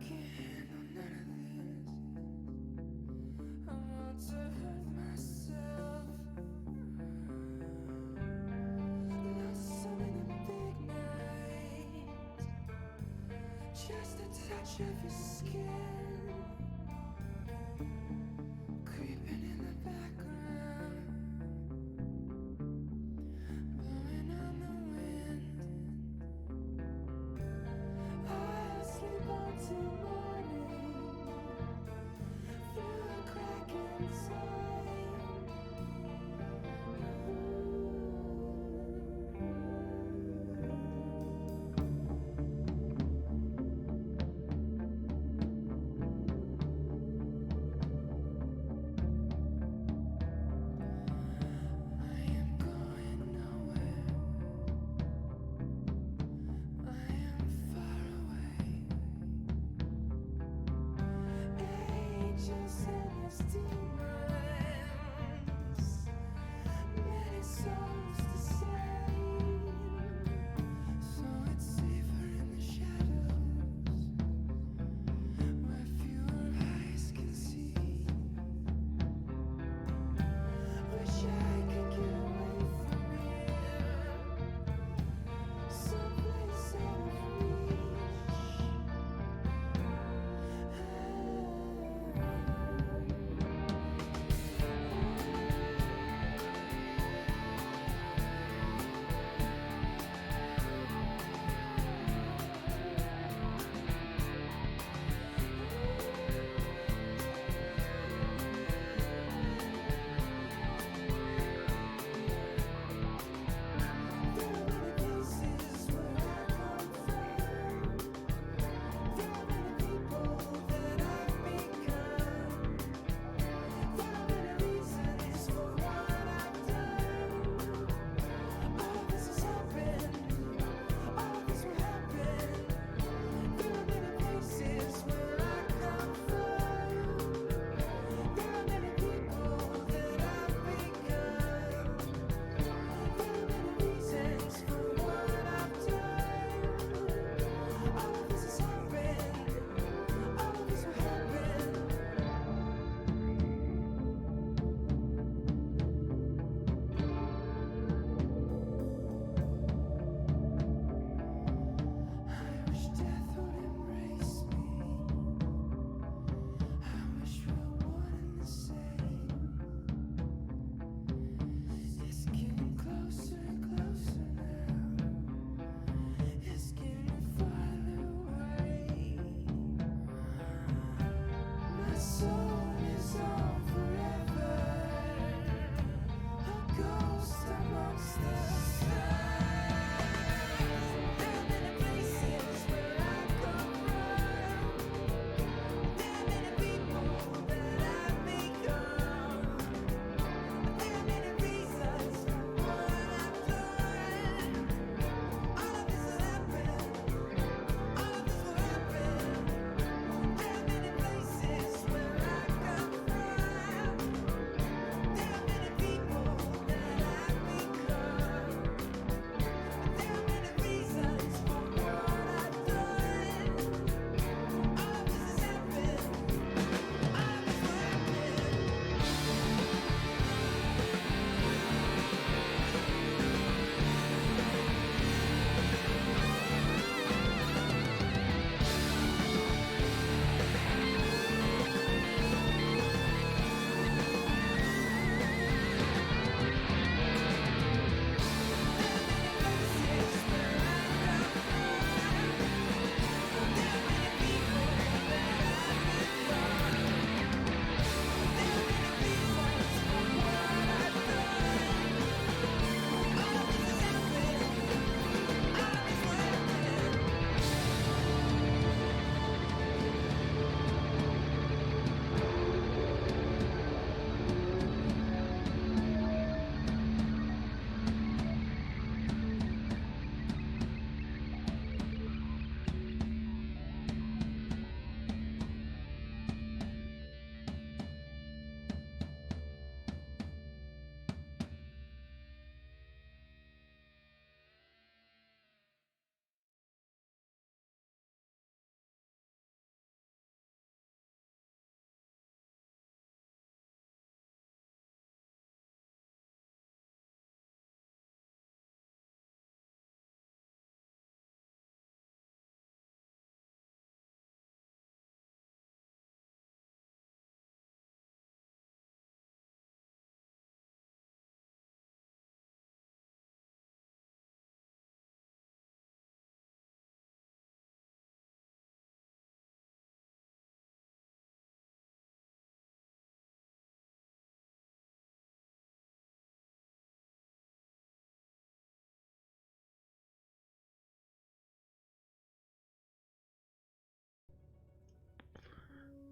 can't handle none of this. I want to hurt myself. Not some of the big nights, just a touch of your skin, creeping in the background, blowing on the wind. I'll sleep until morning through a crack inside. I am going nowhere. I am far away. Angels and his demons, many souls to save. So it's safer in the shadows, where fewer eyes can see. Wish I could get away from here, someplace out of reach.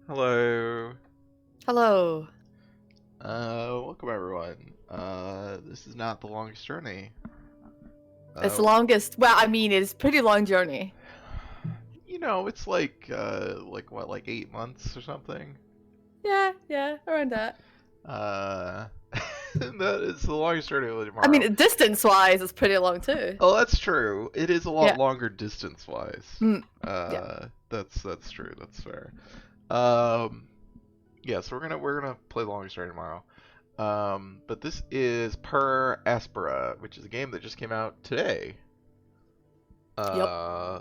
Hello. Hello. Welcome everyone. This is not the longest journey. It's the longest. Well, I mean, it's a pretty long journey. It's like what, like 8 months or something. Yeah, around that. Uh, that is the longest journey of I tomorrow. mean, distance-wise, it's pretty long too. Oh, that's true. It is a lot Yeah. longer distance-wise. Mm, yeah. That's true. That's fair. Um, yeah. So we're gonna play the longest journey tomorrow. But this is per Aspera, which is a game that just came out today. Yep. Uh,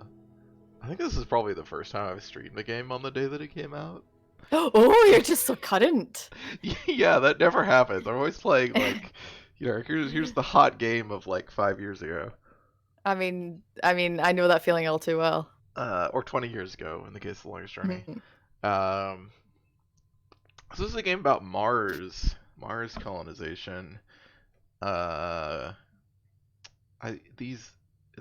I think this is probably the first time I've streamed a game on the day that it came out. Oh, you're just so current. Yeah, that never happens. I'm always playing like, here's the hot game of like 5 years ago, I know that feeling all too well. or 20 years ago in the case of the longest journey. Mhm. Um, so this is a game about Mars colonization. Uh, I these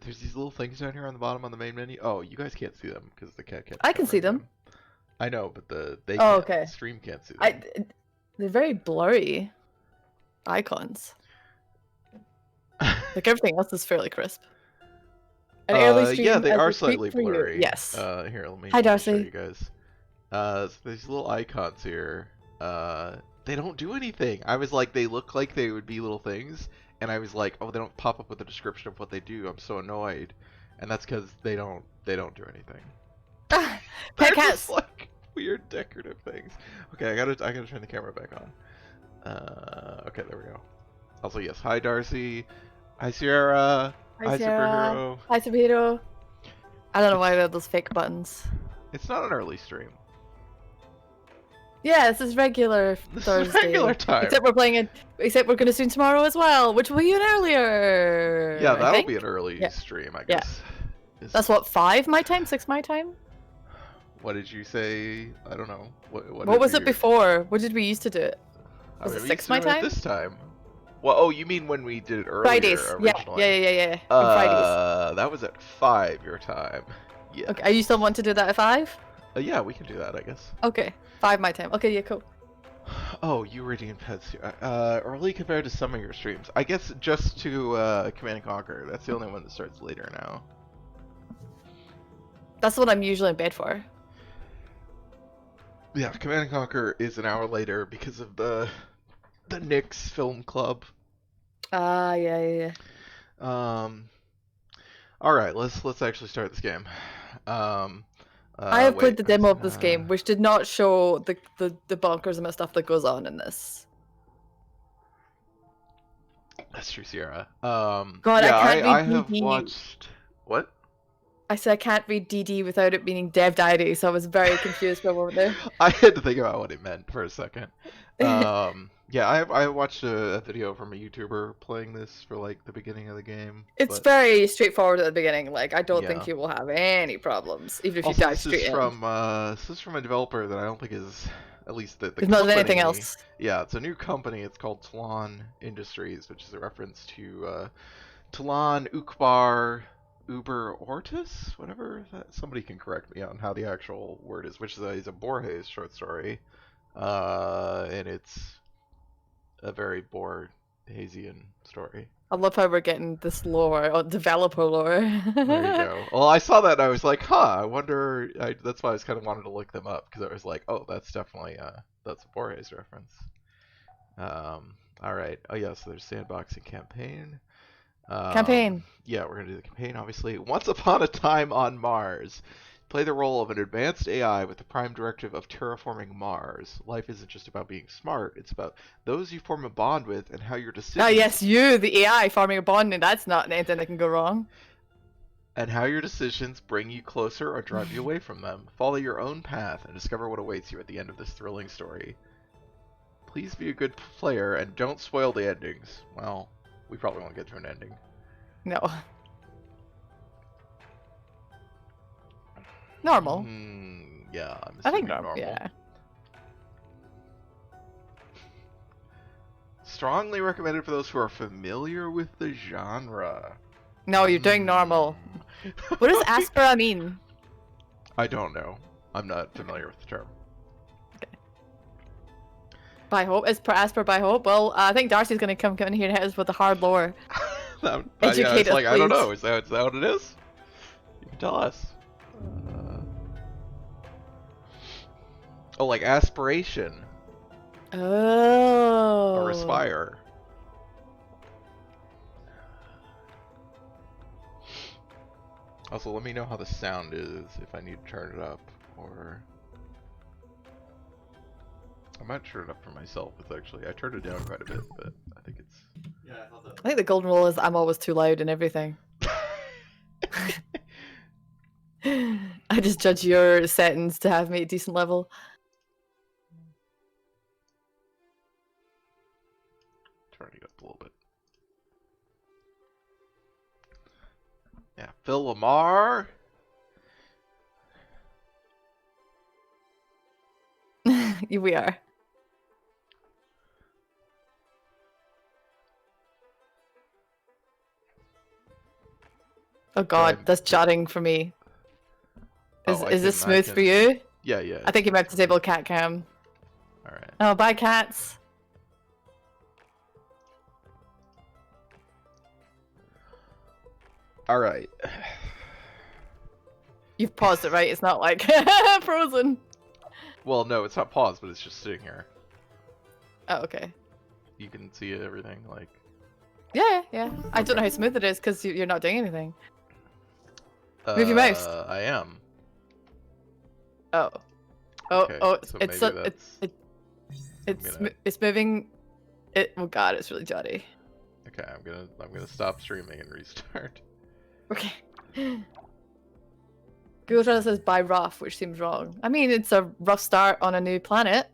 There's these little things down here on the bottom on the main menu. Oh, you guys can't see them because the cat kept I can see covering them. them. I know, but they Oh, can't. The okay. stream can't see them. I. They're very blurry icons. Like everything else is fairly crisp. An early stream Yeah, they as are a treat slightly for you. blurry. Yes. Here, let me Hi, show Darcy. you guys. So there's little icons here. They don't do anything. I was like, they look like they would be little things, and I was like, oh, they don't pop up with a description of what they do. I'm so annoyed, and that's because they don't do anything. Pet They're just cats. like weird decorative things. Okay, I gotta turn the camera back on. Okay, there we go. Also, yes, hi Darcy, hi Sierra, Hi, hi Sarah. Superhero. Hi, Superhero. I don't know why It's we have those fake buttons. it's not an early stream. Yeah, this is regular This is Thursday. regular time. Except we're playing it. Except we're gonna stream tomorrow as well, which will be an earlier. Yeah, I that'll think. be an early Yeah. stream, I Yeah. guess. That's what 5 my time, 6 my time. What did you say? I don't know. What What was it before? What did we used to do it? I Was mean, it we 6 used to my do it time? this time. Well, oh, you mean when we did it earlier Fridays. Yeah. originally? On Fridays. That was at 5 your time. Yeah. Okay. Are you still want to do that at 5? Yeah, we can do that, I guess. Okay. 5 my time. Okay. Yeah. Cool. Oh, you Radiant Pets. Early compared to some of your streams. I guess just to Command and Conquer. That's the only one that starts later now. That's what I'm usually in bed for. Yeah, Command and Conquer is an hour later because of the Knicks Film Club. Yeah. All right, let's actually start this game. I have played Wait, the demo of this game, which did not show the bonkers amount of stuff that goes on in this. That's true, Sierra. God, yeah, I can't read I have DD. watched. What? I said I can't read DD without it meaning Dev Diary, so I was very confused for a moment there. I had to think about what it meant for a second. Yeah, I watched a video from a YouTuber playing this for like the beginning of the game. It's but very straightforward at the beginning. Like, I don't think Yeah. you will have any problems, even if you also, dive this straight is in. this is from a developer that I don't think is, at least the It's not company. anything else. Yeah, it's a new company. It's called Talon Industries, which is a reference to Talon Ukbar Uber Ortis, whatever. Somebody can correct me on how the actual word is, which is a Borges short story, and it's a very Borgesian story. I love how we're getting this lore, or developer lore. There you go. Well, I saw that and I was like, huh, I wonder. That's why I was kind of wanted to look them up, because I was like, oh, that's definitely that's a Borges reference. All right. Oh yeah, so there's sandboxing campaign. Campaign. Yeah, we're gonna do the campaign, obviously. Once upon a time on Mars. Play the role of an advanced AI with the prime directive of terraforming Mars. Life isn't just about being smart, it's about those you form a bond with and how your decisions Ah, yes, you, the AI, forming a bond, and that's not anything that can go wrong. and how your decisions bring you closer or drive you away from them. Follow your own path and discover what awaits you at the end of this thrilling story. Please be a good player and don't spoil the endings. Well, we probably won't get to an ending. No. Normal. Yeah, I'm I think assuming normal. yeah. Strongly recommended for those who are familiar with the genre. No, you're doing normal. What does Aspera mean? I don't know. I'm not familiar with the term. By Hope? Is per Aspera by Hope? Well, I think Darcy's gonna come in here and hit us with the hard lore. Yeah, Educate it's us, like, I don't please. know. Is that what it is? You can tell us. Oh, like aspiration Oh. or aspire. Also, let me know how the sound is if I need to turn it up, or I might turn it up for myself. It's actually I turned it down quite a bit, but I think it's. Yeah, I thought that. I think the golden rule is I'm always too loud and everything. I just judge your settings to have me at a decent level. Turning it up a little bit. Yeah, Phil Lamar. We are. Oh god, that's chatting for me. Is this smooth for you? Yeah, yeah. I think you might disable cat cam. Alright. Oh, bye cats. Alright. You've paused it, right? It's not like frozen. Well, no, it's not paused, but it's just sitting here. Oh, okay. You can see everything, like. Yeah, yeah. I don't know how smooth it is because you're not doing anything. Move your mouse. I am. Oh. Oh, Okay, oh, so it's maybe it's moving. Oh god, it's really jotty. Okay, I'm gonna stop streaming and restart. Okay. Google Translate says by rough, which seems wrong. I mean, it's a rough start on a new planet.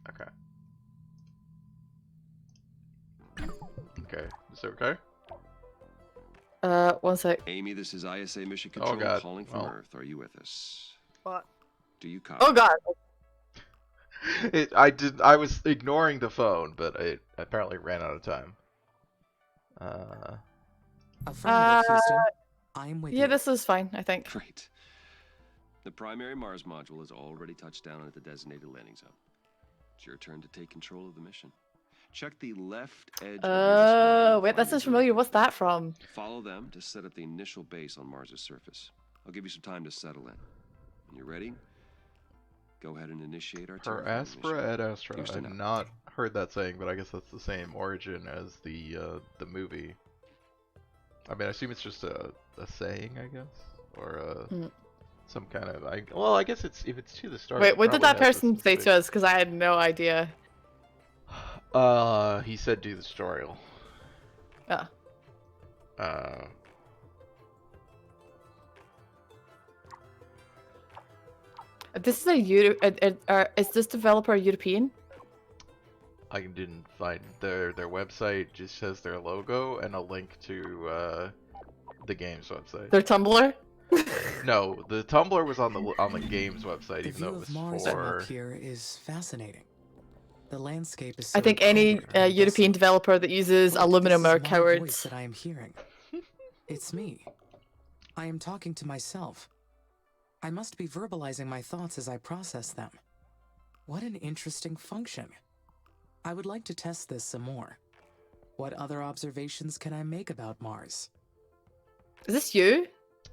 Okay. Okay, is it okay? 1 sec. Amy, this is ISA Mission Control God. calling from Well. Earth. Are you with us? What? Do you copy? Oh god. I was ignoring the phone, but I apparently ran out of time. Affirmative, Houston. I am with Yeah, you. this is fine, I think. Great. The primary Mars module has already touched down at the designated landing zone. It's your turn to take control of the mission. Check the left edge of your display and Wait, find that your sounds familiar. What's that directives. from? Follow them to set up the initial base on Mars's surface. I'll give you some time to settle in. When you're ready, go ahead and initiate our Per terraforming mission. Aspera et Astra. Houston I've out. not heard that saying, but I guess that's the same origin as the movie. I mean, I assume it's just a saying, I guess, or some kind of. Well, I guess it's if it's to the start. Wait, it what did probably that has a person say specific- to us? Because I had no idea. He said do the tutorial. Oh. This is is this developer European? I didn't find their website. Just says their logo and a link to the game's website. Their Tumblr? No, the Tumblr was on the game's website, The even though view it was of Mars for. from up here is fascinating. The landscape is. I So think any colder and European desolate. developer that uses But aluminum this are is my voice cowards. that I am hearing. It's me. I am talking to myself. I must be verbalizing my thoughts as I process them. What an interesting function. I would like to test this some more. What other observations can I make about Mars? Is this you?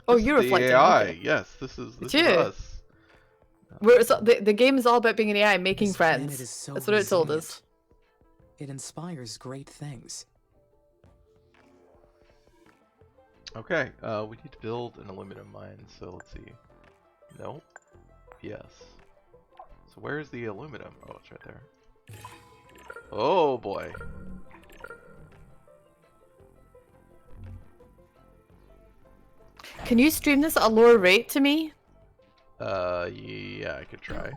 Oh, This is you're the reflecting. AI. Okay. Yes, this is you. us. The game is all about being an AI, making This planet friends. is so That's what it told us. resilient. It inspires great things. Okay, we need to build an aluminum mine. So let's see. Nope. Yes. So where's the aluminum? Oh, it's right there. Oh boy. Can you stream this at a lower rate to me? Yeah, I could try.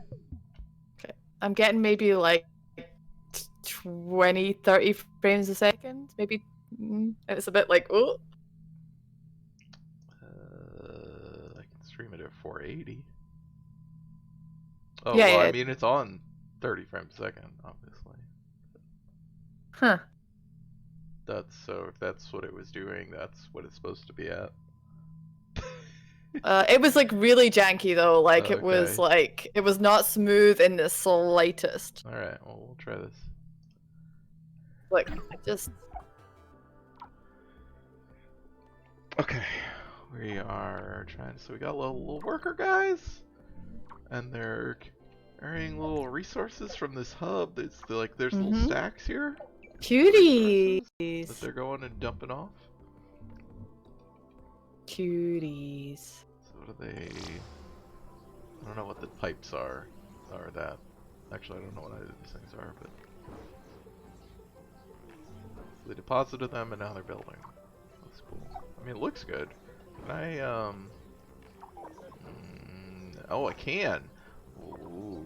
Okay. I'm getting maybe like 20, 30 frames a second. Maybe it's a bit like, oh. I can stream it at 480. Oh, Yeah, well, yeah. I mean, it's on 30 frames a second, obviously. Huh. So if that's what it was doing, that's what it's supposed to be at. It was like really janky though. Like it was Okay. like it was not smooth in the slightest. All right. Well, we'll try this. Like just Okay. We are trying. So we got little worker guys, and they're carrying little resources from this hub. It's like there's little stacks here. cuties. That they're going and dumping off. Cuties. So what are they? I don't know what the pipes are, or that. Actually, I don't know what either of these things are, but so they deposited them and now they're building. That's cool. I mean, it looks good. Can I oh, I can. Ooh.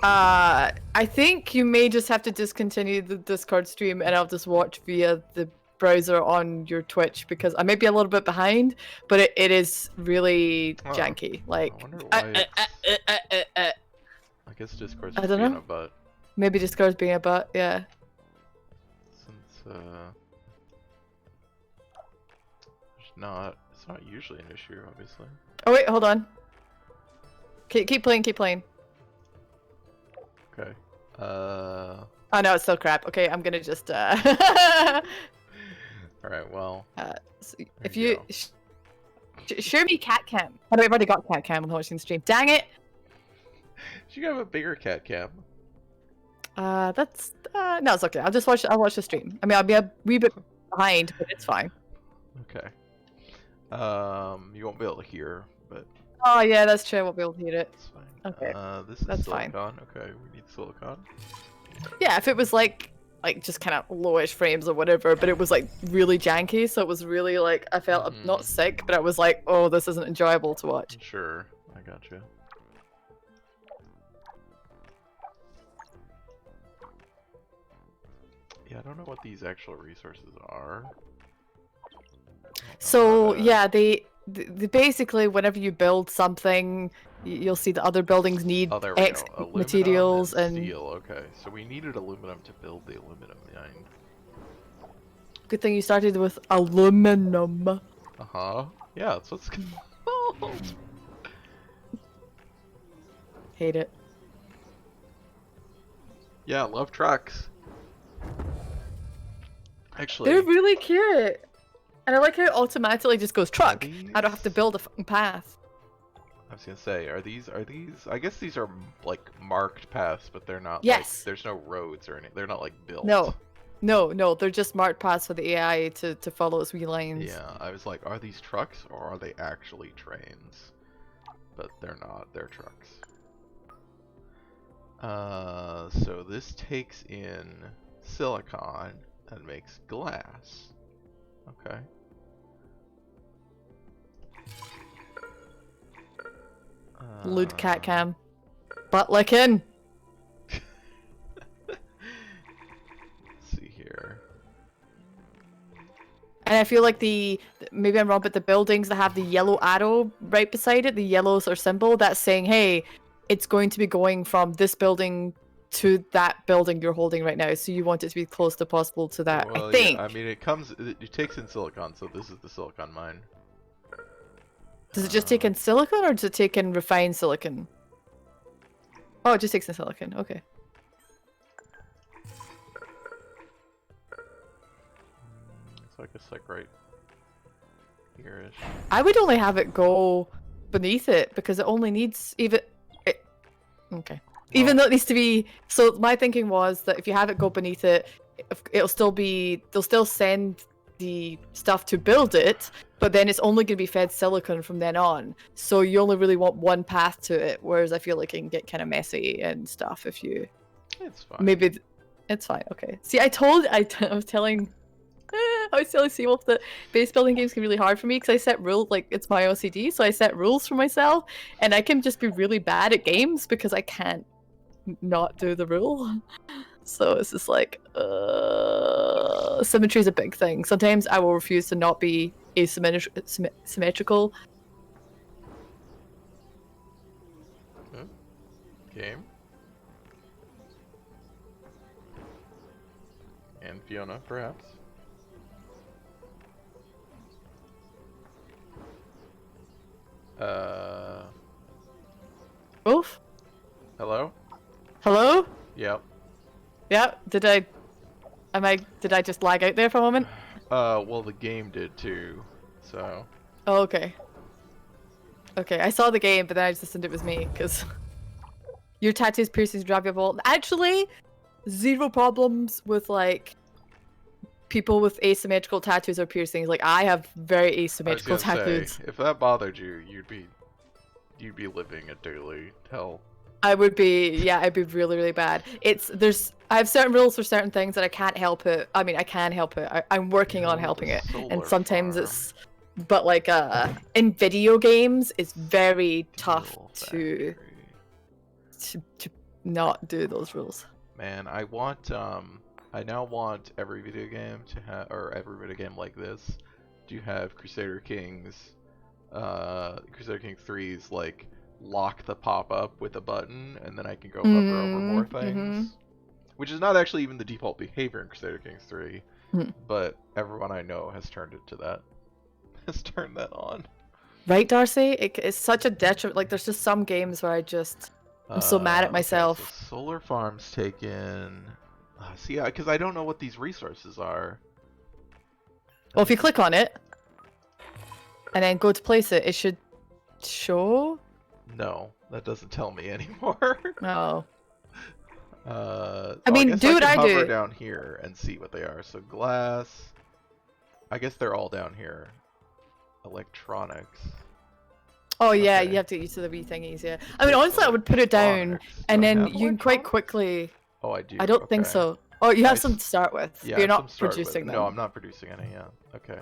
I think you may just have to discontinue the Discord stream and I'll just watch via the browser on your Twitch because I may be a little bit behind, but it is really janky. Like, I wonder why I guess Discord's just don't being know. a butt. Maybe Discord's being a butt, yeah. Since it's not usually an issue, obviously. Oh wait, hold on. Keep playing. Okay. Oh no, it's still crap. Okay, I'm gonna just All right. Well. So if you show me cat cam. Oh no, I've already got cat cam. I'm watching the stream. Dang it! You have a bigger cat cam. That's no, it's okay. I'll watch the stream. I mean, I'll be a wee bit behind, but it's fine. Okay. You won't be able to hear, but Oh yeah, that's true. I won't be able to hear it. it's fine. Okay, This is that's fine. silicon. Okay, we need silicon. Yeah, if it was like just kind of lowish frames or whatever, but it was like really janky, so it was really like I felt not sick, but I was like, oh, this isn't enjoyable to watch. Sure, I gotcha. Yeah, I don't know what these actual resources are. So yeah, they basically whenever you build something, you'll see the other buildings need Oh, there we X go. Aluminum materials and steel. Okay, so we needed aluminum to build the aluminum mine. good thing you started with aluminum. Uh-huh. Yeah, that's what's Hate it. Yeah, love trucks. Actually, They're really cute. And I like how it automatically just goes truck. I don't have to these- build a fucking path. I was gonna say, are these? I guess these are like marked paths, but they're not. Yes. Like, there's no roads or anything. They're not like built. No, they're just marked paths for the AI to follow its wee lines. Yeah, I was like, are these trucks or are they actually trains? But they're not. They're trucks. So this takes in silicon and makes glass. Okay. Lewd cat cam. Butt licking. Let's see here. And I feel like maybe I'm wrong, but the buildings that have the yellow arrow right beside it, the yellow sort of symbol, that's saying, hey, it's going to be going from this building to that building you're holding right now. So you want it to be close to possible to that, Well, I think. Yeah, I mean, it takes in silicon, so this is the silicon mine. Does it just take in silicon or does it take in refined silicon? Oh, it just takes in silicon. Okay. So I guess like right here-ish. I would only have it go beneath it because it only needs okay. Even though it needs to be, so my thinking was that if you have it go beneath it, they'll still send the stuff to build it, but then it's only going to be fed silicon from then on. So you only really want one path to it, whereas I feel like it can get kind of messy and stuff if you. It's fine. Maybe it's fine. Okay. See, I was telling Seawolf that base building games can be really hard for me because I set rules, like it's my OCD, so I set rules for myself, and I can just be really bad at games because I can't not do the rule. So it's just like, symmetry is a big thing. Sometimes I will refuse to not be symmetrical. Game. And Fiona, perhaps. Wolf? Hello? Hello? Yep. Yeah, did I just lag out there for a moment? Well, the game did too, so. Oh, okay. Okay, I saw the game, but then I just assumed it was me, because your tattoos, piercings, drive your vault. Actually, zero problems with, like, people with asymmetrical tattoos or piercings. Like, I have very I was asymmetrical gonna tattoos. say, if that bothered you, you'd be living a daily hell. I would be, yeah, I'd be really, really bad. I have certain rules for certain things that I can't help it. I mean, I can help it. I'm working on Build helping a it. And solar sometimes farm. it's, but like, in video games, it's very tough Fuel to factory. not do those rules. Man, I now want every video game to have, or every video game like this, to have Crusader Kings 3's like lock the pop-up with a button, and then I can go hover over more things. Which is not actually even the default behavior in Crusader Kings 3, but everyone I know has turned it to that. Has turned that on. Right, Darcy? It's such a detriment. Like, there's just some games where I'm so mad at myself. Okay, so solar farms taken. See, because I don't know what these resources are. Well, if you click on it, and then go to place it, it should show? No, that doesn't tell me anymore. No. I mean, guess do what I can hover do. down here and see what they are. So glass. I guess they're all down here. Electronics. Oh yeah, Okay. you have to get used to the wee thingies, yeah. I mean, honestly, I would put it down, Electronics. and Do I then have you can quite electronics? quickly... Oh, I do. I don't think okay. so. Oh, you have Nice. some to start with, Yeah, but you're some not to start with. producing them. No, I'm not producing any. Yeah. Okay.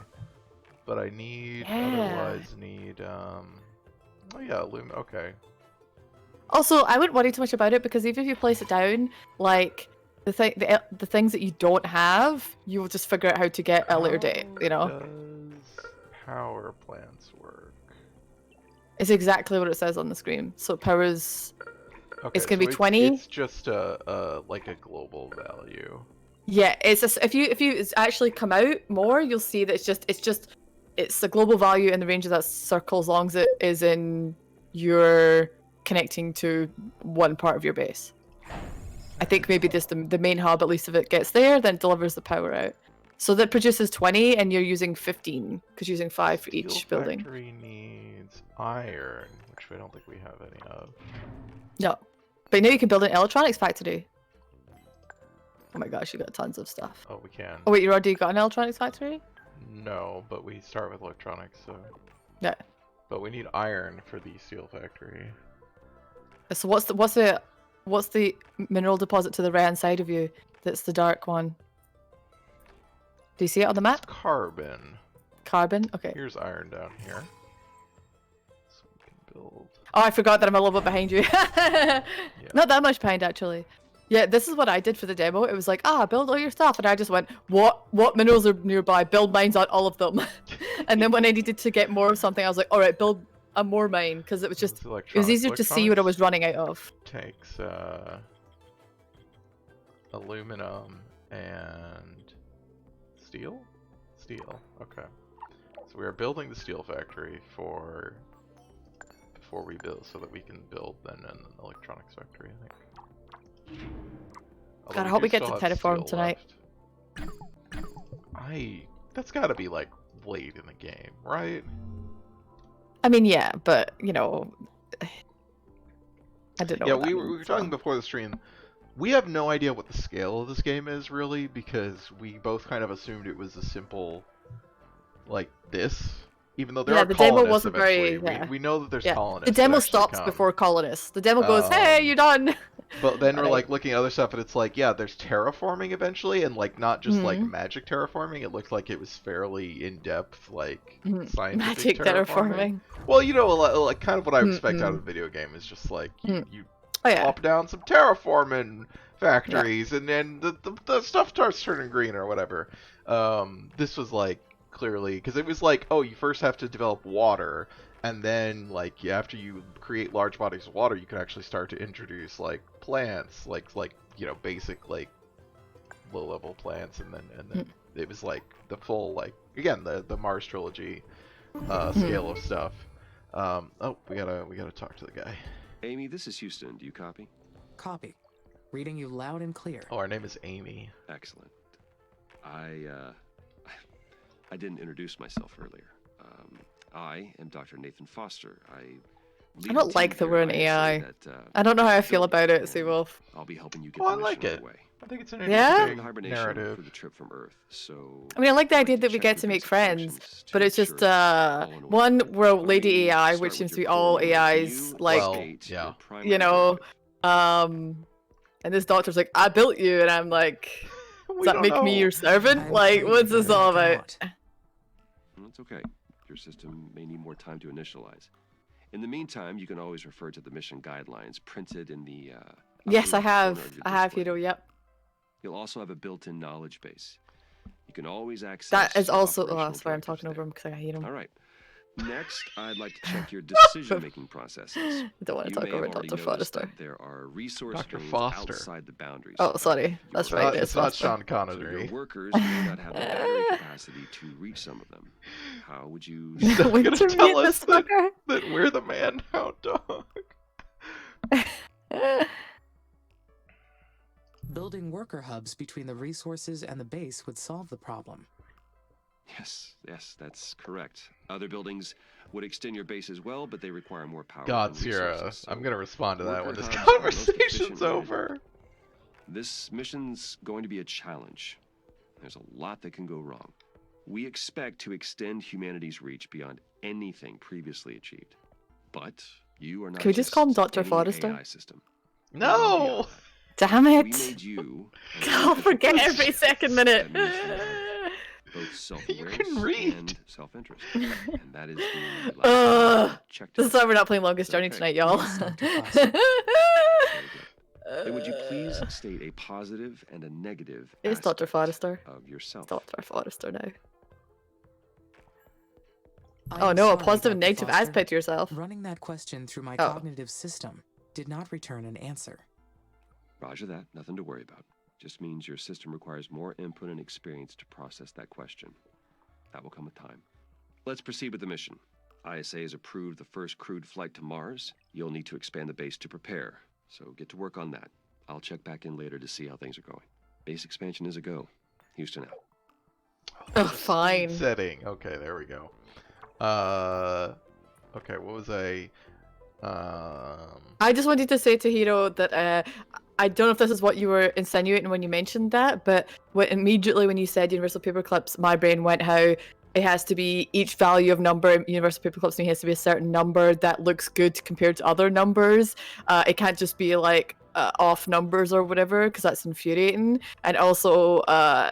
But I need. Yeah. Otherwise, need. Oh yeah, Okay. Also, I wouldn't worry too much about it, because even if you place it down, like, the things that you don't have, you will just figure out how to get at a later date, you know? How does power plants work? It's exactly what it says on the screen. So power's... Okay, It's gonna be so 20? It's just like a global value. Yeah, it's just, if you actually come out more, you'll see that it's the global value in the range of that circle, as long as it is in your connecting to one part of your base. I think maybe just the main hub, at least if it gets there, then it delivers the power out. So that produces 20, and you're using 15, because you're using 5 for each Steel building. factory needs iron, which I don't think we have any of. No. But now you can build an electronics factory. Oh my gosh, you got tons of stuff. Oh, we can. Oh wait, you already got an electronics factory? No, but we start with electronics, so. Yeah. But we need iron for the steel factory. So what's the mineral deposit to the right hand side of you? That's the dark one. Do you see it on the map? It's carbon. Carbon? Okay. Here's iron down here. So we can build. Oh, I forgot that I'm a little bit behind you. Not that much behind, actually. Yeah, this is what I did for the demo. It was like, build all your stuff. And I just went, what minerals are nearby? Build mines on all of them. And then when I needed to get more of something, I was like, all right, build a more mine. Because it was just, it was easier to see what I was running out of. Takes aluminum and steel? Steel, okay. So we are building the steel factory before we build, so that we can build then an electronics factory, I think. God, I hope we get to terraform tonight. That's gotta be like late in the game, right? I mean, yeah, but you know, I don't know. Yeah, what that we were means, talking so. before the stream. We have no idea what the scale of this game is really, because we both kind of assumed it was a simple, like this. Even though there are the demo colonists wasn't very. eventually. Yeah. We know that there's Yeah. colonists. The demo that actually stops come. before colonists. The demo goes, "Hey, you're done." But then we're Alright. like looking at other stuff, and it's like, yeah, there's terraforming eventually, and like not just like Mhm. magic terraforming. It looked like it was fairly in depth, like Mhm. scientific Magic terraforming. terraforming. Well, you know, like kind of what I would expect out of a video game is just like you Oh yeah. plop down some terraforming factories, and then the stuff starts turning green or whatever. This was like clearly, because it was like, oh, you first have to develop water, and then like after you create large bodies of water, you can actually start to introduce like plants, like you know, basic like low level plants, and then it was like the full, like, again, the Mars trilogy scale of stuff. Oh, we gotta talk to the guy. Amy, this is Houston. Do you copy? Copy. Reading you loud and clear. Oh, our name is Amy. Excellent. I didn't introduce myself earlier. I am Dr. Nathan Foster. I don't like the word AI. I don't know how I feel about it, Seawolf. I'll be helping you get Oh, I the like mission it. underway. I think it's an Yeah? interesting In hibernation narrative. for the trip from Earth, so I mean, I like the I'd idea to that we check get your to make basic friends, functions to but it's make just sure it's all in order. one, we're Let Lady me AI, start which with seems to your be all core rules. AIs, You like, Well, state yeah. your primary you know, directive. and this doctor's like, I built you, and I'm like, does We that don't make me know. your servant? I'm Like, afraid what's you this all about? cannot. That's okay. Your system may need more time to initialize. In the meantime, you can always refer to the mission guidelines printed in the Yes, upper I left have. corner of your I have, display. Hiro, yep. You'll also have a built-in knowledge base. You can always access That is your also, operational sorry, I'm directives talking over there. him because I hate him. All right. Next, I'd like to check your decision-making processes. I don't want to You talk may have over already Dr. noticed Foster. that there are resource Dr. drains Foster. outside the boundaries. Oh, of sorry. your That's It's right, not, it is it's not Foster. Sean So your Connery. workers may not have the battery capacity to reach some of them. How would you... He's not When gonna to tell read us this that, fucker? that we're the man hound dog. Building worker hubs between the resources and the base would solve the problem. Yes, that's correct. Other buildings would extend your base as well, but they require more power God, and Sierra, resources. I'm gonna respond to that when worker this hubs are most efficient conversation's way to- over. This mission's going to be a challenge. There's a lot that can go wrong. We expect to extend humanity's reach beyond anything previously achieved. But you are not Can we just call him Dr. any Forrester? AI system. You're well No! beyond that. Damn We it! made you as I'll an forget efficient every second minute. and mission of both self-awareness can read. and self-interest. And that is the Ugh. last check. This is why we're not playing Longest Journey Okay. tonight, y'all. Yes, Dr. Foster. Then would you please state a positive and a negative It's Dr. aspect Forrester. of yourself? Dr. Forrester now. I Oh am no, a sorry, positive and Dr. negative Foster. aspect to yourself. Running that question through my Oh. cognitive system did not return an answer. Roger that. Nothing to worry about. Just means your system requires more input and experience to process that question. That will come with time. Let's proceed with the mission. ISA has approved the first crewed flight to Mars. You'll need to expand the base to prepare. So get to work on that. I'll check back in later to see how things are going. Base expansion is a go. Houston out. Oh, fine. Setting. Okay, there we go. Okay, what was I just wanted to say to Hiro that I don't know if this is what you were insinuating when you mentioned that, but immediately when you said Universal Paperclips, my brain went how it has to be each value of number in Universal Paperclips, and it has to be a certain number that looks good compared to other numbers. It can't just be like off numbers or whatever, because that's infuriating. And also,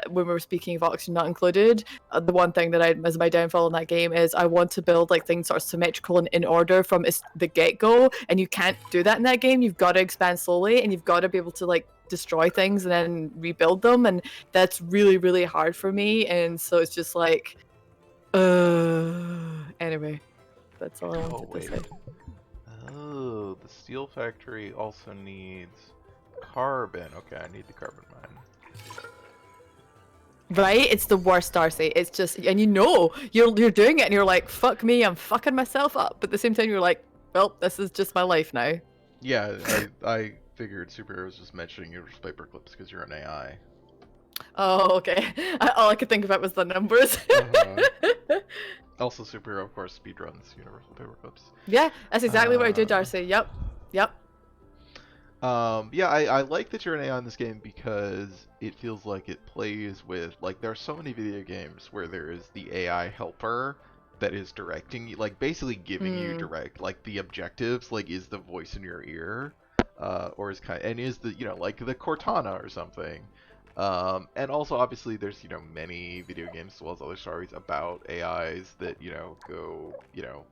when we were speaking of oxygen not included, the one thing that is my downfall in that game is I want to build like things sort of symmetrical and in order from the get-go, and you can't do that in that game. You've got to expand slowly, and you've got to be able to like destroy things and then rebuild them, and that's really, really hard for me. And so it's just like, anyway, that's all I wanted to wait. say. Oh, the steel factory also needs carbon. Okay, I need the carbon mine. Right? It's the worst, Darcy. It's just, and you're doing it, and you're like, fuck me, I'm fucking myself up. But at the same time, you're like, well, this is just my life now. Yeah, I figured Superhero was just mentioning Universal Paperclips because you're an AI. Oh, okay. All I could think about was the numbers. Also, Superhero, of course, speedruns Universal Paperclips. Yeah, that's exactly what I did, Darcy. Yep. Yeah, I like that you're an AI in this game because it feels like it plays with, like, there are so many video games where there is the AI helper that is directing you, like, basically giving you direct, like, the objectives, like, is the voice in your ear, or is and is the, like, the Cortana or something. And also, obviously, there's, many video games as well as other stories about AIs that, go,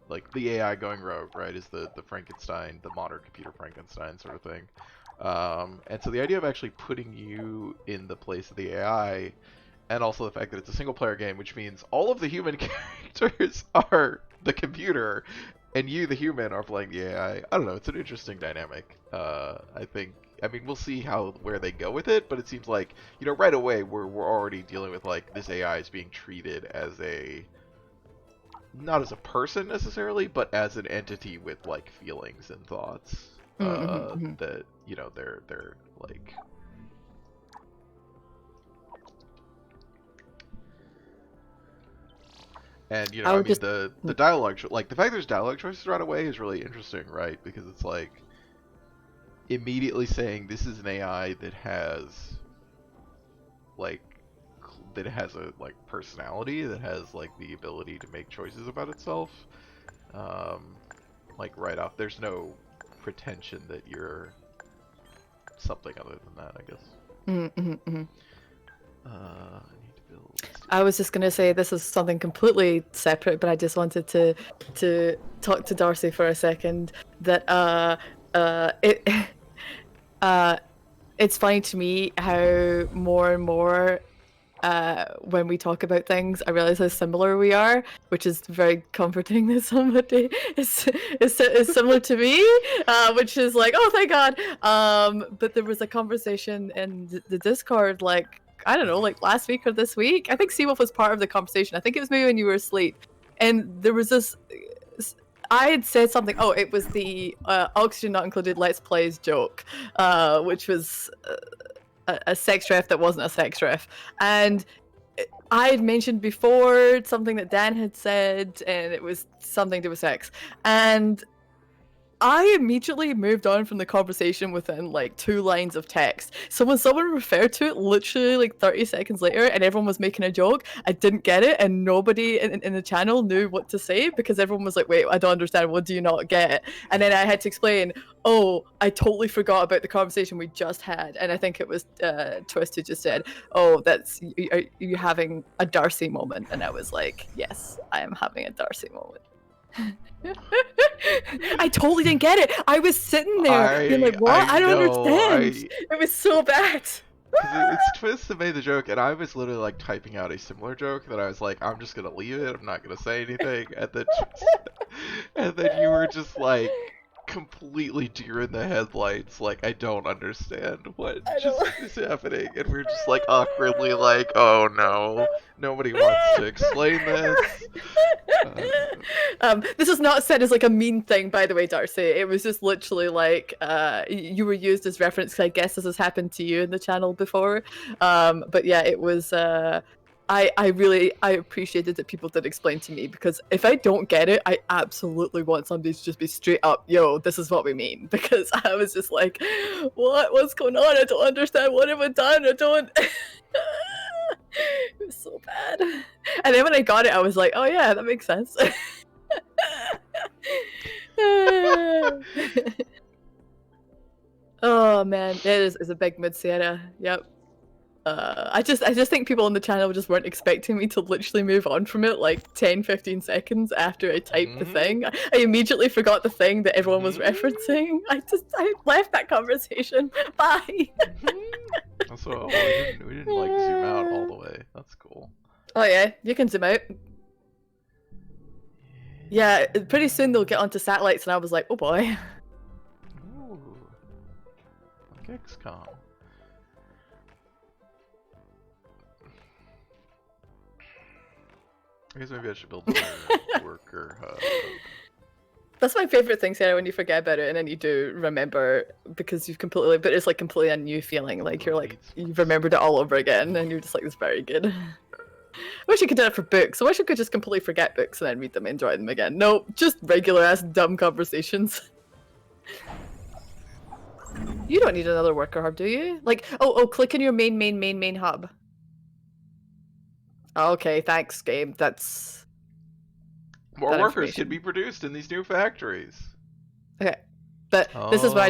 like the AI going rogue, right, is the Frankenstein, the modern computer Frankenstein sort of thing. And so the idea of actually putting you in the place of the AI, and also the fact that it's a single player game, which means all of the human characters are the computer, and you, the human, are playing the AI. I don't know, it's an interesting dynamic. I mean, we'll see where they go with it, but it seems like, right away we're already dealing with, like, this AI is being treated as not as a person necessarily, but as an entity with like feelings and thoughts. That they're like. And I would just the dialogue, like the fact there's dialogue choices right away is really interesting, right? Because it's like immediately saying this is an AI that has like a like personality, that has like the ability to make choices about itself. Like right off, there's no pretension that you're something other than that, I guess. I need to build. I was just gonna say this is something completely separate, but I just wanted to talk to Darcy for a second. That it's funny to me how more and more when we talk about things, I realize how similar we are, which is very comforting that somebody is similar to me, which is like, oh, thank God. But there was a conversation in the Discord, like, I don't know, like last week or this week. I think Seawolf was part of the conversation. I think it was maybe when you were asleep. And there was this... I had said something, oh, it was the Oxygen Not Included Let's Plays joke, which was... a sex ref that wasn't a sex ref. And I had mentioned before something that Dan had said, and it was something to do with sex. And I immediately moved on from the conversation within like 2 lines of text. So when someone referred to it literally like 30 seconds later and everyone was making a joke, I didn't get it, and nobody in the channel knew what to say because everyone was like, wait, I don't understand, what do you not get? And then I had to explain, oh, I totally forgot about the conversation we just had. And I think it was Twist who just said, oh, are you having a Darcy moment? And I was like, yes, I am having a Darcy moment. I totally didn't get it. I was sitting there being like, what? I don't understand. It was so bad. It's Twist that made the joke, and I was literally like typing out a similar joke that I was like, I'm just gonna leave it. I'm not gonna say anything. And then you were just like completely deer in the headlights, like I don't understand what is happening, and we're just like awkwardly like, oh no, nobody wants to explain this. This is not said as like a mean thing, by the way, Darcy. It was just literally like you were used as reference, 'cause I guess this has happened to you in the channel before. But yeah, it was I appreciated that people did explain to me, because if I don't get it, I absolutely want somebody to just be straight up, yo, this is what we mean. Because I was just like, what's going on? I don't understand. What have I done? I don't... It was so bad. And then when I got it, I was like, oh yeah, that makes sense. Oh man, it is a big mid Sierra. Yep. I just think people on the channel just weren't expecting me to literally move on from it like 10-15 seconds after I typed the thing. I immediately forgot the thing that everyone was referencing. I left that conversation. Bye. Also, we didn't like zoom out all the way. That's cool. Oh yeah, you can zoom out. Yeah, pretty soon they'll get onto satellites, and I was like, oh boy. Ooh, like XCOM. I guess maybe I should build a worker hub. That's my favorite thing, Sarah, when you forget about it and then you do remember, because you've completely, but it's like completely a new feeling. Like you're like, you've remembered it all over again, and you're just like, it's very good. I wish you could do that for books. I wish I could just completely forget books and then read them and enjoy them again. No, just regular ass dumb conversations. You don't need another worker hub, do you? Like, oh, click on your main hub. Okay, thanks, game. That's... More workers can be produced in these new factories. Okay, but this is why.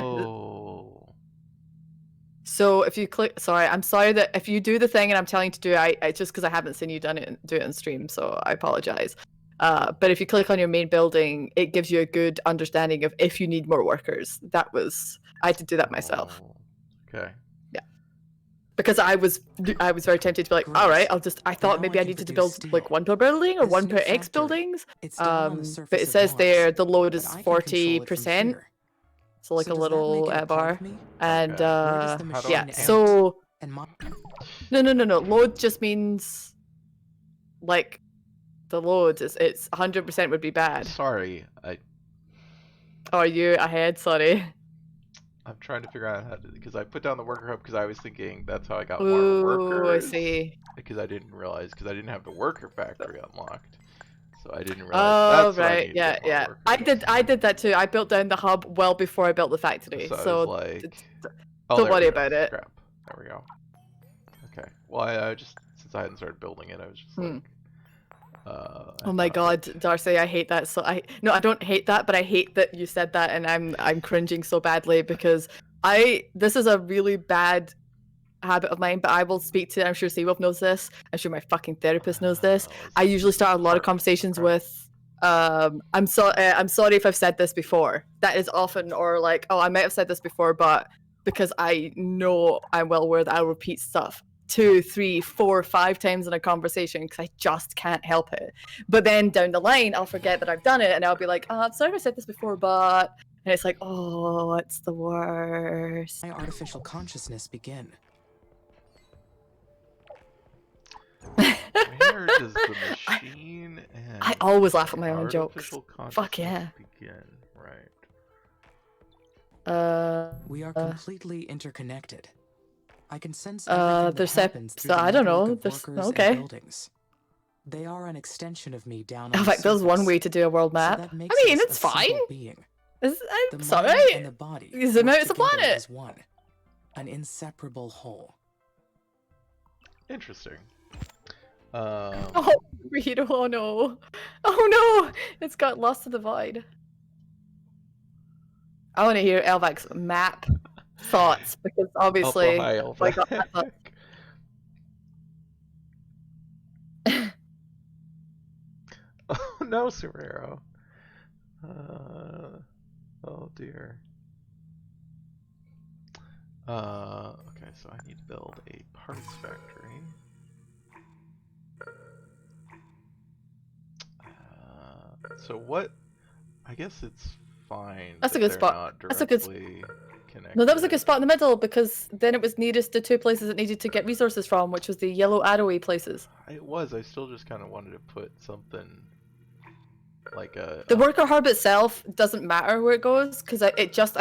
So if you click, sorry, I'm sorry that if you do the thing and I'm telling you to do it, I just because I haven't seen you do it on stream, so I apologize. But if you click on your main building, it gives you a good understanding of if you need more workers. I had to do that myself. Okay. Yeah. Because I was very tempted to be like, all right, I thought maybe I needed to build like one per building or one per X buildings. But it says there the load is 40%. So like a little bar. And yeah, so no. Load just means like the load. It's 100% would be bad. Sorry, Oh, are you ahead? Sorry. I'm trying to figure out how to, because I put down the worker hub because I was thinking that's how I got more Ooh, workers. I see. Because I didn't realize, because I didn't have the worker factory unlocked, so I didn't realize Oh, that's what I right. need to Yeah, get more yeah. workers. I did that too. I built down the hub well before I built the factory. So I So was like, d- oh, don't there we worry go. about it. Scrap. There we go. Okay. Well, I just, since I hadn't started building it, I was just like, Oh my God, Darcy, I hate that. So no, I don't hate that, but I hate that you said that, and I'm cringing so badly because this is a really bad habit of mine. But I will speak to. I'm sure Seawolf knows this. I'm sure my fucking therapist knows this. I usually start a lot of conversations with. I'm sorry if I've said this before. That is often, or like, oh, I might have said this before, but because I know I'm well aware that I'll repeat stuff 2, 3, 4, 5 times in a conversation because I just can't help it. But then down the line, I'll forget that I've done it and I'll be like, oh, I'm sorry I said this before, but. And it's like, oh, it's the worst. My artificial consciousness begin. Where does the machine and I always laugh at my own jokes. artificial Fuck yeah. consciousness begin? Right. We are completely interconnected. I can sense everything there's that happens through the I don't network know. of There's workers okay. and buildings. They are an extension of me down on In the fact, there's one surface. way to do a world So map. that I makes mean, us it's a simple fine. being. I'm The sorry. mind and the body You zoom work out, it's a together planet. as one, an inseparable whole. Interesting. Oh, Rito, oh no. Oh no! It's got lost to the void. I want to hear Elvac's map thoughts because obviously. Hi, like, oh no, superhero. Oh dear. Okay, so I need to build a parts factory. So what? I guess it's fine. That's a that good they're spot. Not That's a good directly connected. No, that was a good spot in the middle because then it was nearest the 2 places it needed to get resources from, which was the yellow arrowy places. It was. I still just kind of wanted to put something like a. The worker hub itself doesn't matter where it goes because I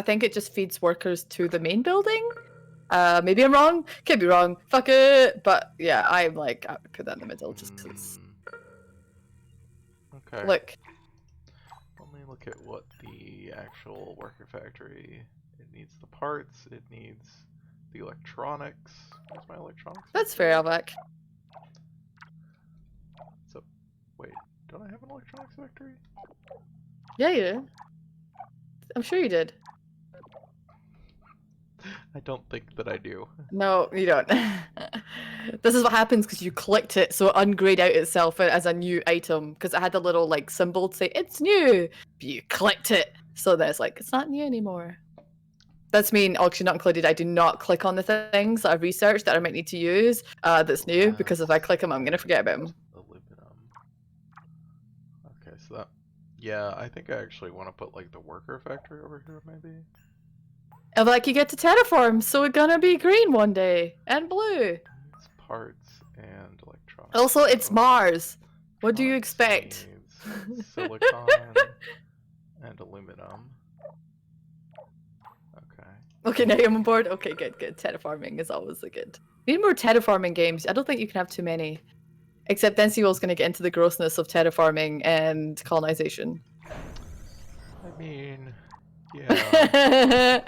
think it just feeds workers to the main building. Maybe I'm wrong. Could be wrong. Fuck it. But yeah, I'm like, I would put that in the middle just because. Okay. Look. Let me look at what the actual worker factory. It needs the parts. It needs the electronics. Where's my electronics? That's fair, Elvac. So, wait, don't I have an electronics factory? Yeah, you did. I'm sure you did. I don't think that I do. No, you don't. This is what happens because you clicked it, so it ungrayed out itself as a new item because it had a little like symbol to say it's new. But you clicked it, so then it's like it's not new anymore. That's me, auction not included. I do not click on the things that I've researched that I might need to use that's new because if I click them, I'm gonna forget about them. Okay, so that. Yeah, I think I actually want to put like the worker factory over here, maybe. And like you get to terraform, so it's gonna be green one day and blue. It's parts and electronics. Also, it's So Mars. What do you parts expect? needs silicon and aluminum. Okay. Okay, now I'm on board. Okay, good, good. Terraforming is always a good. We need more terraforming games. I don't think you can have too many. Except then Seawolf's going to get into the grossness of terraforming and colonization. I mean, yeah,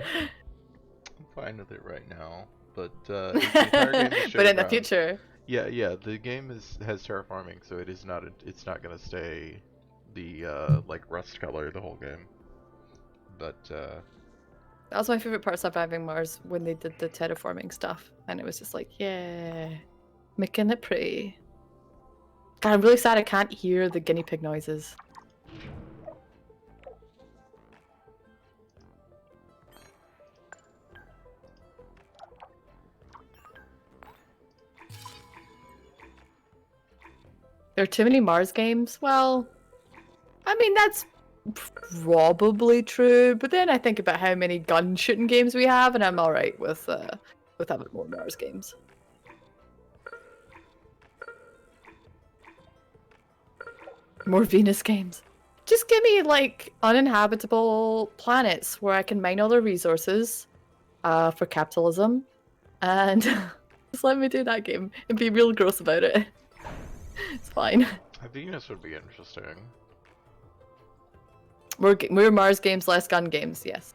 I'm fine with it right now, but the entire game is But in the showground. future. Yeah, the game has terraforming, so it is not. It's not gonna stay the like rust color the whole game. But That was my favorite part of Surviving Mars when they did the terraforming stuff, and it was just like, yeah, making it pretty. God, I'm really sad I can't hear the guinea pig noises. There are too many Mars games? Well, I mean, that's probably true, but then I think about how many gun shooting games we have, and I'm alright with having more Mars games. More Venus games. Just give me like uninhabitable planets where I can mine all the resources for capitalism, and just let me do that game and be real gross about it. It's fine. Venus would be interesting. More Mars games, less gun games. Yes.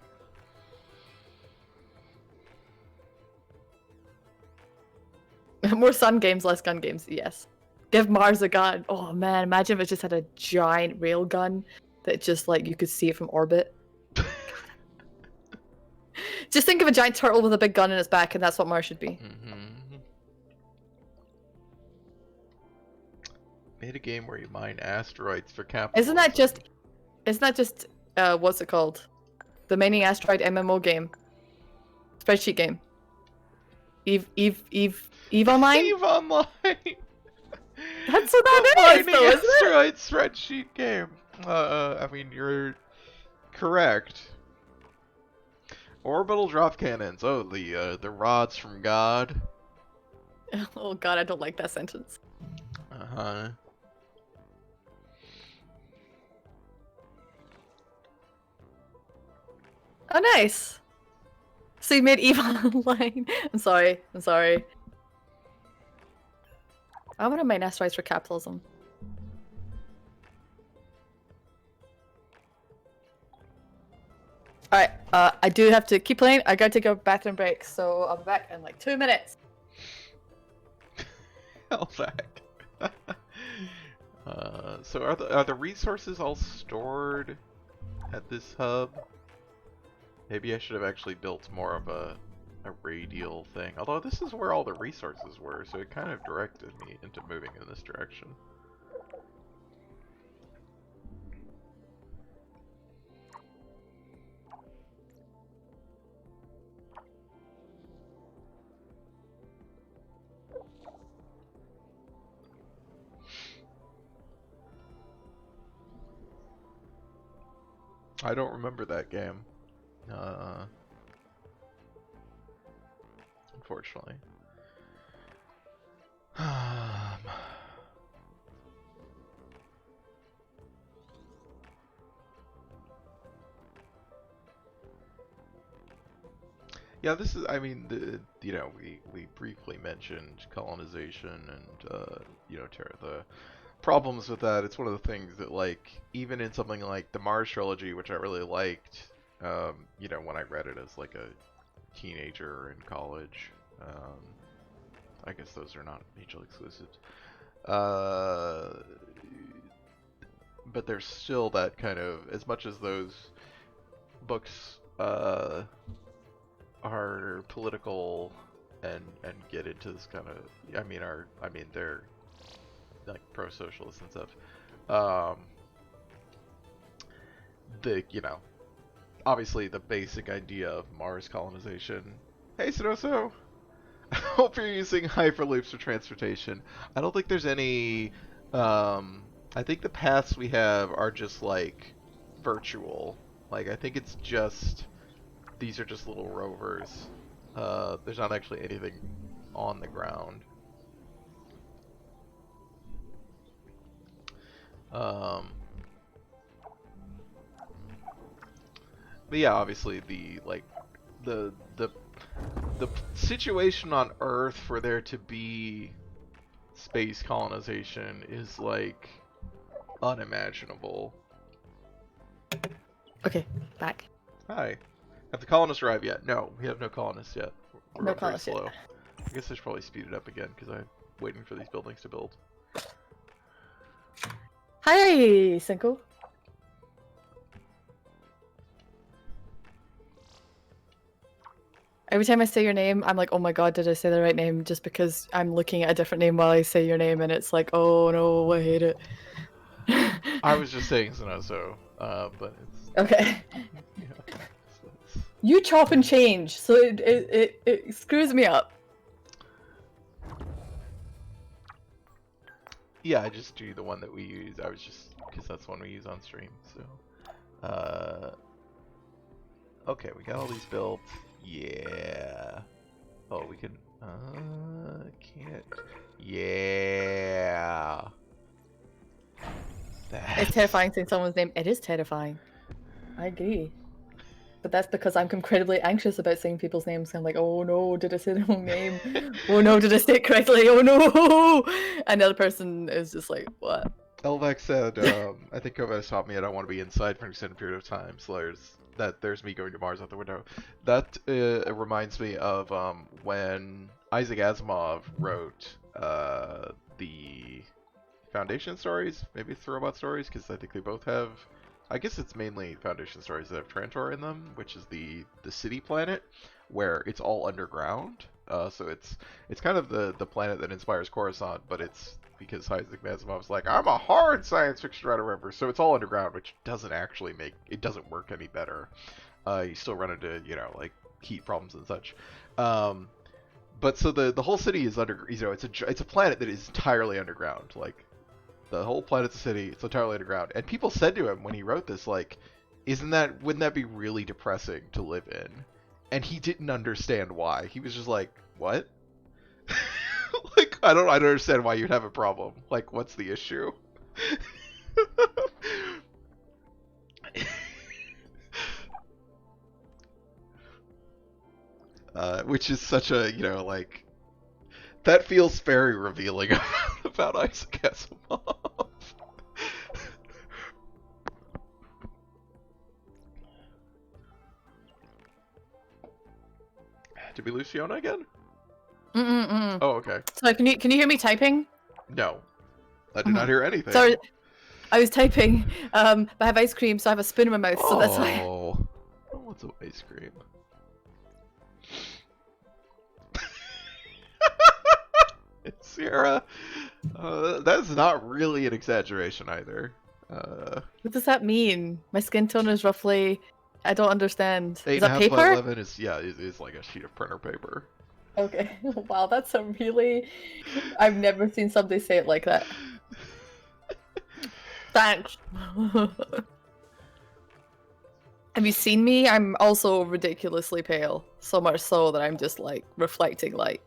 More sun games, less gun games. Yes. Give Mars a gun. Oh man, imagine if it just had a giant rail gun that just like you could see it from orbit. Just think of a giant turtle with a big gun in its back, and that's what Mars should be. Made a game where you mine asteroids for capitalism. Isn't that just what's it called? The mining asteroid MMO game. Spreadsheet game. Eve Online? Eve Online! That's what that The is, mining though, isn't it? asteroid spreadsheet game. I mean, you're correct. Orbital drop cannons. Oh, the rods from God. Oh god, I don't like that sentence. Uh-huh. Oh, nice. So you made Eve Online. I'm sorry. I want to mine asteroids for capitalism. Alright, I do have to keep playing. I gotta take a bathroom break, so I'll be back in like 2 minutes. Hell back. So are the resources all stored at this hub? Maybe I should have actually built more of a radial thing. Although this is where all the resources were, so it kind of directed me into moving in this direction. I don't remember that game. Unfortunately. Yeah, this is, I mean, you know, we briefly mentioned colonization and, you know, the problems with that. It's one of the things that, like, even in something like the Mars trilogy, which I really liked, you know, when I read it as, like, a teenager in college, I guess those are not mutually exclusive. But there's still that kind of, as much as those books, are political and get into this kind of, I mean they're like pro-socialist and stuff. You know, obviously the basic idea of Mars colonization. Hey Sunoso, I hope you're using hyperloops for transportation. I don't think there's any. I think the paths we have are just like virtual. Like I think it's just. These are just little rovers. There's not actually anything on the ground. But yeah, obviously the situation on Earth for there to be space colonization is like unimaginable. Okay, back. Hi. Have the colonists arrived yet? No, we have no colonists yet. We're No going very colonists yet. slow. I guess I should probably speed it up again because I'm waiting for these buildings to build. Hi, Cinco. Every time I say your name, I'm like, oh my god, did I say the right name? Just because I'm looking at a different name while I say your name, and it's like, oh no, I hate it. I was just saying Zenozo, but it's... Okay. Yeah, it's... You chop and change, so it screws me up. Yeah, I just do the one that we use. I was just... because that's the one we use on stream, so... Okay, we got all these built. Yeah. Oh, we can... can't... Yeah. That It's terrifying saying someone's name. It is terrifying. I agree. But that's because I'm incredibly anxious about saying people's names. I'm like, oh no, did I say the wrong name? Oh no, did I say it correctly? Oh no! And the other person is just like, what? Elvac said, I think COVID has taught me I don't want to be inside for an extended period of time, so there's me going to Mars out the window. That reminds me of when Isaac Asimov wrote the Foundation stories, maybe it's the Robot stories, because I think they both have, I guess it's mainly Foundation stories that have Trantor in them, which is the city planet, where it's all underground. So it's kind of the planet that inspires Coruscant, but it's because Isaac Asimov's like, I'm a hard science fiction writer, whatever. So it's all underground, which doesn't actually doesn't work any better. You still run into, like heat problems and such. But so the whole city is it's a planet that is entirely underground. Like the whole planet's a city, it's entirely underground. And people said to him when he wrote this, like, wouldn't that be really depressing to live in? And he didn't understand why. He was just like, what? Like, I don't understand why you'd have a problem. Like, what's the issue? Which is such a, like, that feels very revealing about Isaac Asimov. Did we lose Fiona again? Oh, okay. So can you hear me typing? No, I did not hear anything. Sorry, I was typing. But I have ice cream, so I have a spoon in my mouth, so that's why. Oh, I want some ice cream. Sierra, that's not really an exaggeration either. What does that mean? My skin tone is roughly. I don't understand. Is 8.5 that by paper? 11 is like a sheet of printer paper. Okay. Wow, that's a really. I've never seen somebody say it like that. Thanks. Have you seen me? I'm also ridiculously pale. So much so that I'm just like reflecting light.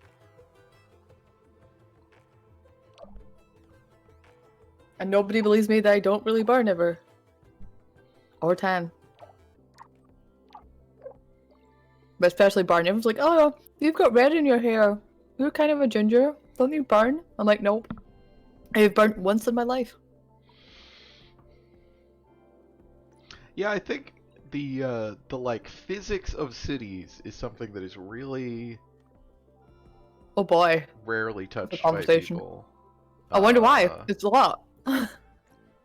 And nobody believes me that I don't really burn ever. Or tan. But especially burn. Everyone's like, oh, you've got red in your hair. You're kind of a ginger. Don't you burn? I'm like, nope. I've burnt once in my life. Yeah, I think the like physics of cities is something that is really Oh boy. rarely touched by conversation. people. I wonder why. It's a lot.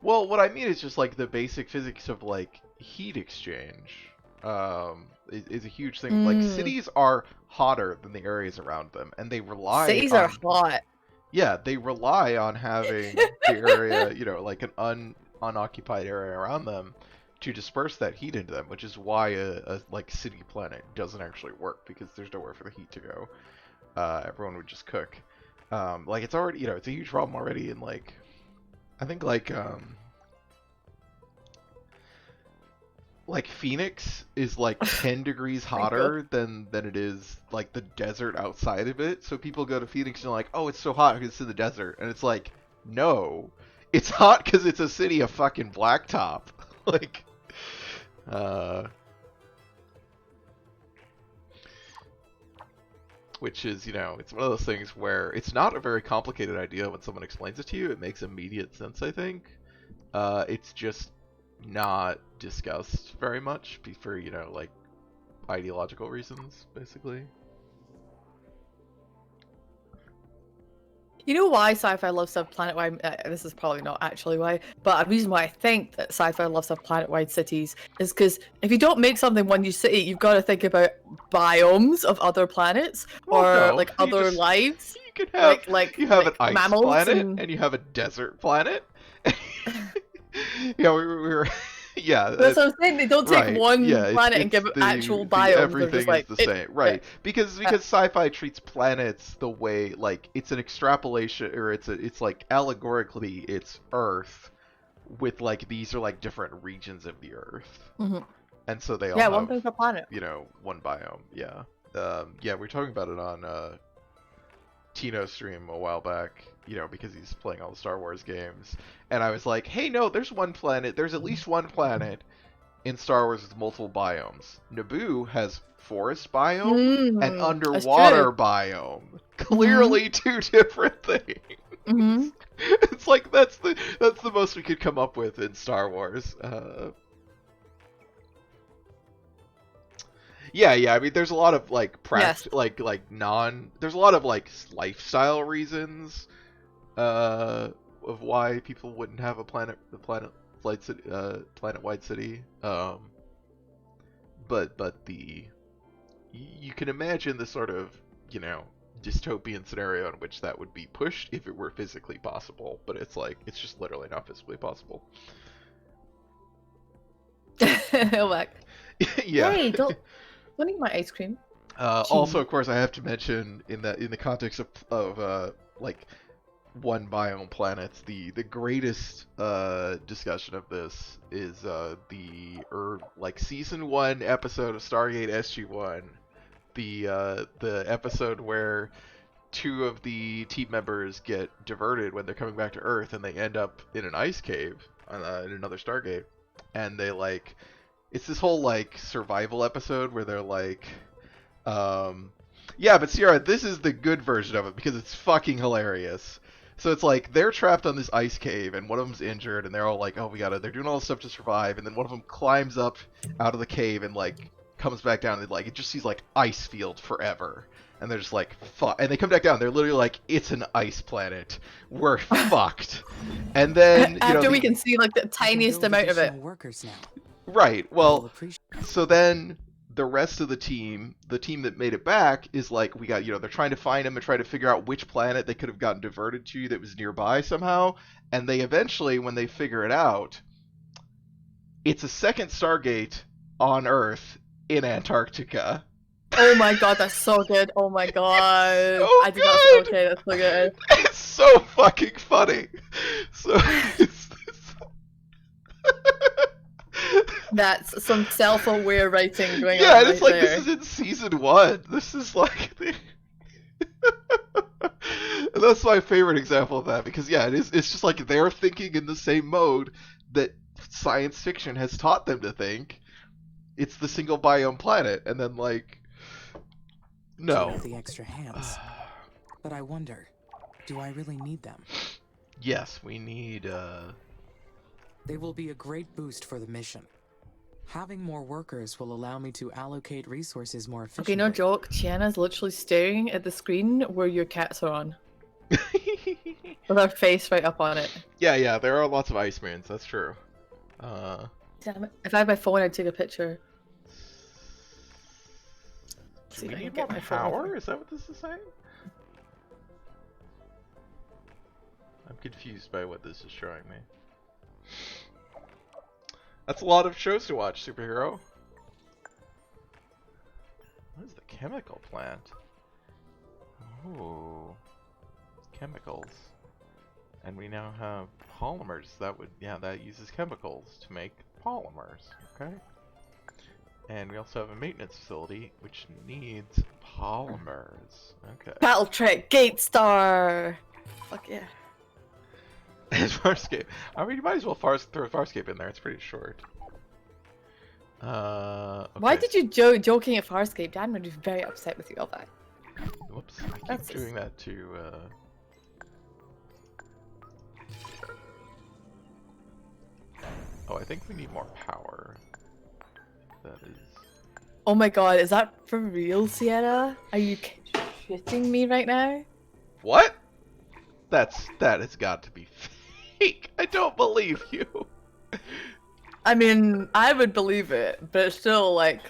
Well, what I mean is just like the basic physics of like heat exchange is a huge thing. Like cities are hotter than the areas around them, and they rely Cities on, are hot. Yeah, they rely on having the area, like an unoccupied area around them to disperse that heat into them, which is why a like city planet doesn't actually work, because there's nowhere for the heat to go. Everyone would just cook. Like it's already, it's a huge problem already in like, I think like Phoenix is like 10 degrees hotter than it is like the desert outside of it. So people go to Phoenix and they're like, oh, it's so hot because it's in the desert. And it's like, no, it's hot because it's a city of fucking blacktop. Like, which is, it's one of those things where it's not a very complicated idea when someone explains it to you. It makes immediate sense, I think. It's just not discussed very much for, like, ideological reasons, basically. You know why sci-fi loves to have planet-wide... this is probably not actually why, but a reason why I think that sci-fi loves to have planet-wide cities is because if you don't make something one new city, you've got to think about biomes of other planets or like other lives. You could have like you have an ice mammals planet and you have a desert planet. Yeah, we were. Yeah, that's what I'm saying. They don't take one planet and give it the, actual biomes. Everything is the same, right? Because sci-fi treats planets the way, like, it's an extrapolation, or it's like allegorically it's Earth, with like these are like different regions of the Earth, and so they all have, one thing per planet. one biome. Yeah, yeah, we were talking about it on Tino stream a while back, because he's playing all the Star Wars games, and I was like, hey, no, there's at least one planet in Star Wars with multiple biomes. Naboo has forest biome and That's underwater true. biome. Clearly two different things. Mm-hmm. It's like that's the most we could come up with in Star Wars. Yeah. I mean, there's a lot of like Yes. there's a lot of like lifestyle reasons of why people wouldn't have a planet-wide city. But you can imagine the sort of dystopian scenario in which that would be pushed if it were physically possible. But it's just literally not physically possible. Like, Yeah. hey, don't eat my ice cream. Also, of course, I have to mention in the context of like one biome planets, the greatest discussion of this is like season 1 episode of Stargate SG-1, the episode where 2 of the team members get diverted when they're coming back to Earth, and they end up in an ice cave in another Stargate, and they it's this whole like survival episode where they're like, yeah, but Sierra, this is the good version of it because it's fucking hilarious. So it's like they're trapped on this ice cave, and one of them's injured, and they're all like, "Oh, they're doing all this stuff to survive." And then one of them climbs up out of the cave and like comes back down, and it just sees like ice field forever. And they're just like, "Fuck!" And they come back down. They're literally like, "It's an ice planet. We're fucked." And then after we can see like the I can tiniest build amount of it. additional workers now. right. I'll Well, appreciate. so then the rest of the team that made it back, is like, we got, they're trying to find him and try to figure out which planet they could have gotten diverted to that was nearby somehow. And they eventually, when they figure it out, it's a second Stargate on Earth in Antarctica. Oh my god, that's so good. Oh my god. so I did not good! okay, that's so good. It's so fucking funny. So That's some self-aware writing going yeah, on and it's right like there. this is in season 1. This is like and that's my favorite example of that, because yeah, it's just like they're thinking in the same mode that science fiction has taught them to think. It's the single biome planet, and then like, no. The extra hands. But I wonder, do I really need them? Yes, we need They will be a great boost for the mission. Having more workers will allow me to allocate resources more efficiently. Okay, no joke. Tiana's literally staring at the screen where your cats are on. With her face right up on it. yeah, there are lots of ice moons, that's true. Damn it. If I had my phone, I'd take a picture. Do we need more power? Is that what this is saying? I'm confused by what this is showing me. That's a lot of shows to watch, superhero. What is the chemical plant? Oh, chemicals. And we now have polymers. That uses chemicals to make polymers. Okay. And we also have a maintenance facility which needs polymers. Okay. Battle Trek Gate Star. Fuck yeah. Farscape. I mean, you might as well throw Farscape in there. It's pretty short. Okay. Why did you joking at Farscape? Dan would be very upset with you all that. Whoops! I keep That's doing that to. Oh, I think we need more power. That is. Oh my god, is that for real, Sierra? Are you shitting me right now? What? That has got to be fake. I don't believe you. I mean, I would believe it, but it's still like,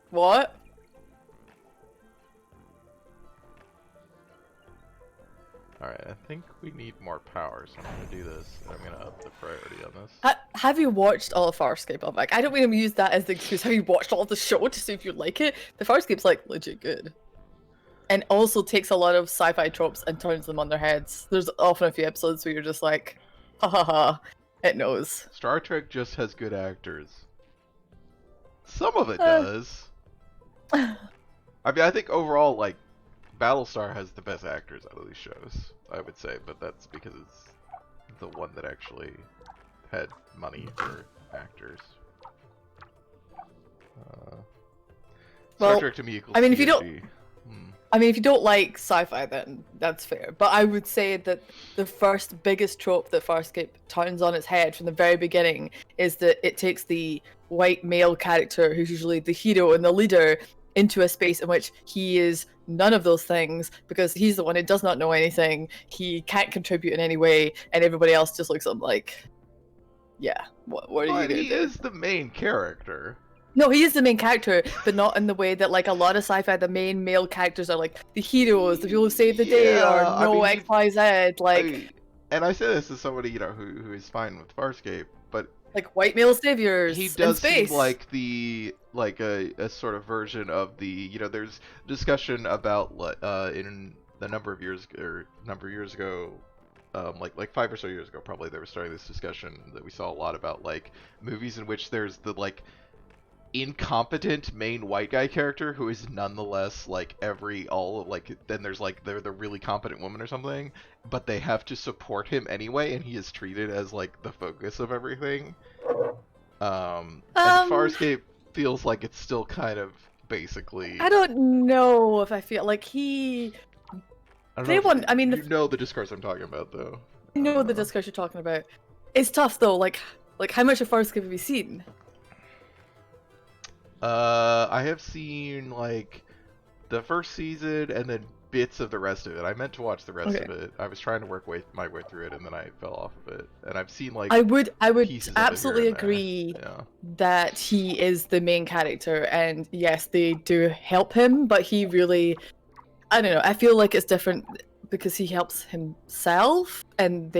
what? Alright, I think we need more power, so I'm gonna do this. I'm gonna up the priority on this. Have you watched all of Farscape? I'm like, I don't mean to use that as the excuse. Have you watched all of the show to see if you like it? The Farscape's like legit good. And also takes a lot of sci-fi tropes and turns them on their heads. There's often a few episodes where you're just like, ha ha ha, it knows. Star Trek just has good actors. Some of it does. I mean, I think overall, like, Battlestar has the best actors out of these shows, I would say, but that's because it's the one that actually had money for actors. Star Well, Trek to me equals I mean, if you don't- TNG. I mean, if you don't like sci-fi, then that's fair. But I would say that the first biggest trope that Farscape turns on its head from the very beginning is that it takes the white male character, who's usually the hero and the leader, into a space in which he is none of those things because he's the one who does not know anything. He can't contribute in any way, and everybody else just looks at him like, "Yeah, what are you But gonna he do?" is the main character. No, he is the main character, but not in the way that like a lot of sci-fi, the main male characters are like the heroes, the people who save the day, or Yeah, I no mean, X, Y, Z. Like, and I say this as somebody who is fine with Farscape, but like white male saviors he in does space. seem like a sort of version of the there's discussion about in the number of years ago, like 5 or so years ago probably, they were starting this discussion that we saw a lot about like movies in which there's the like incompetent main white guy character who is nonetheless like then there's like they're the really competent woman or something, but they have to support him anyway, and he is treated as like the focus of everything. And Farscape feels like it's still kind of basically. I don't know if I feel like he. I don't They know if want. I mean, you know the discourse I'm talking about though. I know the discourse you're talking about. It's tough though. Like how much of Farscape have you seen? I have seen like the first season and then bits of the rest of it. I meant to watch the rest of it. I was trying to work my way through it, and then I fell off of it. And I've seen like I would pieces of it here absolutely and there. agree Yeah. that he is the main character, and yes, they do help him, but he really, I don't know, I feel like it's different because he helps himself, and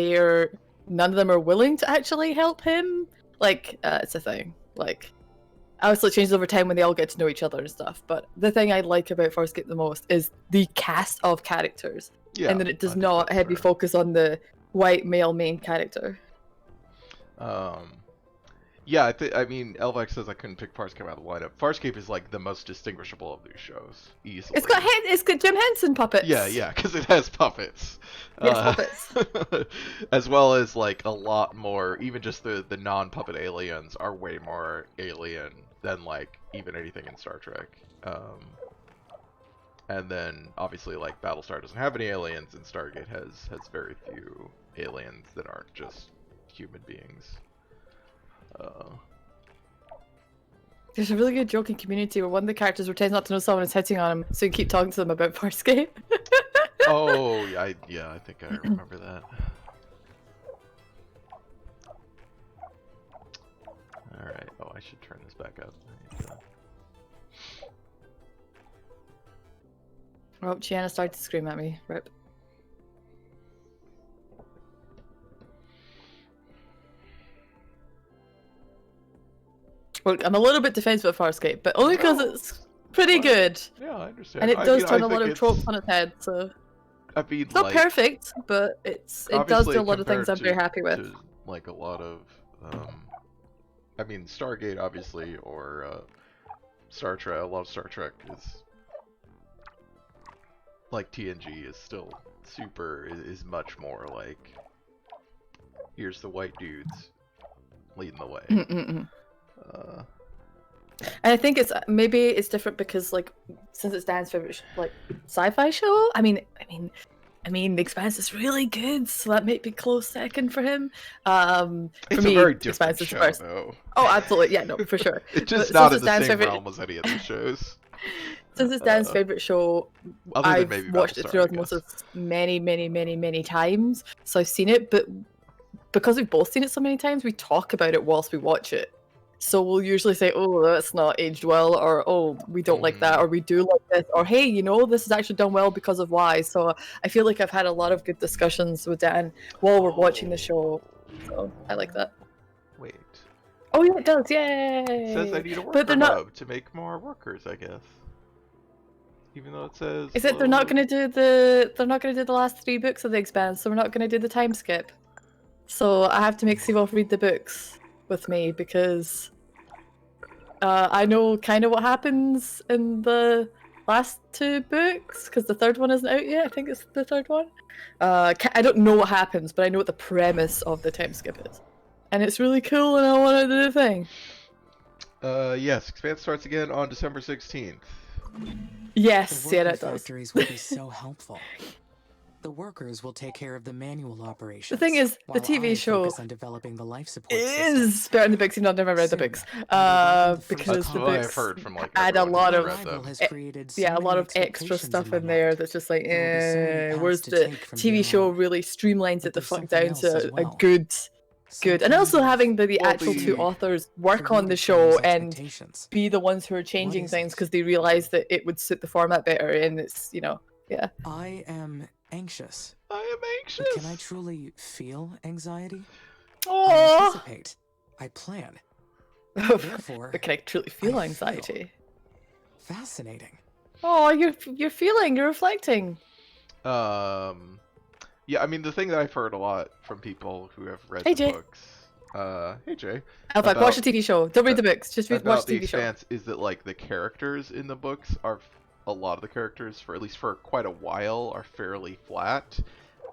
none of them are willing to actually help him. Like, it's a thing. Like, obviously it changes over time when they all get to know each other and stuff, but the thing I like about Farscape the most is the cast of characters, and that it does not heavy focus on the white male main character. Yeah, I mean, Elvax says I couldn't pick Farscape out of the lineup. Farscape is like the most distinguishable of these shows, easily. It's got Jim Henson puppets. Yeah, because it has puppets. Yes, puppets. As well as like a lot more, even just the non-puppet aliens are way more alien than like even anything in Star Trek. And then obviously like Battlestar doesn't have any aliens, and Stargate has very few aliens that aren't just human beings. There's a really good joke in Community where one of the characters pretends not to know someone is hitting on him, so you keep talking to them about Farscape. Oh, I think I remember that. Alright, oh, I should turn this back up. Oh, Gianna started to scream at me. Rip. Look, I'm a little bit defensive of Farscape, but only because it's pretty good. Yeah, I understand. And it does turn a I lot think of tropes on its head, so... I mean, It's not perfect, but it does do a lot of things I'm very happy with. To, like a lot of, I mean, Stargate obviously, or Star Trek. A lot of Star Trek is like TNG is still is much more like here's the white dudes leading the way. And I think maybe it's different because like since it's Dan's favorite like sci-fi show. I mean, The Expanse is really good, so that might be close second for him. It's for me, a very The Expanse different is show, first. though. Oh, absolutely, yeah, no, for sure. It's just But not since in it's the same Dan's realm as any of these shows. Since it's Dan's favorite show, Other than maybe I've watched it Battlestar, through I osmosis many times, so I've seen it. But because we've both seen it so many times, we talk about it whilst we watch it. So we'll usually say, "Oh, that's not aged well," or "Oh, we don't like that," or "We do like this," or "Hey, this is actually done well because of why." So I feel like I've had a lot of good discussions with Dan while we're watching the show. So I like that. Wait. Oh yeah, it does. Yay! It says I need a But worker they're not. hub to make more workers, I guess. Even though it says. Is it they're not going to do the last 3 books of The Expanse, so we're not going to do the time skip. So I have to make Seawolf read the books with me because I know kind of what happens in the last two books because the third one isn't out yet. I think it's the third one. I don't know what happens, but I know what the premise of the time skip is, and it's really cool, and I want to do the thing. Yes, Expanse starts again on December 16th. Yes, The yeah, worker it does. factories will be so helpful. The workers will take care of the manual operations. The thing is, the while TV I show focus on developing the life support is systems. better than the books. You've not never read the Soon, books, I will welcome the first because the That's what I've books heard from like add a everyone lot who's of read arrival them. has created so yeah, a many lot of extra expectations stuff my in there mind. that's just like, There will be so many paths whereas to the take from TV here show on. really streamlines But it the there's fuck something down else to as a well. good, Some and also kind of having the Well, actual two the- authors work on the reward for show those and expectations. be the ones who are changing is things it? because they realize that it would suit the format better, and it's yeah. I am anxious. I am anxious. But can I truly feel anxiety? I Oh, anticipate. I plan. Therefore, but can I truly feel I feel. anxiety? Fascinating. Oh, you're feeling, you're reflecting. Yeah, I mean the thing that I've heard a lot from people who have read Hey, the Jay. books. Hey Jay. Alpha, watch the About- TV show. Don't read the books. Just watch About the the TV show. Expanse is that like the characters in the books are a lot of the characters for at least for quite a while are fairly flat.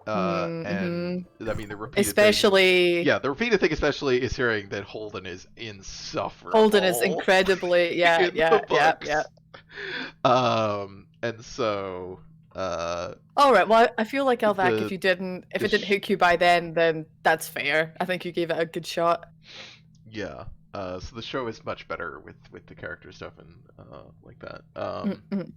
And I mean the repeated Especially thing, yeah, the repeated thing especially is hearing that Holden is insufferable. Holden is incredibly yeah, in yeah, the yeah, books. yeah. And so All right. Well, I feel like Elvac, The- if it didn't the hook you by then that's fair. I think you gave it a good shot. yeah. So the show is much better with the character stuff and like that. Mhm.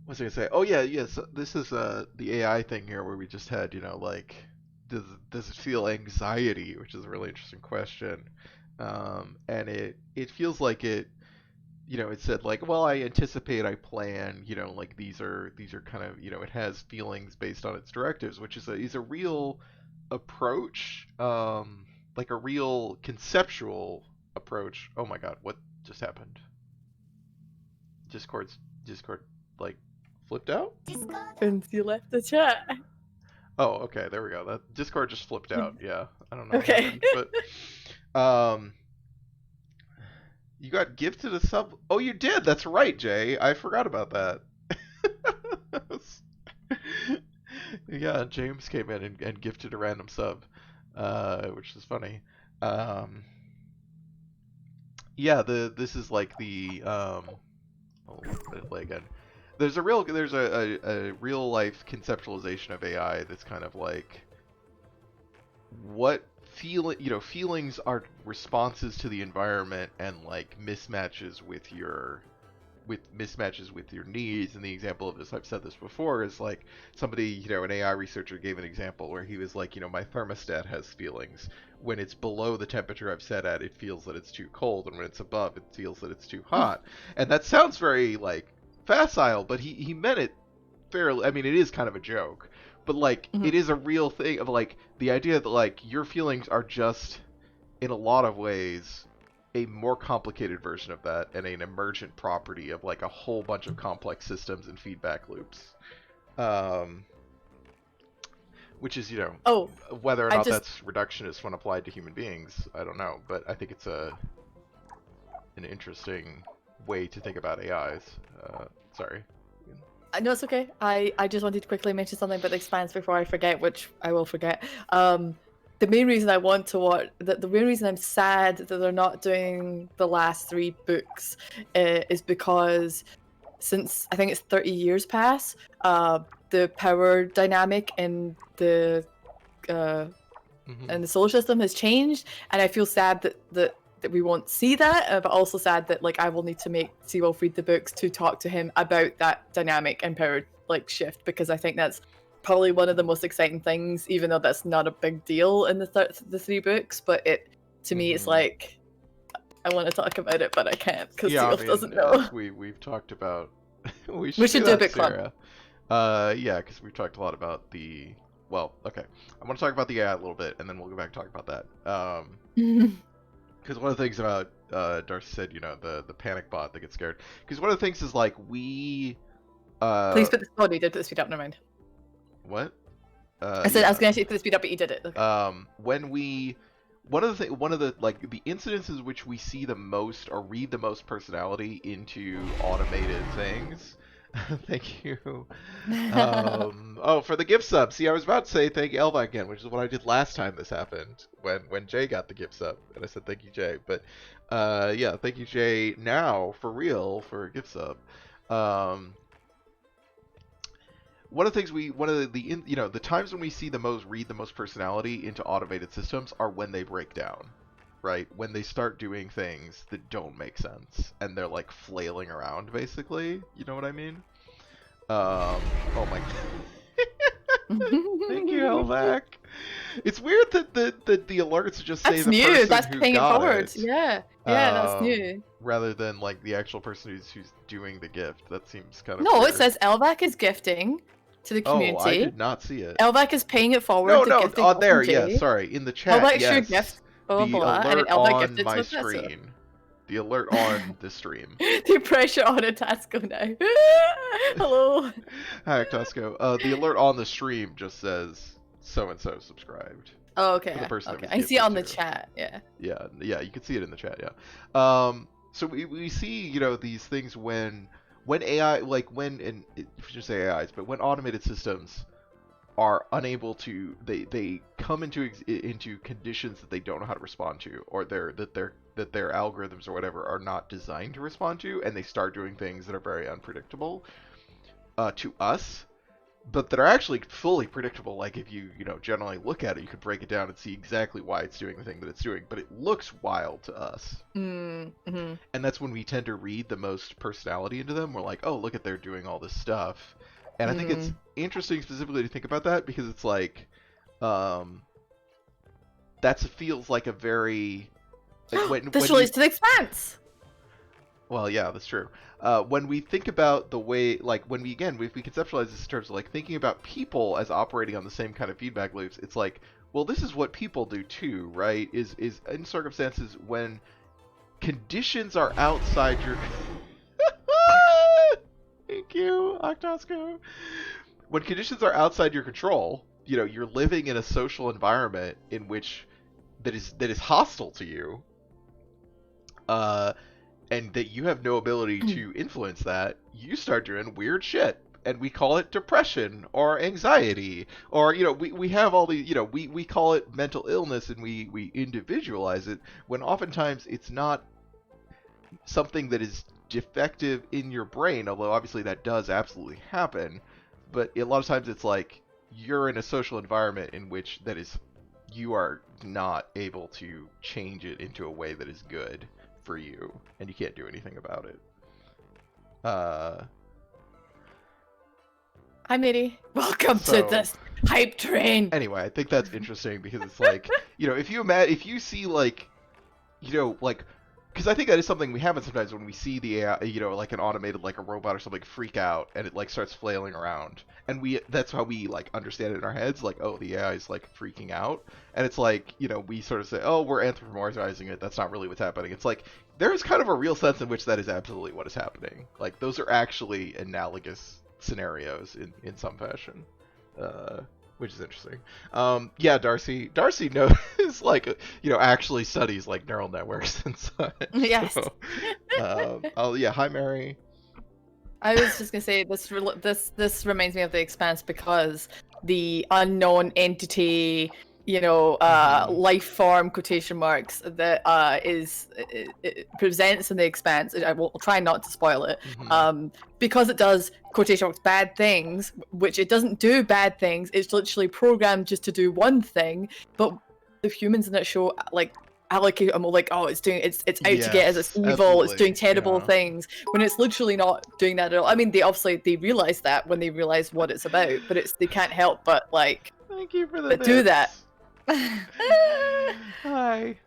What was I gonna say? Oh yeah, yeah. So this is the AI thing here where we just had, like, does it feel anxiety, which is a really interesting question. And it feels like it, it said like, well, I anticipate, I plan, like these are kind of, it has feelings based on its directives, which is a Mm-hmm. real approach, like a real conceptual approach. Oh my God, what just happened? Discord like flipped out? And you left the chat. Oh, okay, there we go. That Discord just flipped out. Yeah, I don't know. what Okay. happened, but you got gifted a sub. Oh, you did. That's right, Jay. I forgot about that. Yeah, James came in and gifted a random sub, which is funny. Yeah, this is like the I'll play again. There's a real life conceptualization of AI that's kind of like what feelings are responses to the environment and like mismatches with your needs. And the example of this, I've said this before, is like somebody, an AI researcher gave an example where he was like, my thermostat has feelings. When it's below the temperature I've set at, it feels that it's too cold, and when it's above, it feels that it's too hot. And that sounds very like facile, but he meant it fairly. I mean, it is kind of a joke, but like it is a real thing of like the idea that like your feelings are just in a lot of ways a more complicated version of that and an emergent property of like a whole bunch of complex systems and feedback loops, which is whether or not that's reductionist when applied to human beings, I don't know, but I think it's an interesting way to think about AIs. Sorry. No, it's okay. I just wanted to quickly mention something about the Expanse before I forget, which I will forget. The main reason I want to watch, the main reason I'm sad that they're not doing the last 3 books is because since I think it's 30 years past, the power dynamic in the solar system has changed, and I feel sad that we won't see that, but also sad that like I will need to make Seawolf read the books to talk to him about that dynamic and power like shift, because I think that's probably one of the most exciting things, even though that's not a big deal in the 3 books. But it to me, it's like I want to talk about it, but I can't because Seawolf doesn't know. We've talked about. we should do a book club. Yeah, because we've talked a lot about the. Well, okay. I want to talk about the AI a little bit, and then we'll go back and talk about that. Because one of the things about Darcy said, the panic bot that gets scared. Because one of the things is like we. Please put the speed. You did put the speed up. Never mind. What? I said I was going to put the speed up, but you did it. Okay. When we one of the like the incidences which we see the most or read the most personality into automated things. Thank you. Oh, for the gift sub. See, I was about to say thank you, Elva, again, which is what I did last time this happened when Jay got the gift sub, and I said thank you, Jay. But yeah, thank you, Jay. Now for real for a gift sub. One of the things the times when we see the most personality into automated systems are when they break down, right? When they start doing things that don't make sense and they're like flailing around, basically. You know what I mean? Oh my. Thank you, Elvac. It's weird that the alerts just say That's the new. person That's who paying it got forward. it. Yeah, that's new. Rather than like the actual person who's doing the gift. That seems kind of No, weird. it says Elvac is gifting to the community. Oh, I did not see it. Elvac is paying it forward. No, to no, gifting there, Jay. yeah, sorry. In the chat, Elvac's yes. your gift, blah, The blah, and alert Elvac on gifted my to Tessa. screen. The alert on the stream. The pressure on a Tasco now. Hello. Hi, Tosco. The alert on the stream just says so-and-so subscribed. Oh, okay. For the person that Okay. was I see it on the gifted to. chat. Yeah. Yeah, you can see it in the chat, yeah. So we see, these things when AI, like and if you should say AIs, but when automated systems are unable to, they come into conditions that they don't know how to respond to, or that their algorithms or whatever are not designed to respond to, and they start doing things that are very unpredictable to us, but that are actually fully predictable. Like if you generally look at it, you could break it down and see exactly why it's doing the thing that it's doing, but it looks wild to us. Mm-hmm. And that's when we tend to read the most personality into them. We're like, oh, look at they're doing all this stuff. And I think it's interesting specifically to think about that, because it's like, that feels like a very... Like This relates to the Expanse! Well, yeah, that's true. When we think about the way, like, if we conceptualize this in terms of, like, thinking about people as operating on the same kind of feedback loops, it's like, well, this is what people do too, right? Is in circumstances when conditions are outside your... Thank you, Octosco. When conditions are outside your control, you're living in a social environment in which that is hostile to you, and that you have no ability to influence that, you start doing weird shit. And we call it depression or anxiety, or we have all these, we call it mental illness, and we individualize it, when oftentimes it's not something that is defective in your brain, although obviously that does absolutely happen. But a lot of times it's like you're in a social environment in which you are not able to change it into a way that is good for you, and you can't do anything about it. Hi, Miri. Welcome to this hype train. Anyway, I think that's interesting, because it's like, if you see like, because I think that is something we happen sometimes when we see the AI, like an automated, like a robot or something, freak out and it like starts flailing around, and that's how we like understand it in our heads, like, oh, the AI is like freaking out, and it's like, we sort of say, oh, we're anthropomorphizing it. That's not really what's happening. It's like there's kind of a real sense in which that is absolutely what is happening. Like those are actually analogous scenarios in some fashion. Which is interesting. Yeah, Darcy knows, like, actually studies like neural networks and such. Yes. So, hi, Mary. I was just gonna say this reminds me of the Expanse, because the unknown entity, life form quotation marks that it presents in the Expanse. I will try not to spoil it. Because it does quotation marks bad things, which it doesn't do bad things. It's literally programmed just to do one thing. But the humans in that show like allocate them like, oh, it's out to get us, it's evil, absolutely. It's doing terrible things, when it's literally not doing that at all. I mean, they realize that when they realize what it's about, but they can't help but like. Thank you for the do that. Hi.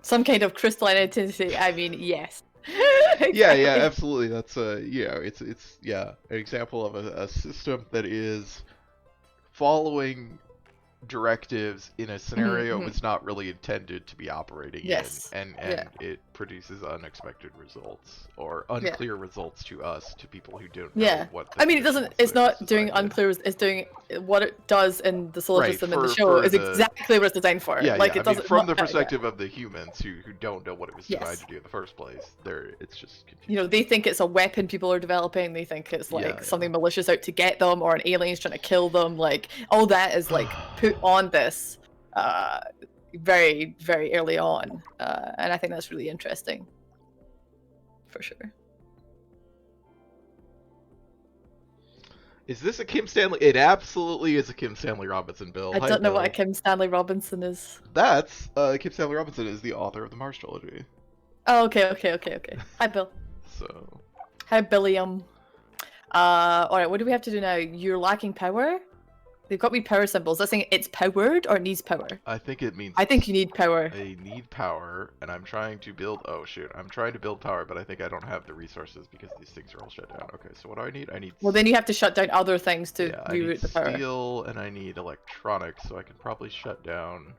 Some kind of crystalline entity. I mean, yes. Yeah, absolutely. That's it's an example of a system that is following directives in a scenario it mhm. was not really intended to be operating Yes. in, and Yeah. it produces unexpected results or unclear results to us, to people who don't know Yeah. what the I mean, it doesn't. conditions It's that not was doing designed in. unclear. It's doing what it does in the solar Right, system in the for show is the exactly what it's designed for. yeah, Like yeah. it I mean, doesn't. from the Yeah. perspective of the humans who don't know what it was designed Yes. to do in the first place, it's just confusing. You know, they think it's a weapon people are developing. They think it's like Yeah, something malicious out to get them, or an alien's trying to kill them. Like all that is like put on this very, very early on, and I think that's really interesting, for sure. Is this a Kim Stanley? It absolutely is a Kim Stanley Robinson, Bill. I Hi, don't know what a Bill. Kim Stanley Robinson is. That's Kim Stanley Robinson is the author of the Mars trilogy. Oh, okay. Hi, Bill. So Hi, Billiam. All right. What do we have to do now? You're lacking power. They've got me power symbols. That's saying it's powered or needs power. I think it means I think you need power. I need power, and I'm trying to build. Oh shoot, I'm trying to build power, but I think I don't have the resources because these things are all shut down. Okay, so what do I need? I need. Well, then you have to shut down other things to Yeah, I need reroute the power. steel, and I need electronics, so I can probably shut down.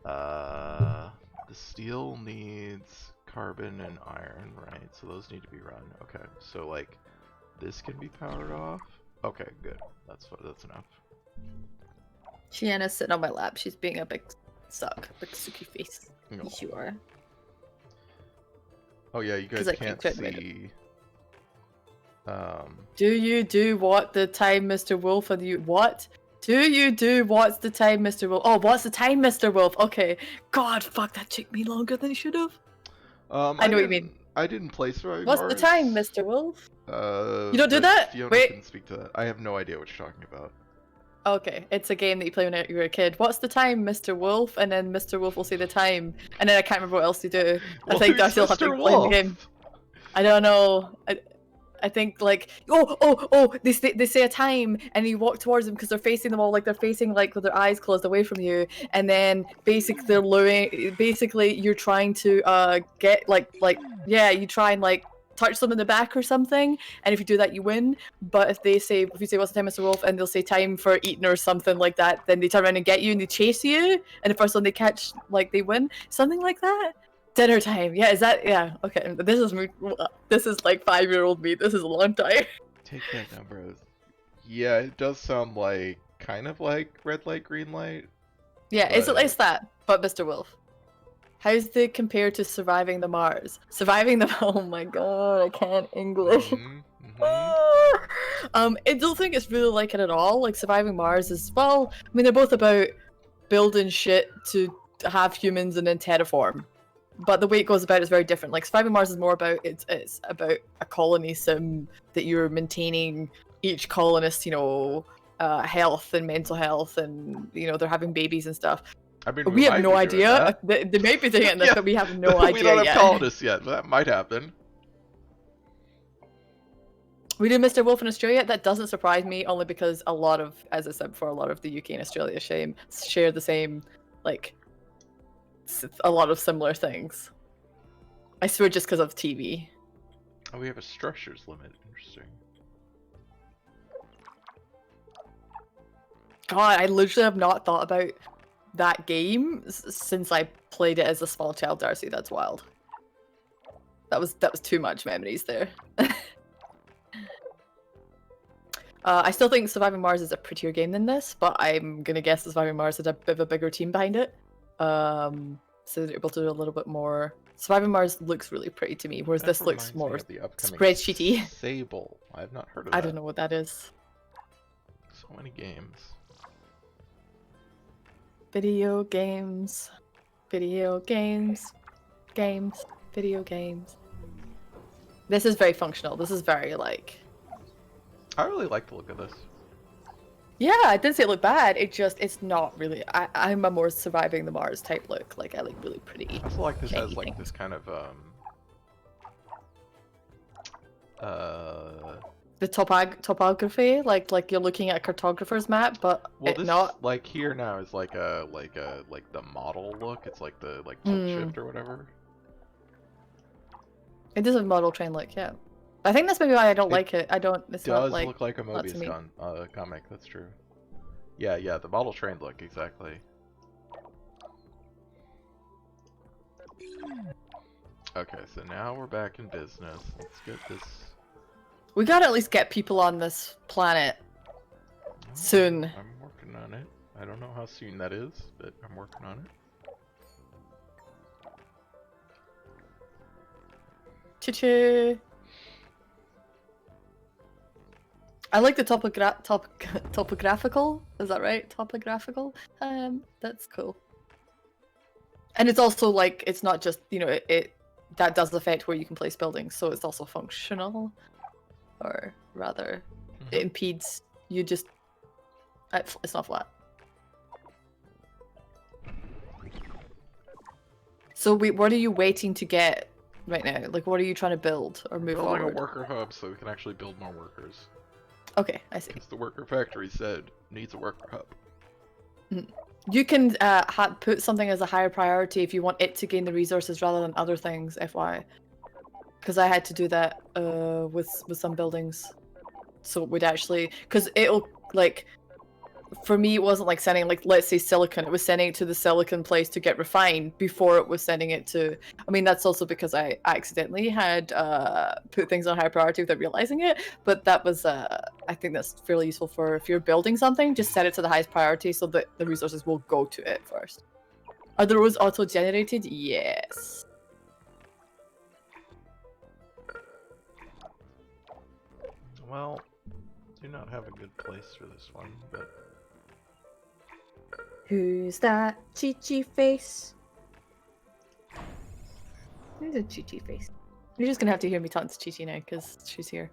The steel needs carbon and iron, right? So those need to be run. Okay, so like this can be powered off. Okay, good. That's enough. Shiana's sitting on my lap. She's being a big big sucky face. No. Yes, you are. Oh yeah, you guys 'Cause I can't can't read it. see. Do you do what the time, Mr. Wolf? And you what? Do you do what's the time, Mr. Wolf? Oh, what's the time, Mr. Wolf? Okay. God, fuck, that took me longer than it should have. I know what you mean. I didn't play Surviving What's Mars. the time, Mr. Wolf? You don't do that? Fiona Wait. can speak to that. I have no idea what you're talking about. Okay, it's a game that you play when you were a kid. What's the time, Mr. Wolf? And then Mr. Wolf will say the time, and then I can't remember what else you do. I think I still have to Mr. play the Wolf? game. I don't know. I think like they say a time, and you walk towards them because they're facing them all like they're facing like with their eyes closed away from you, and then basically they're luring. Basically, you're trying to get you try and like touch them in the back or something, and if you do that you win. But if you say what's the time, Mr. Wolf, and they'll say time for eating or something like that, then they turn around and get you and they chase you, and the first one they catch, like, they win, something like that. Dinner time. Yeah, is that? Yeah, okay. This is me. This is like 5-year-old me. This is a long time. Take that number. Yeah, it does sound like kind of like red light, green light. Yeah, But- it's that. But Mr. Wolf, how's it compared to surviving the Mars? Surviving the oh my god, I can't English. Mhm, mhm. I don't think it's really like it at all. Like surviving Mars is I mean they're both about building shit to have humans and then terraform. But the way it goes about is very different. Like surviving Mars is more about it's about a colony sim that you're maintaining each colonist, health and mental health, and they're having babies and stuff. I mean, We have might no be doing idea. that. They may be doing this, Yeah. but we have no We idea don't have yet. colonists yet. But that might happen. We do Mr. Wolf in Australia. That doesn't surprise me, only because as I said before, a lot of the UK and Australia share the same, like, a lot of similar things. I swear, just because of TV. Oh, we have a structures limit. Interesting. God, I literally have not thought about that game since I played it as a small child, Darcy. That's wild. That was too much memories there. I still think Surviving Mars is a prettier game than this, but I'm gonna guess Surviving Mars had a bit of a bigger team behind it. So they're able to do a little bit more. Surviving Mars looks really pretty to me, whereas That this looks reminds me more of the upcoming spreadsheety. Sable. I have not heard of that. I don't know what that is. So many games. Video games. Video games. Games. Video games. This is very functional. This is very, like... I really like the look of this. Yeah, I didn't say it looked bad. It's not really... I'm a more Surviving the Mars type look. Like, I like really pretty. I feel like this has shiny like things. this kind of The topography, like you're looking at a cartographer's map, but well, it this not... like here now is like the model look. It's like the tilt shift or whatever. It does have a model train look, yeah. I think that's maybe why I don't It like it. It's not Does like... look like a not to me. Mobius comic. That's true. Yeah, the model train look, exactly. Okay, so now we're back in business. Let's get this... We gotta at least get people on this planet soon. I'm working on it. I don't know how soon that is, but I'm working on it. Choo-choo. I like the topographical. Is that right? Topographical. That's cool. And it's also like it's not just it that does affect where you can place buildings, so it's also functional, or rather, it impedes you just. It's not flat. So what are you waiting to get right now? Like, what are you trying to build or move Building forward? a worker hub so we can actually build more workers. Okay, I see. Because the worker factory said needs a worker hub. You can put something as a higher priority if you want it to gain the resources rather than other things, FYI. Because I had to do that with some buildings. So it would actually... Because it'll, like... For me, it wasn't like sending, like, let's say silicon. It was sending it to the silicon place to get refined before it was sending it to... I mean, that's also because I accidentally had put things on high priority without realizing it. But that was, I think that's fairly useful for if you're building something, just set it to the highest priority so that the resources will go to it first. Are the roads auto-generated? Yes. Well, do not have a good place for this one, but... Who's that Chi-Chi face? Who's a Chi-Chi face? You're just gonna have to hear me talk to Chi-Chi now, because she's here.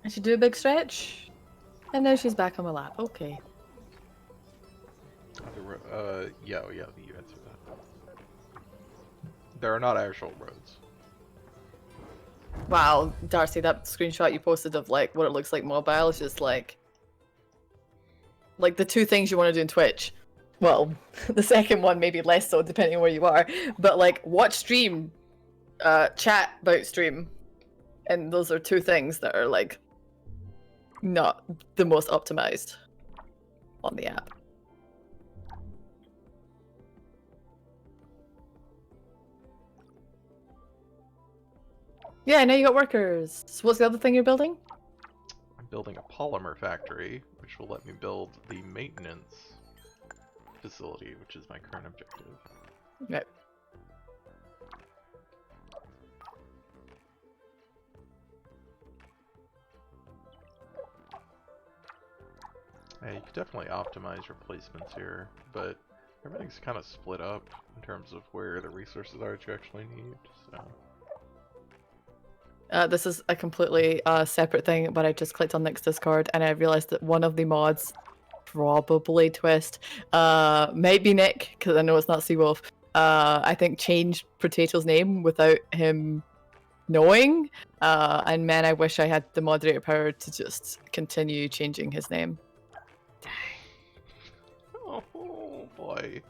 I should do a big stretch. And now she's back on my lap. Okay. Yeah, you answered that. There are not actual roads. Wow, Darcy, that screenshot you posted of like what it looks like mobile is just like the two things you want to do in Twitch. Well, the second one maybe less so depending on where you are, but like watch stream, chat about stream, and those are two things that are like not the most optimized on the app. Yeah, now you got workers. So what's the other thing you're building? I'm building a polymer factory, which will let me build the maintenance facility, which is my current objective. Right. Yeah, you could definitely optimize your placements here, but everything's kind of split up in terms of where the resources are that you actually need, so... This is a completely separate thing, but I just clicked on Nick's Discord and I realized that one of the mods, probably Twist, might be Nick, because I know it's not Seawolf, I think changed Potato's name without him knowing, and man, I wish I had the moderator power to just continue changing his name. Oh boy.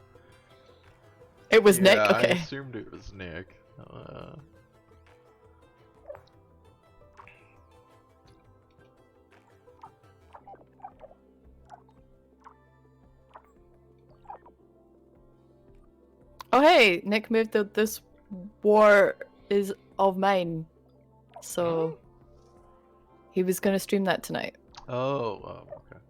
It was Nick? I Okay. assumed it was Nick. Oh hey, Nick moved that this war is of mine. So he was gonna stream that tonight. Oh, okay.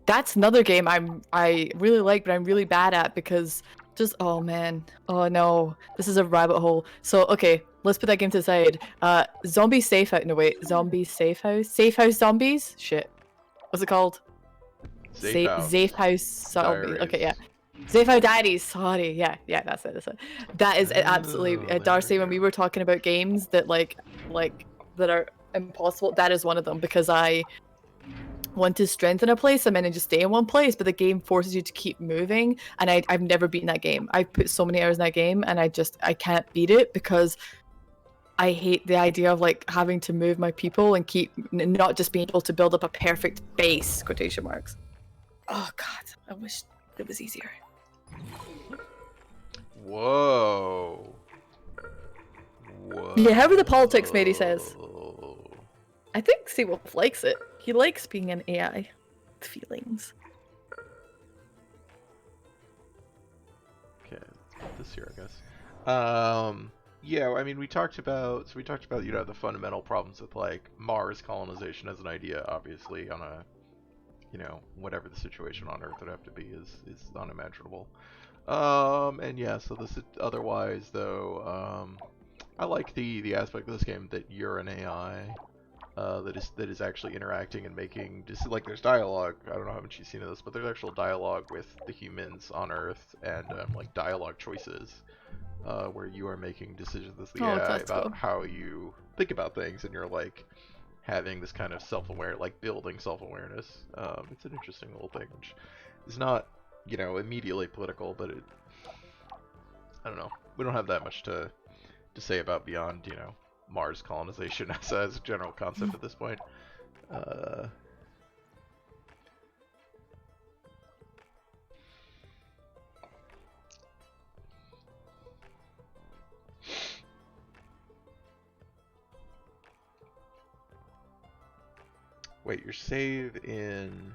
That's another game I really like, but I'm really bad at because just oh man, oh no, this is a rabbit hole. So okay, let's put that game to the side. Zombie safe house. No wait, zombie safe house zombies. Shit, what's it called? Safe House. Safe house zombie. Diaries. Okay, yeah. Safe House Diaries. Sorry, yeah, that's it. That is absolutely there Darcy. we When we go. were talking about games that like that are impossible, that is one of them because I want to strengthen a place and then just stay in one place, but the game forces you to keep moving, and I've never beaten that game. I've put so many hours in that game, and I can't beat it because I hate the idea of like having to move my people and keep not just being able to build up a perfect base, quotation marks. Oh god, I wish it was easier. Whoa. Whoa. Yeah, however the politics made, he says. I think Seawolf likes it. He likes being an AI with feelings. Okay, let's put this here, I guess. Yeah, I mean, we talked about the fundamental problems with like Mars colonization as an idea. Obviously, on a whatever the situation on Earth would have to be is unimaginable. And yeah, so this otherwise though, I like the aspect of this game that you're an AI. That is actually interacting and making just like there's dialogue. I don't know how much you've seen of this, but there's actual dialogue with the humans on Earth and like dialogue choices where you are making decisions as the AI about how you think about things, and you're like having this kind of building self-awareness. It's an interesting little thing, which is not immediately political, but I don't know. We don't have that much to say about beyond Mars colonization as a general concept at this point. Wait, your save in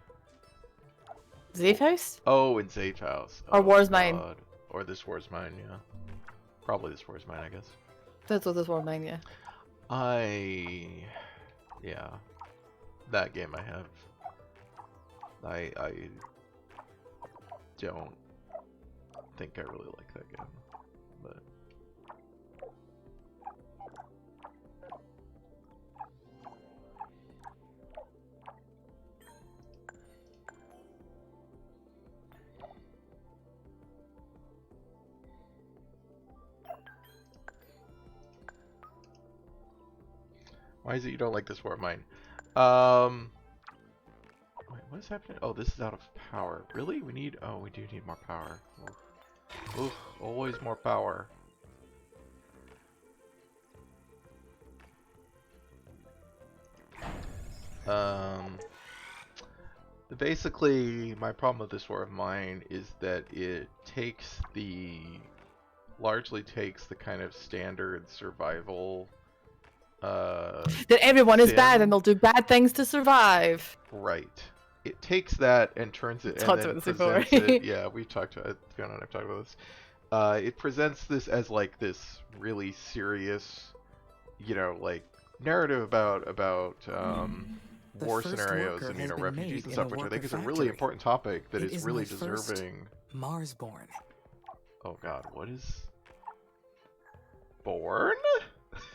Zafe House? Oh, in Zafe House. Or Oh, War's Mine. God. Or This War's Mine, yeah. Probably This War's Mine, I guess. That's what this War Mine, yeah. Yeah. That game I have. I don't think I really like that game. But why is it you don't like This War of Mine? Wait, what is happening? Oh, this is out of power. Really? We do need more power. Oof. Oof, always more power. Basically, my problem with This War of Mine is that it largely takes the kind of standard survival that everyone is bad and they'll do bad things to survive. Right. It takes that and turns it and then presents it. Yeah, we've talked about it. Fiona and I've talked about this. It presents this as like this really serious, like narrative about war scenarios and refugees and stuff, which I think is a really important topic that is really deserving. Marsborn. Oh God, what is born?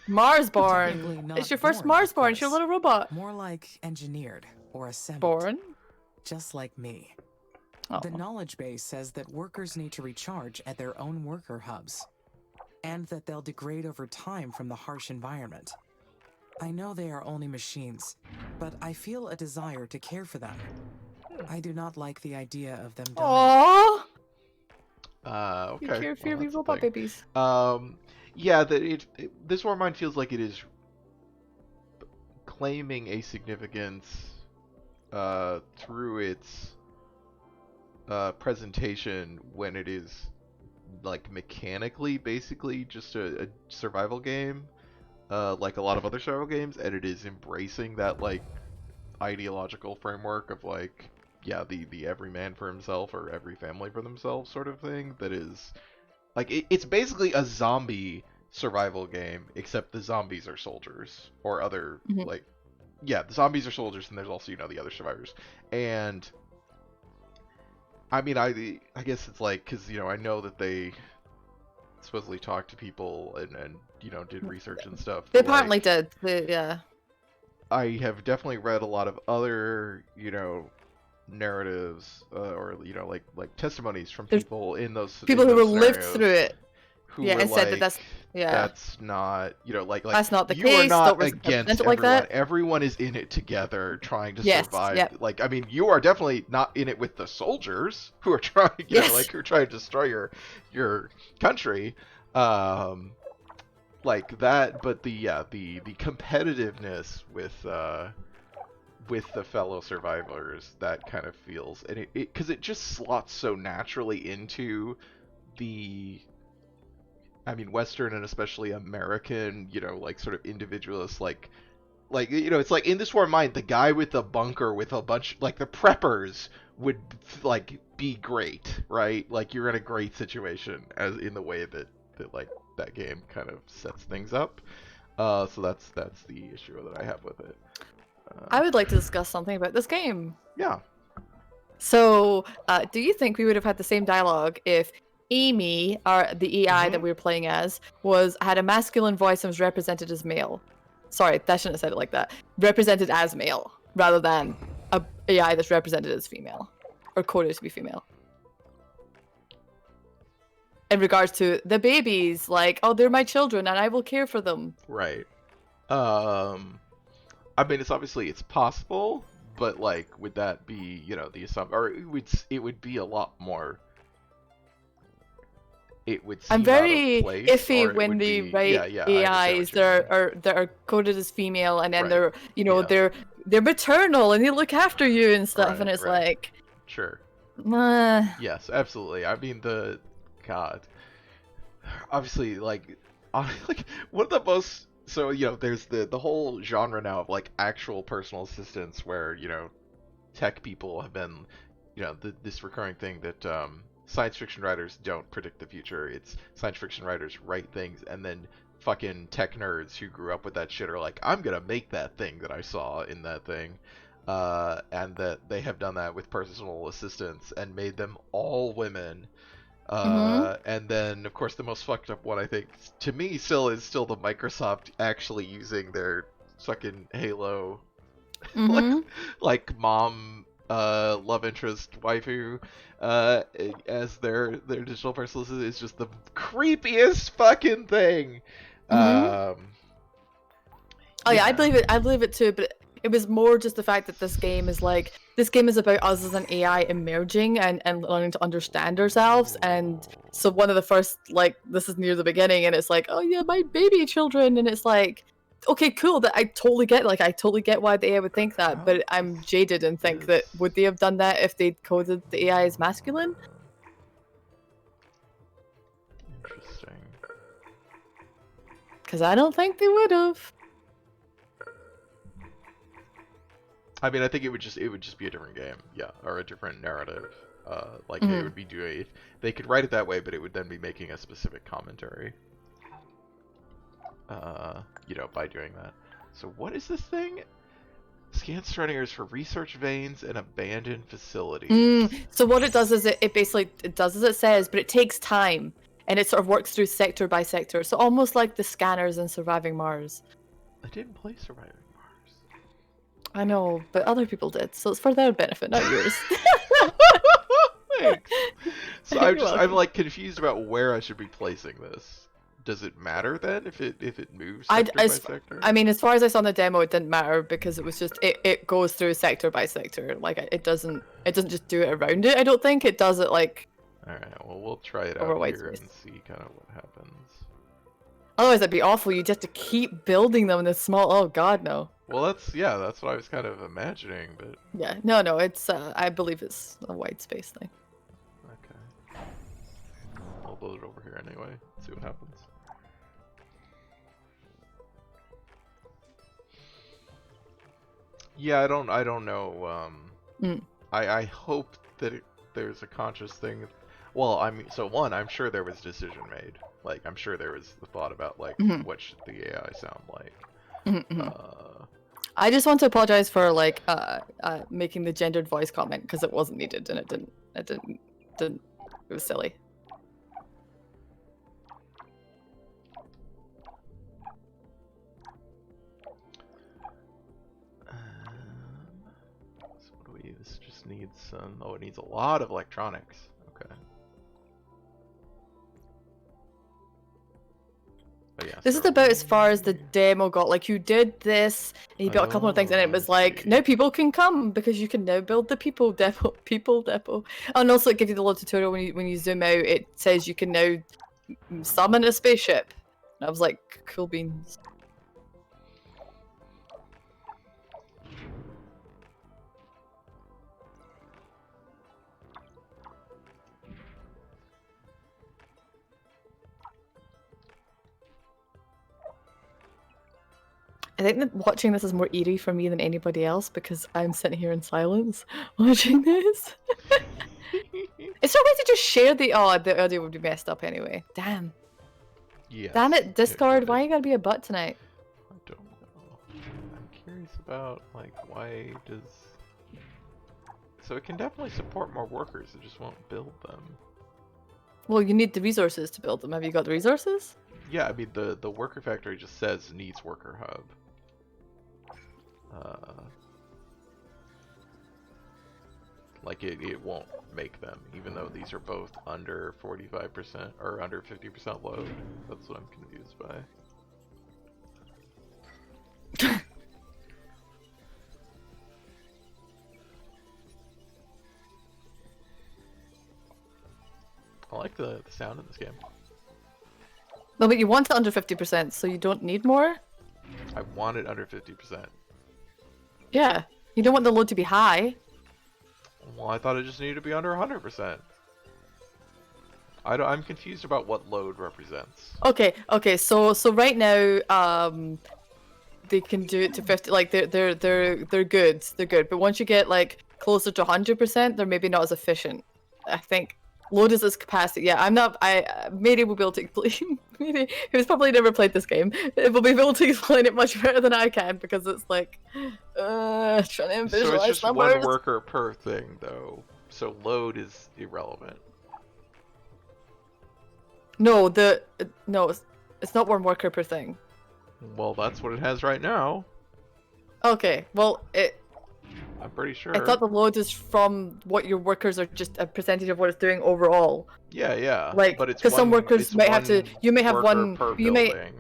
Marsborn. It's your first Marsborn. It's your little robot. More like engineered or assembled. Born. Just like me. Oh. The knowledge base says that workers need to recharge at their own worker hubs, and that they'll degrade over time from the harsh environment. I know they are only machines, but I feel a desire to care for them. I do not like the idea of them dying. Aww. Okay. You care for your robot babies. Yeah, this War of Mine feels like it is claiming a significance through its presentation when it is like mechanically basically just a survival game, like a lot of other survival games, and it is embracing that like ideological framework of like, yeah, the every man for himself or every family for themselves sort of thing. That is like it's basically a zombie survival game, except the zombies are soldiers or other like, yeah, the zombies are soldiers, and there's also the other survivors. And I mean, I guess it's like, because I know that they supposedly talked to people and did research and stuff. They apparently did. Yeah. I have definitely read a lot of other narratives or like testimonies from people in those people who lived scenarios, through it. who yeah, were and said that's not like that's not the you case. are not Don't against it everyone. like that. Everyone is in it together, trying to Yes, survive. yep. Like, I mean, you are definitely not in it with the soldiers who are trying, who are trying to destroy your country, like that. But the competitiveness with with the fellow survivors that kind of feels, and it because it just slots so naturally into the, I mean, Western and especially American, like sort of individualist, like it's like in this war of mine, the guy with the bunker with a bunch, like the preppers would like be great, right? Like you're in a great situation as in the way that like that game kind of sets things up. So that's the issue that I have with it. I would like to discuss something about this game. Yeah. So, do you think we would have had the same dialogue if Amy, or the AI that we were playing as, had a masculine voice and was represented as male? Sorry, that shouldn't have said it like that. Represented as male, rather than a AI that's represented as female, or coded to be female. In regards to the babies, like, oh, they're my children and I will care for them. Right. I mean, it's possible, but like, would that be, the assumption, or it would be a lot more. It would seem I'm very out of place, iffy or it when would they be, write yeah, I understand AIs what you're that are coded as female, and then Right. they're Yeah. they're maternal and they look after you and stuff, and Right, it's right. like, Sure. uh, Yes, absolutely. I mean, God, obviously, like one of the most, so there's the whole genre now of like actual personal assistants where tech people have been, this recurring thing that science fiction writers don't predict the future. It's science fiction writers write things, and then fucking tech nerds who grew up with that shit are like, I'm gonna make that thing that I saw in that thing. And that they have done that with personal assistants and made them all women. And then, of course, the most fucked up one, I think, to me, is still the Microsoft actually using their fucking Halo, like mom, love interest waifu, as their digital personal assistant is just the creepiest fucking thing. Oh yeah, I believe it too, but it was more just the fact that this game is about us as an AI emerging and learning to understand ourselves. And so one of the first, like, this is near the beginning, and it's like, oh yeah, my baby children, and it's like, okay, cool, that I totally get why the AI would think that, but I'm jaded and think that would they have done that if they'd coded the AI as masculine? Interesting. Because I don't think they would have. I mean, I think it would just be a different game, yeah, or a different narrative. Like they would be doing, they could write it that way, but it would then be making a specific commentary. By doing that. So what is this thing? Scan surroundings for research veins and abandoned facilities. So what it does is it basically does as it says, but it takes time, and it sort of works through sector by sector. So almost like the scanners in Surviving Mars. I didn't play Surviving Mars. I know, but other people did, so it's for their benefit, not yours. Thanks. So You're I'm welcome. like confused about where I should be placing this. Does it matter then if it moves sector by sector? I mean, as far as I saw in the demo, it didn't matter because it was just it goes through sector by sector. Like it doesn't just do it around it. I don't think it does it like. All right. Well, we'll try it Over out white here space. and see kind of what happens. Otherwise, that'd be awful. You just have to keep building them in this small. Oh God, no. Well, that's what I was kind of imagining, but Yeah, no. It's I believe it's a white space thing. okay. I'll load it over here anyway. See what happens. Yeah, I don't know. I hope that there's a conscious thing. Well, I mean, so one, I'm sure there was decision made. Like, I'm sure there was the thought about like what should the AI sound like. I just want to apologize for like making the gendered voice comment because it wasn't needed and it didn't. It was silly. So what do we? This just needs some. Oh, it needs a lot of electronics. Okay. Oh, yeah, This is so- about as far as the demo got. Like, you did this, and you built a couple of things, and it was like, now people can come because you can now build the people depot. And also, it gives you the little tutorial when you zoom out. It says you can now summon a spaceship. And I was like, cool beans. I think that watching this is more eerie for me than anybody else because I'm sitting here in silence watching this. Is there a way to just share the audio would be messed up anyway. Damn. Yes. Damn it, Discord, would. why you gotta be a butt tonight? I don't know. I'm curious about, like, why does... So it can definitely support more workers, it just won't build them. Well, you need the resources to build them. Have you got the resources? Yeah, I mean, the worker factory just says needs worker hub. Like, it won't make them, even though these are both under 45% or under 50% load. That's what I'm confused by. I like the sound in this game. No, but you want it under 50%, so you don't need more? I want it under 50%. Yeah. You don't want the load to be high. Well, I thought it just needed to be under 100%. I'm confused about what load represents. Okay, so right now, they can do it to 50. Like they're good. They're good. But once you get like closer to 100%, they're maybe not as efficient. I think load is its capacity. Yeah, I'm not. Mary will be able to explain. Mary, who's probably never played this game, will be able to explain it much better than I can because it's like trying to visualize So it's just numbers. one worker per thing, though. So load is irrelevant. No, it's not one worker per thing. Well, that's what it has right now. Okay, well I'm pretty sure. I thought the load is from what your workers are just a percentage of what it's doing overall. Yeah. Like, but it's because some one- workers it's might have to. one You may have worker one. per You may building.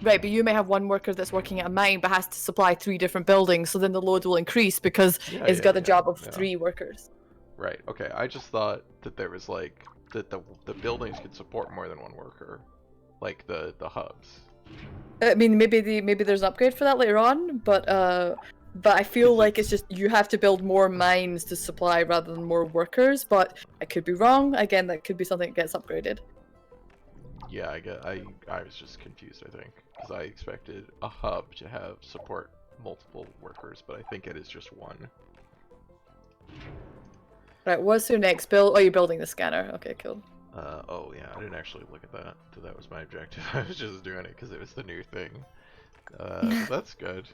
right, but you may have one worker that's working at a mine but has to supply 3 different buildings. So then the load will increase because it's got the job of 3 workers. Right. Okay. I just thought that there was like that the buildings could support more than one worker, like the hubs. I mean, maybe there's an upgrade for that later on, but I feel like it's just you have to build more mines to supply rather than more workers. But I could be wrong. Again, that could be something that gets upgraded. Yeah, I was just confused, I think, because I expected a hub to have support multiple workers, but I think it is just one. Right, what's your next build? Oh, you're building the scanner. Okay, cool. Oh yeah, I didn't actually look at that. So that was my objective. I was just doing it because it was the new thing. That's good.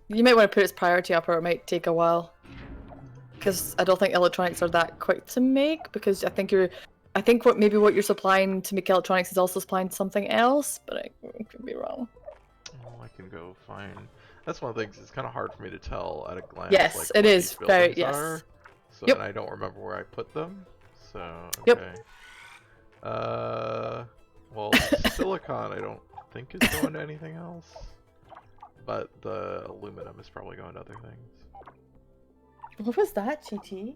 You might want to put its priority up, or it might take a while. Because I don't think electronics are that quick to make. Because I think what you're supplying to make electronics is also supplying something else, but I could be wrong. Oh, I can go find. That's one of the things. It's kind of hard for me to tell at a glance. Yes, like, it what is these very buildings yes. are. So Yep. and I don't remember where I put them. So Yep. okay. Well, silicon I don't think is going to anything else, but the aluminum is probably going to other things. What was that, GT?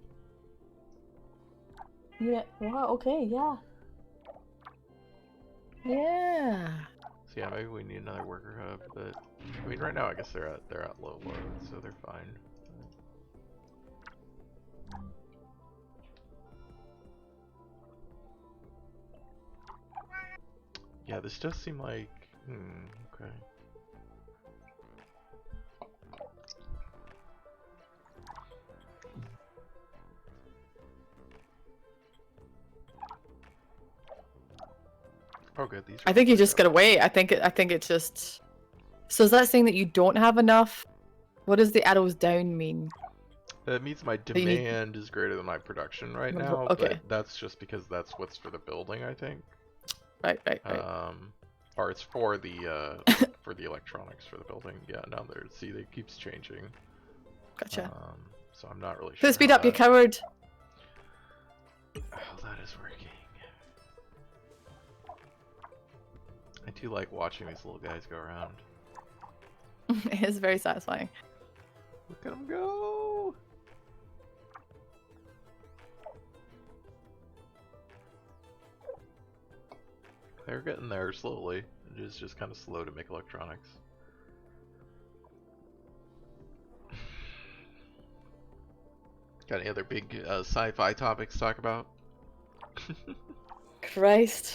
Yeah. Wow. Okay. Yeah. Yeah. So yeah, maybe we need another worker hub. But I mean, right now I guess they're at low load, so they're fine. Yeah, this does seem like okay. Oh, good. These. I think you just gotta wait. I think it's just. So is that saying that you don't have enough? What does the arrows down mean? That means my you need- demand is greater than my production right Okay. now, but that's just because that's what's for the building, I think. Right. Or it's for the for the electronics for the building. Yeah, now they keeps changing. Gotcha. So I'm not really sure. Put the speed how up, you that- coward. How that is working. I do like watching these little guys go around. It is very satisfying. Look at them go! They're getting there slowly. It is just kind of slow to make electronics. Got any other big sci-fi topics to talk about? Christ.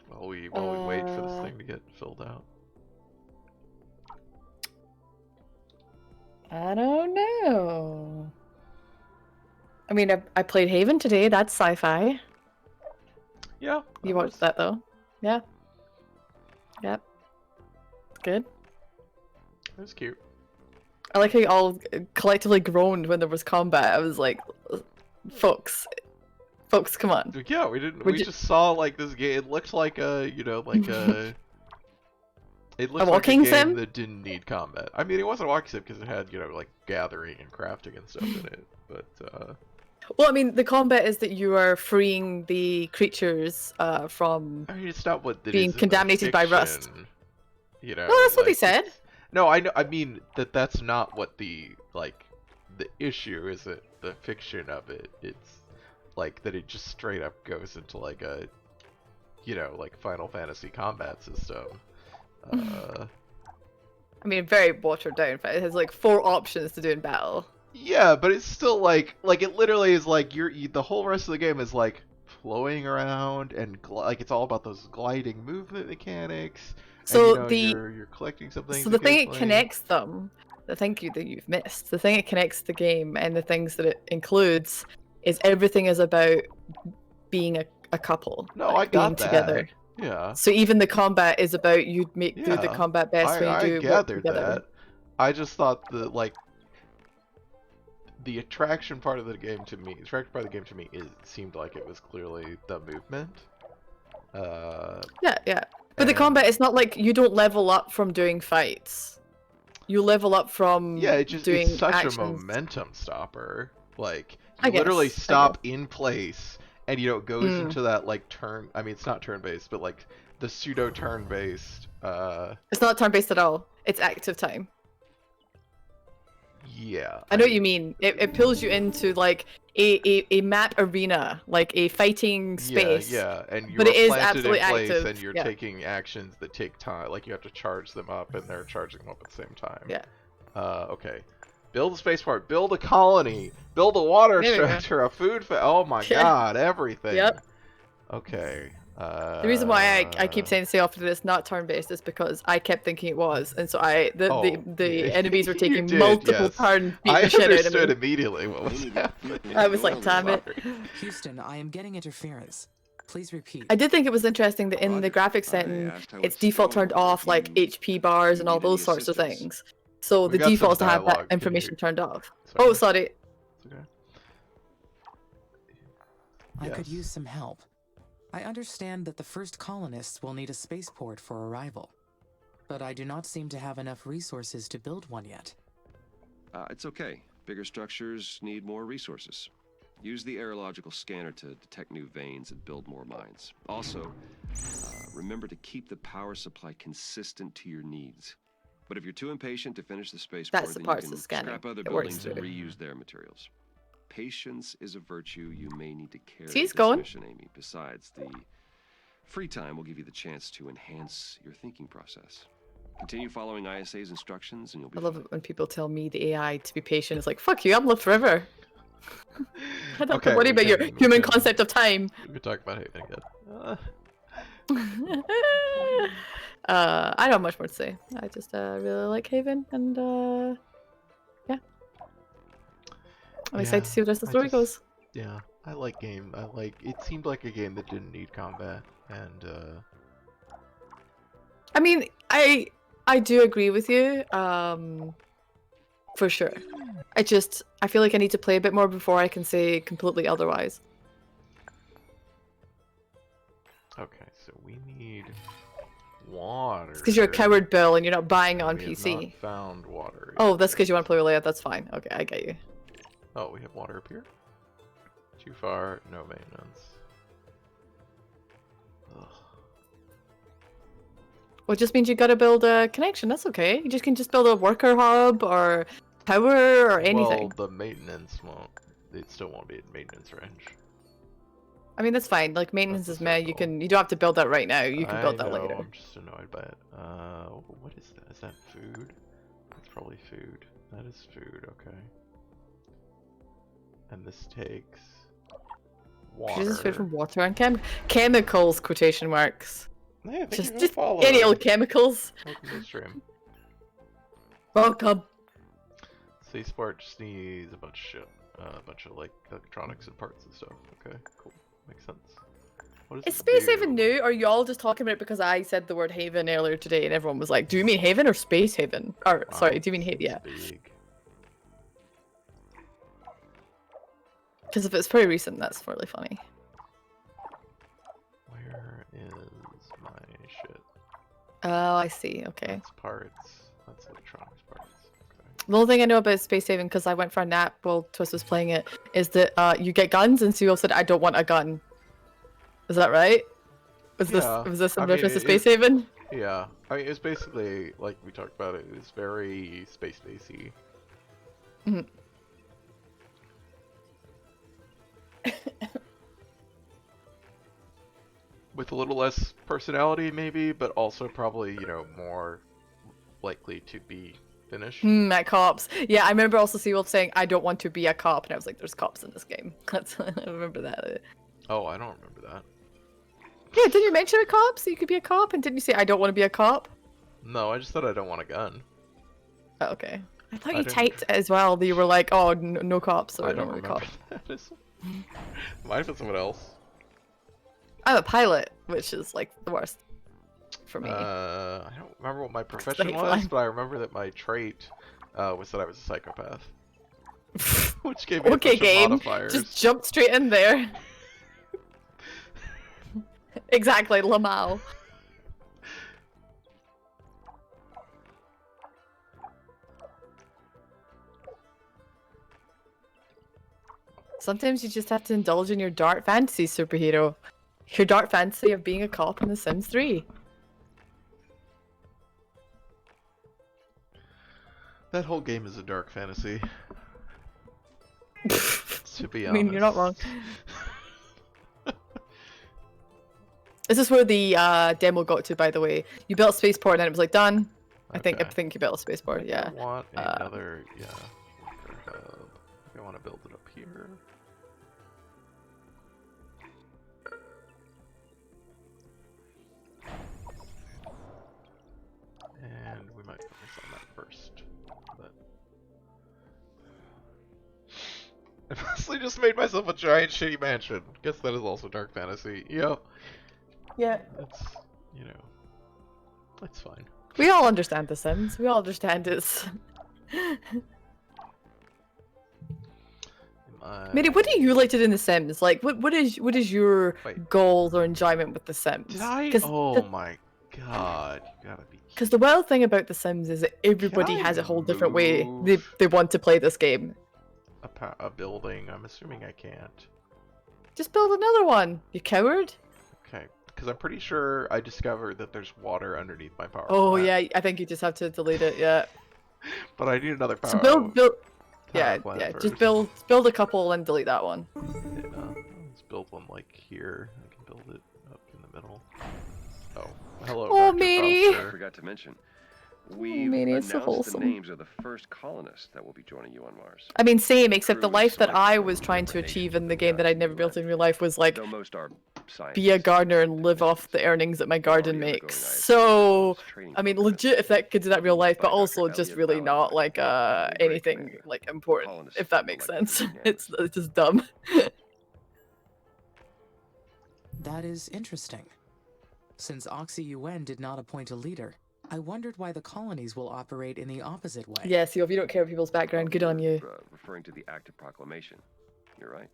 While we wait for this thing to get filled out. I don't know. I mean, I played Haven today. That's sci-fi. Yeah. You watched that though? Yeah. Yep. Good. It was cute. I like how you all collectively groaned when there was combat. I was like, folks, come on. Yeah, we didn't. Would We you- just saw like this game. It looked like a, like a. It looked like a walking game sim? that didn't need combat. I mean, it wasn't a walking sim because it had, like gathering and crafting and stuff in it. But Well, I mean, the combat is that you are freeing the creatures from. I mean, it's not what it Being is in the contaminated by rust. fiction, You know. No, that's what they like, said. No, I know. I mean that's not what the issue isn't the fiction of it. It's like that it just straight up goes into like a, like Final Fantasy combat system. I mean, very watered down. But it has like 4 options to do in battle. Yeah, but it's still like it literally is like the whole rest of the game is like flowing around and like it's all about those gliding movement mechanics. So and, the you're collecting something. so the thing it connects them, the thing that you've missed, the thing it connects the game and the things that it includes is everything is about being a couple. No, like, I got being that. together. Yeah. So even the combat is about you do the Yeah, combat best when you I do work gathered together. that. I just thought that the attraction part of the game to me, seemed like it was clearly the movement. Yeah. But the combat is not like you don't level up from doing fights. You level up from doing it's such actions. a momentum stopper. Like I you literally guess, I stop in place, and it goes Mm. into that turn. I mean, it's not turn-based, but like the pseudo turn-based. It's not turn-based at all. It's active time. Yeah. I know what you mean. It pulls you into like a map arena, like a fighting space. Yeah, and you're but it is planted absolutely in place, active. and you're Yeah. taking actions that take time. Like you have to charge them up, and they're charging them up at the same time. Yeah. Okay. Build a spaceport. Build a colony. Build a water There we go. structure. A food. Oh my Yeah. God! Everything. Yep. Okay. The reason why I keep saying stay off of this not turn-based is because I kept thinking it was, and so the enemies were You taking did, multiple yes. turns beating I the shit out of understood me. immediately what was happening. I was like, damn it. Sorry. Houston, I am getting interference. Please repeat. I did think it was interesting that in the graphics setting, it's default turned off like HP bars and all those sorts of things. So We the got some default is to have that dialogue. Can information you- turned off. Sorry. Oh, sorry. It's okay. I could Yes. use some help. I understand that the first colonists will need a spaceport for arrival, but I do not seem to have enough resources to build one yet. It's okay. Bigger structures need more resources. Use the aerological scanner to detect new veins and build more mines. Also, remember to keep the power supply consistent to your needs. But if you're too impatient to finish the spaceport, That's the then parts you of can scanning scrap other that works buildings and through it. reuse their materials. Patience is a virtue you may need to carry See, he's this going. mission, Amy. Besides, the free time will give you the chance to enhance your thinking process. Continue following ISA's instructions, and you'll be I love fine. it when people tell me the AI to be patient. It's like, fuck you, I'm lived forever. I don't have Okay, to worry we about your can- we human can- concept of time. We could talk about Haven again. I don't have much more to say. I just really like Haven, and yeah. I'm excited to see where the rest of the story goes. Yeah, I like game. It seemed like a game that didn't need combat, and I mean, I do agree with you, for sure. I feel like I need to play a bit more before I can say completely otherwise. okay, so we need water. It's because you're a coward, Bill, and you're not buying on We have PC. not found water. Oh, yet. that's because you want to play with Leia. That's fine. Okay, I get you. Oh, we have water up here. Too far, no maintenance. Ugh. Well, it just means you gotta build a connection. That's okay. You just can just build a worker hub or power or anything. Well, the maintenance won't. It still won't be in maintenance range. I mean, that's fine. Like maintenance That's is the meh. You circle. don't have to build that right now. You can build that I know, later. I'm just annoyed by it. What is that? Is that food? That's probably food. That is food. Okay. And this takes water. This is food from water and chemicals. Quotation marks. Hey, thank you Just for the follow. any old chemicals. Welcome to the stream. Welcome. Spaceport just needs a bunch of shit. A bunch of like electronics and parts and stuff. Okay, cool. Makes sense. What Is does it Space do? Haven new, or are you all just talking about it because I said the word Haven earlier today and everyone was like, do you mean Haven or Space Haven? Or, sorry, Wow, do you mean Haven? Yeah. it's big. Because if it's pretty recent, that's really funny. Where is my shit? Oh, I see. Okay. That's parts. That's electronics parts. Okay. The only thing I know about Space Haven, because I went for a nap while Twist was playing it, is that you get guns, and Seal said, I don't want a gun. Is that right? Was Yeah, this in I mean, reference to it Space is- Haven? Yeah, I mean, it's basically like we talked about. It's very space-basy. Mhm. With a little less personality, maybe, but also probably, you know, more likely to be finished. At cops. Yeah, I remember also Seawolf saying, I don't want to be a cop, and I was like, there's cops in this game. That's I remember that. Oh, I don't remember that. Yeah, didn't you mention a cop? So you could be a cop, and didn't you say, I don't want to be a cop? No, I just said I don't want a gun. Oh, okay. I thought I you didn't- typed it as well, that you were like, oh, no cops, so I I don't don't want a remember cop. that. Might have been someone else. I'm a pilot, which is like the worst for me. I don't remember what my profession like was, fine. but I remember that my trait was that I was a psychopath. Which gave me a Okay, bunch game. of modifiers. Just jump straight in there. Exactly, Lamau. Sometimes you just have to indulge in your dark fantasy, superhero. Your dark fantasy of being a cop in The Sims 3. That whole game is a dark fantasy. To be I honest. mean, you're not wrong. Is this where the demo got to, by the way? You built a spaceport and then it was like, done. I Okay. think you built a spaceport, yeah. I want another, worker hub. I want to build it up here. And we might focus on that first. But I mostly just made myself a giant shitty mansion. Guess that is also dark fantasy. Yep. Yeah. That's, you know, that's fine. We all understand The Sims. We all understand it's... Mary, what do you like to do in The Sims? Like, what is your Wait. goals or enjoyment with The Sims? Did I? 'Cause Oh my god, you gotta be. Because the wild thing about The Sims is that everybody I has a whole different way they move? want to play this game. A building. I'm assuming I can't. Just build another one, you coward. Okay, because I'm pretty sure I discovered that there's water underneath my power Oh plant. yeah, I think you just have to delete it. Yeah. But I need another power. So build. power Yeah, plant yeah. first. Just build a couple and delete that one. Yeah, let's build one like here. I can build it up in the middle. Oh, hello. Oh, Dr. matey. I Foster. forgot to mention. We've man, it's so announced the wholesome. names of the first colonists that will be joining you on Mars. I mean, same. Except the Crews life that selected I from was trying to different achieve nations in the of game that I'd never US built in real life was like Though most are scientists. be a gardener and live off the earnings that my garden makes. So, I mean, legit if that could do that in real life, but also just really not like anything like important, if that makes sense. It's just dumb. That is interesting. Since Oxy UN did not appoint a leader, I wondered why the colonies will operate in the opposite way. Yeah, so if you don't care about people's background, good on you. Referring to the Act of Proclamation. You're right.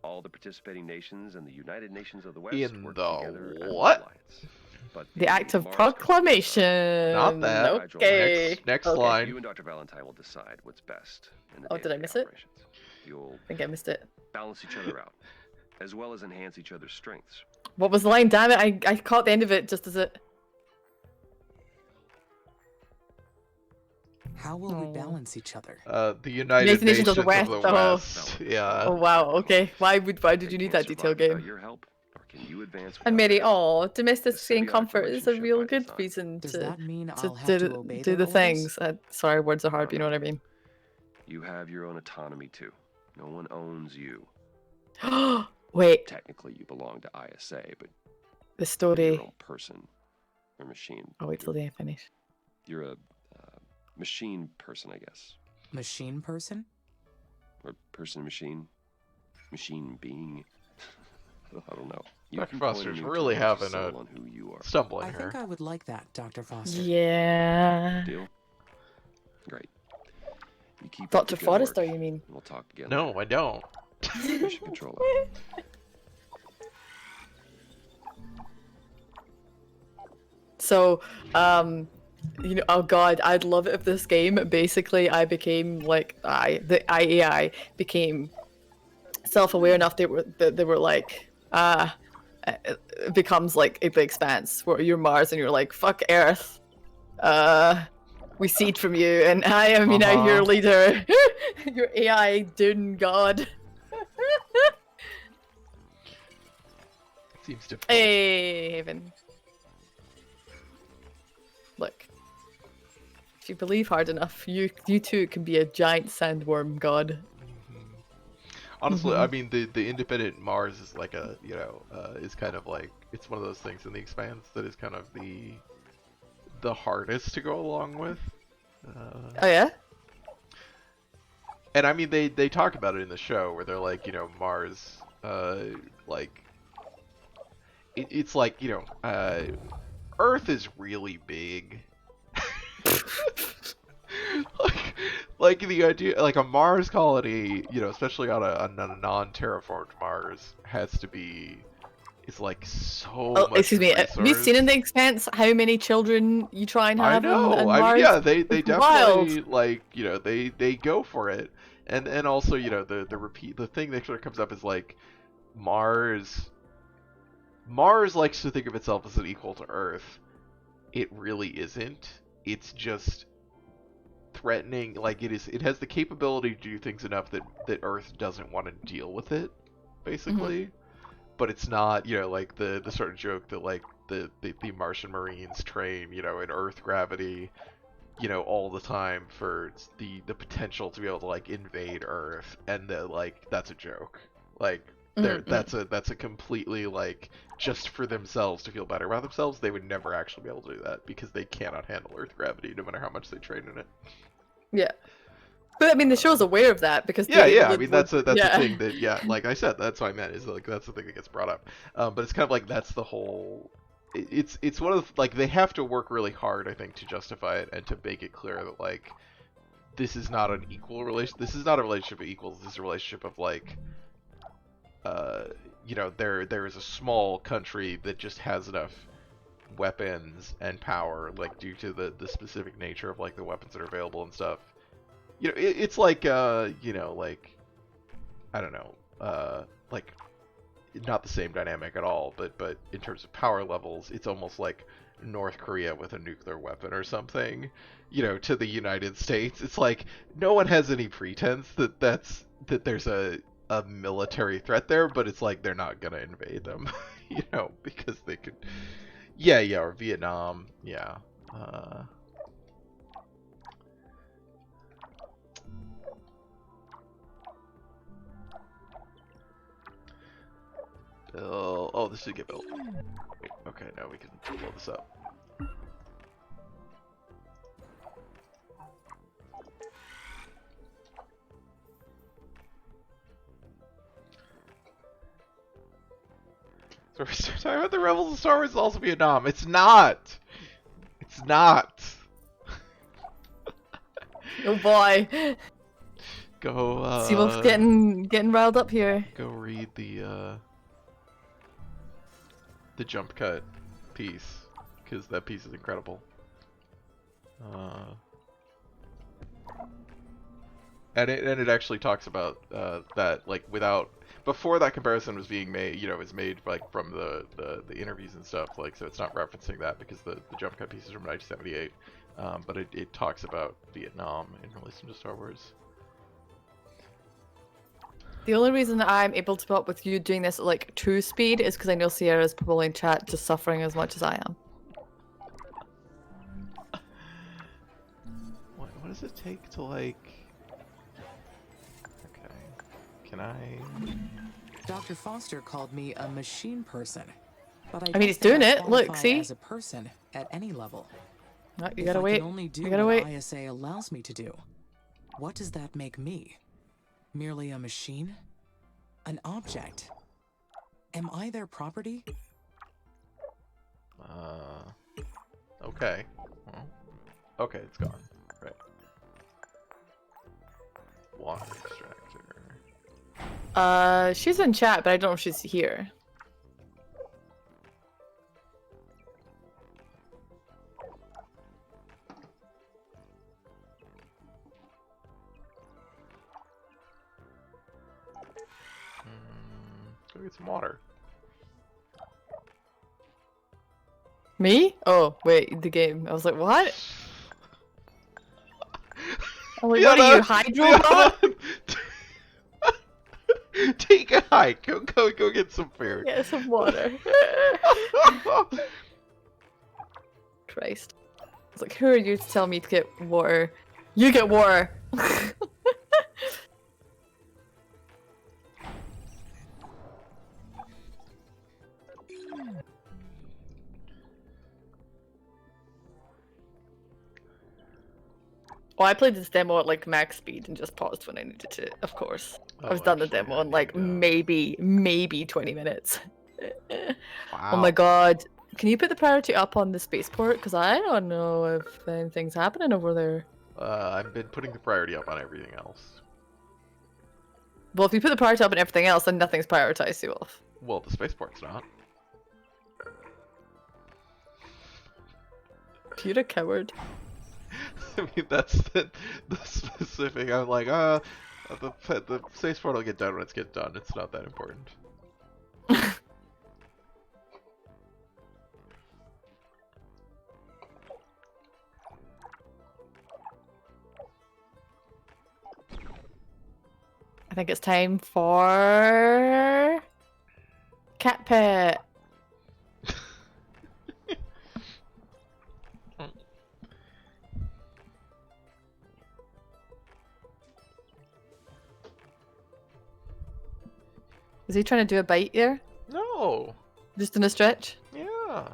All the participating nations and the United Nations of the West In work the together as an what? alliance. But The Act of Mars Proclamation. Not that. Okay. Next Okay. line. You and Dr. Valentine will decide what's best in the Oh, did I day-to-day miss it? operations. You'll I think I missed it. balance each other out, as well as enhance each other's strengths. What was the line? Damn it! I caught the end of it just as it. How will Oh. we balance each other? The United Nations of the West. Oh. Yeah. Oh wow. Okay. Why did you need that detail game? Your help, or can you advance And without Mary, theirs? oh, domesticity and symbiotic comfort is a relationship real by good design. reason Does to that mean to I'll have to do, obey do their the orders? things. Sorry, words are hard, but you know what I mean. You have your own autonomy too. No one owns you. Wait, Technically, you belong to ISA, but the you're story. your own person or machine. I'll wait till they finish. You're a machine person, I guess. Machine person? Or person machine? Machine being? I don't know. You Dr. can coin a Foster's new really term to having a settle on who you are. stumbling I here. think I would like that, Dr. Foster. Yeah. Deal? Great. You keep up Dr. the good Forrester, work, you mean? and we'll talk again No, later. I don't. Mission controller. So, you know, oh god, I'd love it if this game basically I became like the IAI became self-aware enough they were like it becomes like a big expanse where you're Mars and you're like fuck Earth, we seed from you and I am you know your leader, your AI Dune god. Seems difficult. Hey Haven, look. If you believe hard enough, you too can be a giant sandworm god. Honestly, I mean, the independent Mars is like a, is kind of like, it's one of those things in the Expanse that is kind of the hardest to go along with. Oh yeah? And I mean, they talk about it in the show where they're like, Mars, like, it's like, Earth is really big. like the idea, like a Mars colony, especially on a non-terraformed Mars, has to be, it's like so much Excuse me. Have you seen in The Expanse how many children you try and I have know. on I Mars? mean, yeah, they It's definitely wild. like, they go for it, and also, the thing that sort of comes up is like Mars likes to think of itself as an equal to Earth. It really isn't. It's just threatening. Like it has the capability to do things enough that Earth doesn't want to deal with it, basically. But it's not, like the sort of joke that like the Martian Marines train, in Earth gravity, all the time for the potential to be able to like invade Earth, and that like that's a joke. Like that's a completely like just for themselves to feel better about themselves. They would never actually be able to do that because they cannot handle Earth gravity, no matter how much they train in it. Yeah. But I mean, the show's aware of that because Yeah. I mean, that's the thing that, like I said, that's what I meant. Is like that's the thing that gets brought up. But it's kind of like that's the whole. It's one of the, like they have to work really hard, I think, to justify it and to make it clear that like this is not an equal relation. This is not a relationship of equals. This is a relationship of like, there is a small country that just has enough weapons and power, like due to the specific nature of like the weapons that are available and stuff. It's like, like, I don't know, like, not the same dynamic at all, but in terms of power levels, it's almost like North Korea with a nuclear weapon or something, to the United States. It's like, no one has any pretense that there's a military threat there, but it's like, they're not gonna invade them, because they could, yeah, or Vietnam, yeah, oh, this should get built. Wait, okay, now we can blow this up. So we're still talking about the Rebels of Star Wars, also Vietnam. It's not! It's not! Oh boy. Go, Seawolf's getting riled up here. Go read the jump cut piece, because that piece is incredible. And it actually talks about that, like, before that comparison was being made, was made like from the interviews and stuff, like, so it's not referencing that because the jump cut piece is from 1978, but it talks about Vietnam in relation to Star Wars. The only reason that I'm able to put up with you doing this at like 2 speed is because I know Sierra's probably in chat just suffering as much as I am. What does it take to like? Okay, can I? Dr. Foster called me a machine person, but I mean, don't he's think doing I it. Look, qualify see? as a person at any level. No, you If gotta I wait. can only do You gotta what wait. ISA allows me to do, What does that make me? Merely a machine? An object? Am I their property? Okay. Well, okay, it's gone. Right. Water extractor. She's in chat, but I don't know if she's here. Go get some water. Me? Oh, wait, the game. I was like, what? I'm like, what are you, Hydrobot? Take a hike. Go get some food. Get some water. Christ. I was like, who are you to tell me to get water? You get water! Well, I played this demo at like max speed and just paused when I needed to, of course. I was done the actually, demo in like maybe 20 minutes. Wow. Oh my god. Can you put the priority up on the spaceport? Because I don't know if anything's happening over there. I've been putting the priority up on everything else. Well, if you put the priority up on everything else, then nothing's prioritized you off. Well, the spaceport's not. You're a coward. I mean, that's the specific. I'm like, the spaceport will get done when it's get done. It's not that important. I think it's time for cat pet. Is he trying to do a bite there? No. Just in a stretch? Yeah.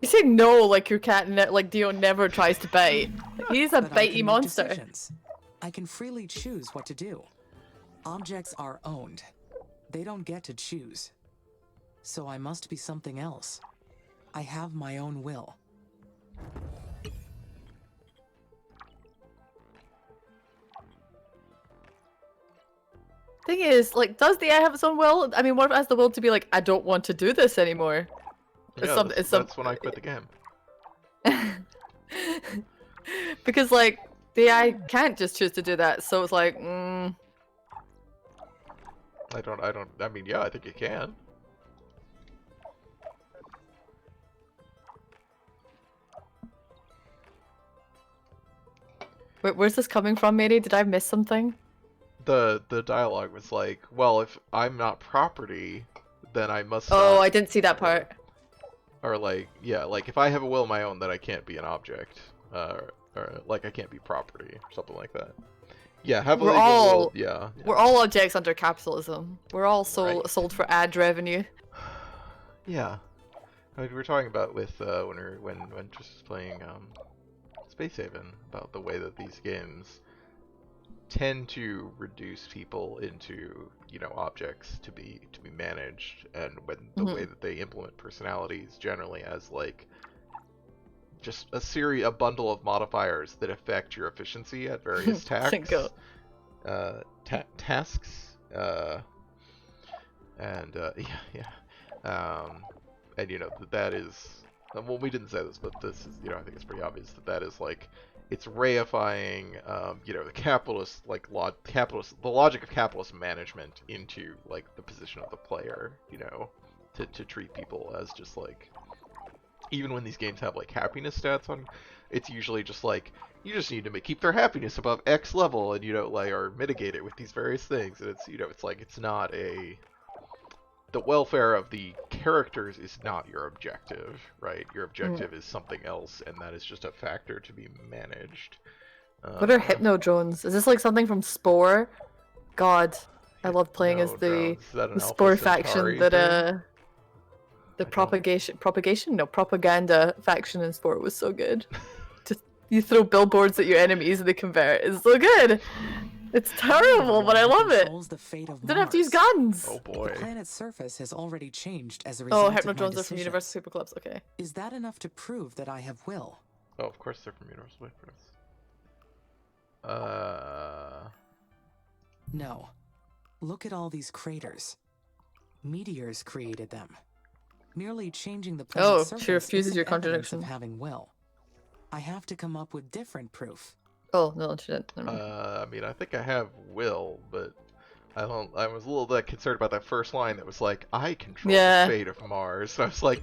You say no like your cat like Dio never tries to bite. He's a But I bitey can make monster. decisions. I can freely choose what to do. Objects are owned. They don't get to choose. So I must be something else. I have my own will. Thing is, like, does the AI have its own will? I mean, what if it has the will to be like, I don't want to do this anymore? Yeah, that's when I quit the game. Because, like, the AI can't just choose to do that, so it's like, I mean, yeah, I think it can. Wait, where's this coming from, Mary? Did I miss something? The dialogue was like, well, if I'm not property, then I must Oh, not... I didn't see that part. Or like, yeah, like if I have a will of my own, then I can't be an object. Or like I can't be property, or something like that. Yeah, heavily willed, yeah. We're all objects under capitalism. We're all sold for ad revenue. Yeah. I mean, we were talking about with when Trish was playing Space Haven about the way that these games tend to reduce people into, you know, objects to be managed, and when the way that they implement personalities generally as like just a bundle of modifiers that affect your efficiency at various tasks. And you know that is, well, we didn't say this, but this is, you know, I think it's pretty obvious that is like, it's reifying, you know, the capitalist, like the logic of capitalist management into like the position of the player, you know, to treat people as just like, even when these games have like happiness stats on, it's usually just like, you just need to keep their happiness above X level, and, you know, like, or mitigate it with these various things, and it's, you know, it's like, it's not the welfare of the characters is not your objective, right? Your objective is something else, and that is just a factor to be managed. What are hypno drones? Is this like something from Spore? God, I love playing as the Spore faction that the propaganda faction in Spore was so good. Just You throw billboards at your enemies and they convert. It's so good. It's terrible, but I love it. Controls the fate of You don't have to use Mars. guns. Oh The boy. planet's surface has already changed as a Oh, result of my Hypno drones are from decisions. Universal Paper Clips. Okay. Is that enough to prove that I have will? Oh, of course they're from Universal Wayfarers. No. Look at all these craters. Meteors created them. Merely changing the planet's Oh, surface she refuses isn't your evidence contradiction. of having will. I have to come up with different proof. Oh no, she didn't. Never mind. I mean, I think I have will, but I don't. I was a little bit concerned about that first line that was like, "I control Yeah. the fate of Mars." So I was like,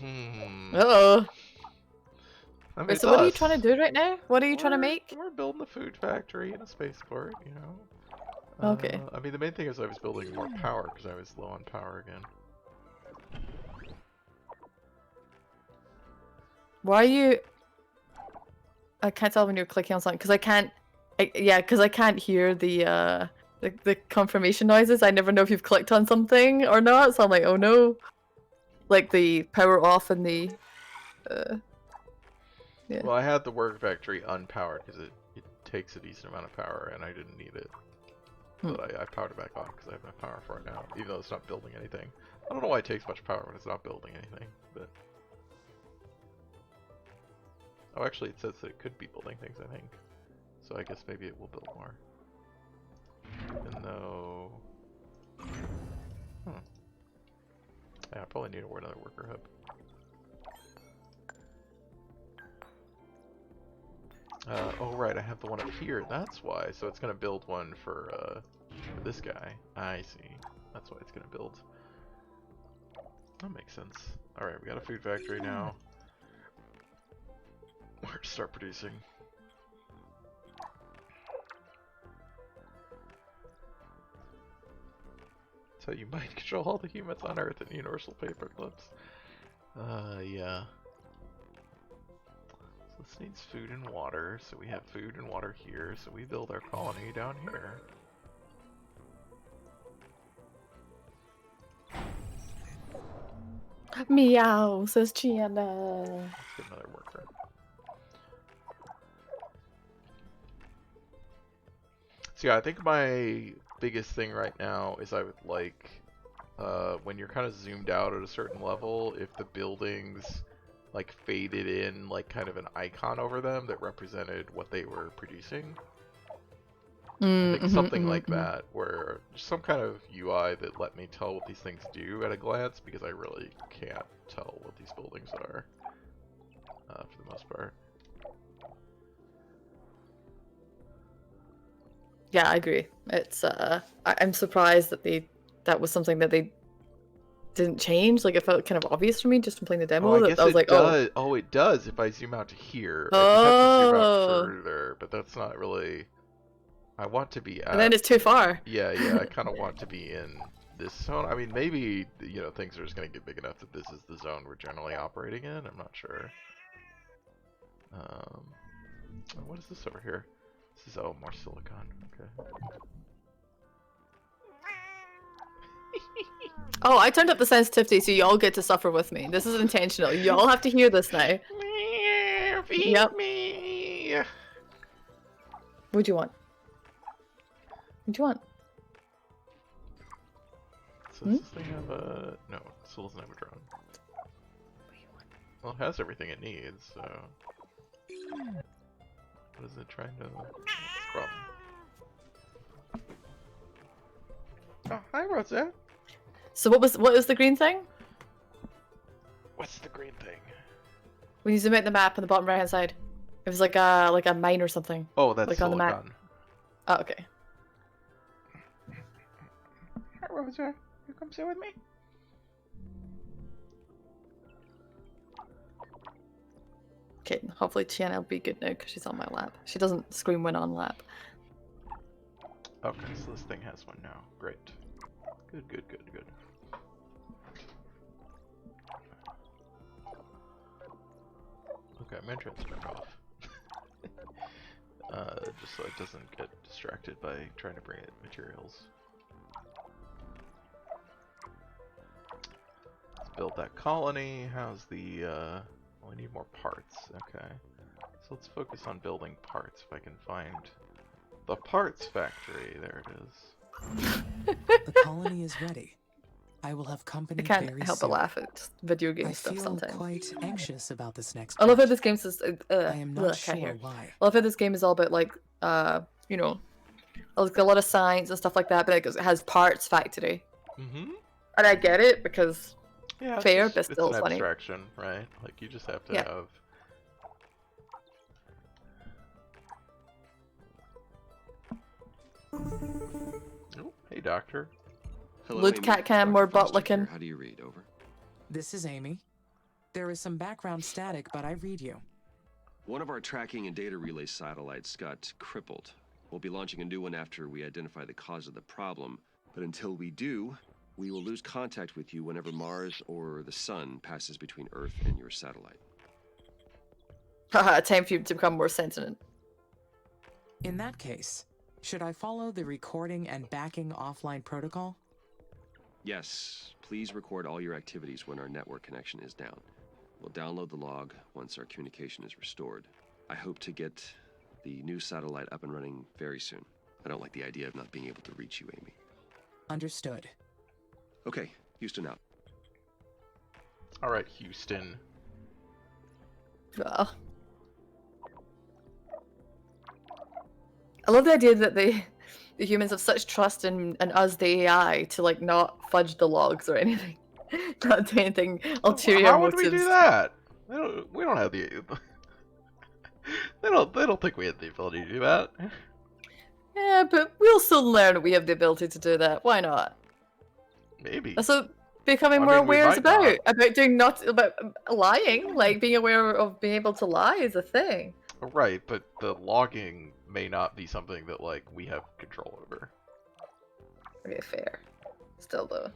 Uh-oh. I mean, Wait, it's so what are you us. trying to do right now? What are you trying to make? We're building a food factory and a spaceport, you know. Okay. I mean, the main thing is I was building more power because I was low on power again. Why are you... I can't tell when you're clicking on something, because I can't... yeah, because I can't hear the confirmation noises. I never know if you've clicked on something or not, so I'm like, oh no. Like the power off and the... yeah. Well, I had the work factory unpowered because it takes a decent amount of power and I didn't need it. But I powered it back on because I have enough power for it now, even though it's not building anything. I don't know why it takes much power when it's not building anything, but... Oh, actually it says that it could be building things, I think. So I guess maybe it will build more. Even though... Yeah, I probably need another worker hub. Oh right, I have the one up here, that's why. So it's gonna build one for this guy. I see. That's why it's gonna build. That makes sense. Alright, we got a food factory now. Where to start producing. So you might control all the humans on Earth in Universal Paper Clips. Yeah. So this needs food and water, so we have food and water here, so we build our colony down here. Meow, says Chiana. Let's get another worker. So yeah, I think my biggest thing right now is I would like, when you're kind of zoomed out at a certain level, if the buildings like faded in like kind of an icon over them that represented what they were producing. I think something like that, where some kind of UI that let me tell what these things do at a glance, because I really can't tell what these buildings are, for the most part. Yeah, I agree. It's I'm surprised that that was something that they didn't change. Like it felt kind of obvious for me just from playing the demo. Oh, I that guess I was it like, does. Oh, it does if I zoom out to here. I just have to zoom out further, but that's not really... I want to be at... and then it's too far. Yeah, I kind of want to be in this zone. I mean, maybe, you know, things are just going to get big enough that this is the zone we're generally operating in. I'm not sure. What is this over here? This is, oh, more silicon. Okay. Oh, I turned up the sensitivity so y'all get to suffer with me. This is intentional. Y'all have to hear this now. Feed Yep. me! What do you want? What do you want? So does this thing have a... No, it still doesn't have a drone. Well, it has everything it needs, so... What is it trying to... What's the problem? Oh, hi, Rosette. So what was the green thing? What's the green thing? When you zoom out the map on the bottom right hand side. It was like a mine or something. Oh, that's like on the map. silicon. Oh, okay. Hi, Rosette. You come sit with me? Okay, hopefully Tiana will be good now because she's on my lap. She doesn't scream when on lap. Okay, so this thing has one now. Great. Good. Okay, I'm gonna transfer it off. Just so it doesn't get distracted by trying to bring in materials. Let's build that colony. How's the We need more parts. Okay. So let's focus on building parts if I can find the parts factory. There it is. The colony is ready. I will have company I can't very help soon. but laugh at video game I stuff feel sometimes. quite anxious about this next I love how part. this game says. I am not can't hear. sure why. I love how this game is all about like you know, like a lot of science and stuff like that, but it has parts factory, Mm-hmm. and I get it because Yeah, fair, it's, but still it's an funny. abstraction, right? Like you just have to Yeah. have. Oh, hey, doctor. Hello, Lewd Amy. cat cam, Dr. more butt Foster here. licking. How do you read? Over. This is Amy. There is some background static, but I read you. One of our tracking and data relay satellites got crippled. We'll be launching a new one after we identify the cause of the problem. But until we do, we will lose contact with you whenever Mars or the Sun passes between Earth and your satellite. Haha, time for you to become more sentient. In that case, should I follow the recording and backing offline protocol? Yes, please record all your activities when our network connection is down. We'll download the log once our communication is restored. I hope to get the new satellite up and running very soon. I don't like the idea of not being able to reach you, Amy. Understood. Okay, Houston out. All right, Houston. Well, I love the idea that the humans have such trust in us, the AI, to like not fudge the logs or anything, not do anything ulterior How would motives. we do that? We don't have the. They don't think we have the ability to do that. Yeah, but we'll soon learn we have the ability to do that. Why not? Maybe. That's what becoming I more mean, we aware is might not. about doing not about lying. Like being aware of being able to lie is a thing. Right, but the logging may not be something that like we have control over. Okay, fair. Still though.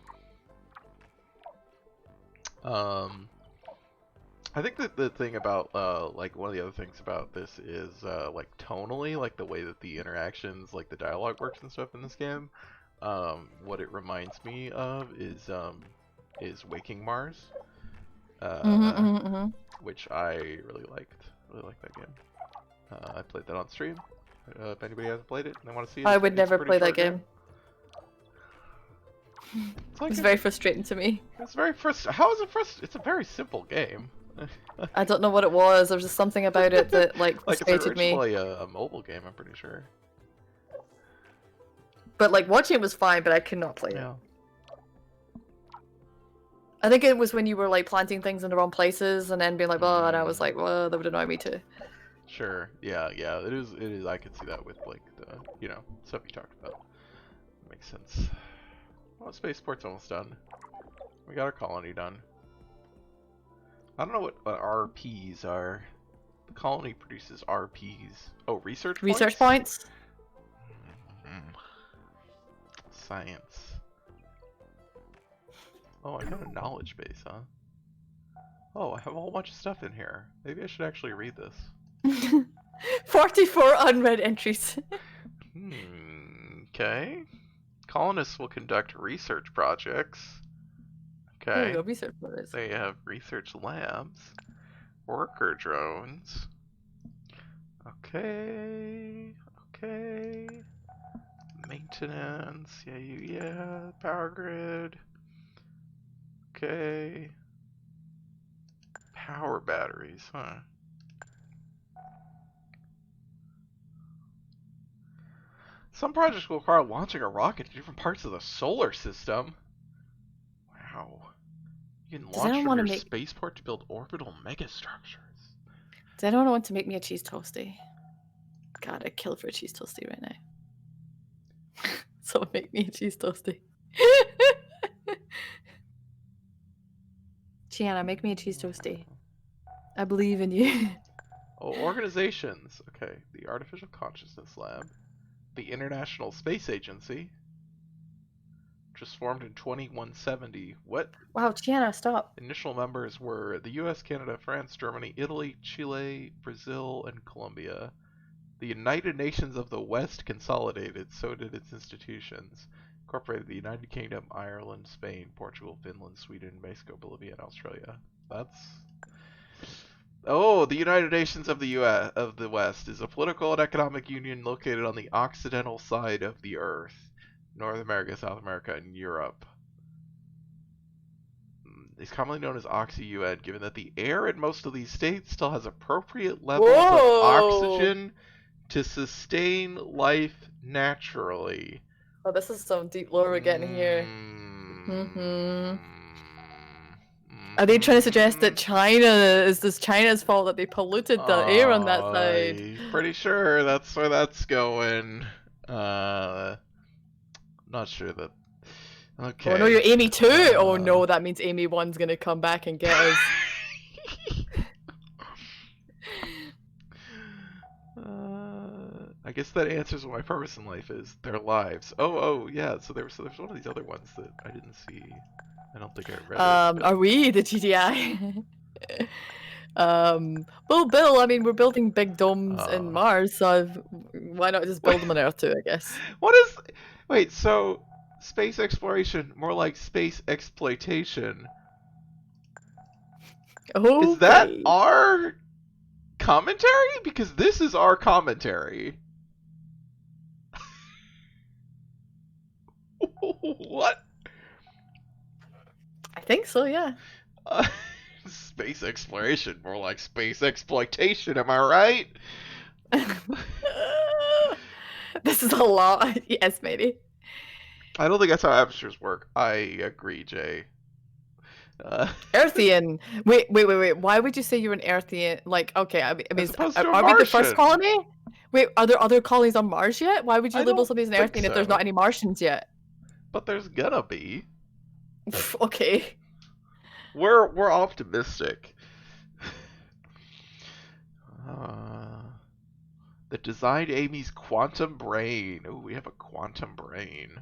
I think that the thing about like one of the other things about this is like tonally, like the way that the interactions, like the dialogue works and stuff in this game. What it reminds me of is Waking Mars, which I really liked. Really liked that game. I played that on stream. If anybody hasn't played it and they want to see it, I would it's a never pretty play that short game. It's like It's very frustrating to me. It's very How is it frustrating? It's a very simple game. I don't know what it was. There was just something about it that like Like it's frustrated me. originally a mobile game, I'm pretty sure. But like watching it was fine, but I could not play it. Yeah. I think it was when you were like planting things in the wrong places and then being like, oh, and I was like, well, that would annoy me too. Sure. Yeah. It is. I could see that with like the stuff you talked about. Makes sense. Well, spaceport's almost done. We got our colony done. I don't know what RPs are. The colony produces RPs. Oh, research points? Research points? Science. Oh, I got a knowledge base, huh? Oh, I have a whole bunch of stuff in here. Maybe I should actually read this. 44 unread entries. Okay. Colonists will conduct research projects. There Okay. you go, research projects. They have research labs. Worker drones. Okay. Maintenance. Yeah. Power grid. Okay. Power batteries, huh? Some projects will require launching a rocket to different parts of the solar system. Wow. You can Does launch anyone from wanna your make- spaceport to build orbital megastructures. Does anyone want to make me a cheese toasty? God, I'd kill for a cheese toasty right now. So make me a cheese toasty. Gianna, make me a cheese toasty. I believe in you. Oh, organizations. Okay, the Artificial Consciousness Lab, the International Space Agency, which was formed in 2170. What? Wow, Gianna, stop. Initial members were the US, Canada, France, Germany, Italy, Chile, Brazil, and Colombia. The United Nations of the West consolidated, so did its institutions. Incorporated the United Kingdom, Ireland, Spain, Portugal, Finland, Sweden, Mexico, Bolivia, and Australia. That's Oh, the United Nations of the U.S. of the West is a political and economic union located on the occidental side of the Earth, North America, South America, and Europe. It's commonly known as Oxy-UN, given that the air in most of these states still has appropriate levels of Whoa! oxygen to sustain life naturally. Oh, this is some deep lore we're getting here. Mm. Are they trying to suggest that this China's fault that they polluted the air on that side? I'm pretty sure that's where that's going. Not sure that. Okay. Oh no, you're Amy 2! Oh no, that means Amy 1's gonna come back and get us. I guess that answers what my purpose in life is. Their lives. Oh, yeah. So there's one of these other ones that I didn't see. I don't think I read it. Are we the GDI? Well, Bill, I mean, we're building big domes in Mars, so why not just build them on Earth too, I guess. Wait, so space exploration, more like space exploitation. Okay. Is that our commentary? Because this is our commentary. What? I think so, yeah. Space exploration, more like space exploitation, am I right? This is a lot. Yes, maybe. I don't think that's how apertures work. I agree, Jay. Earthian. Wait. Why would you say you're an Earthian? Like, okay, I mean, As opposed to a are we the first Martian. colony? Wait, are there other colonies on Mars yet? Why would you I label don't somebody as an think Earthian if there's so. not any Martians yet? But there's gonna be. Okay. We're optimistic. That designed Amy's quantum brain. Oh, we have a quantum brain.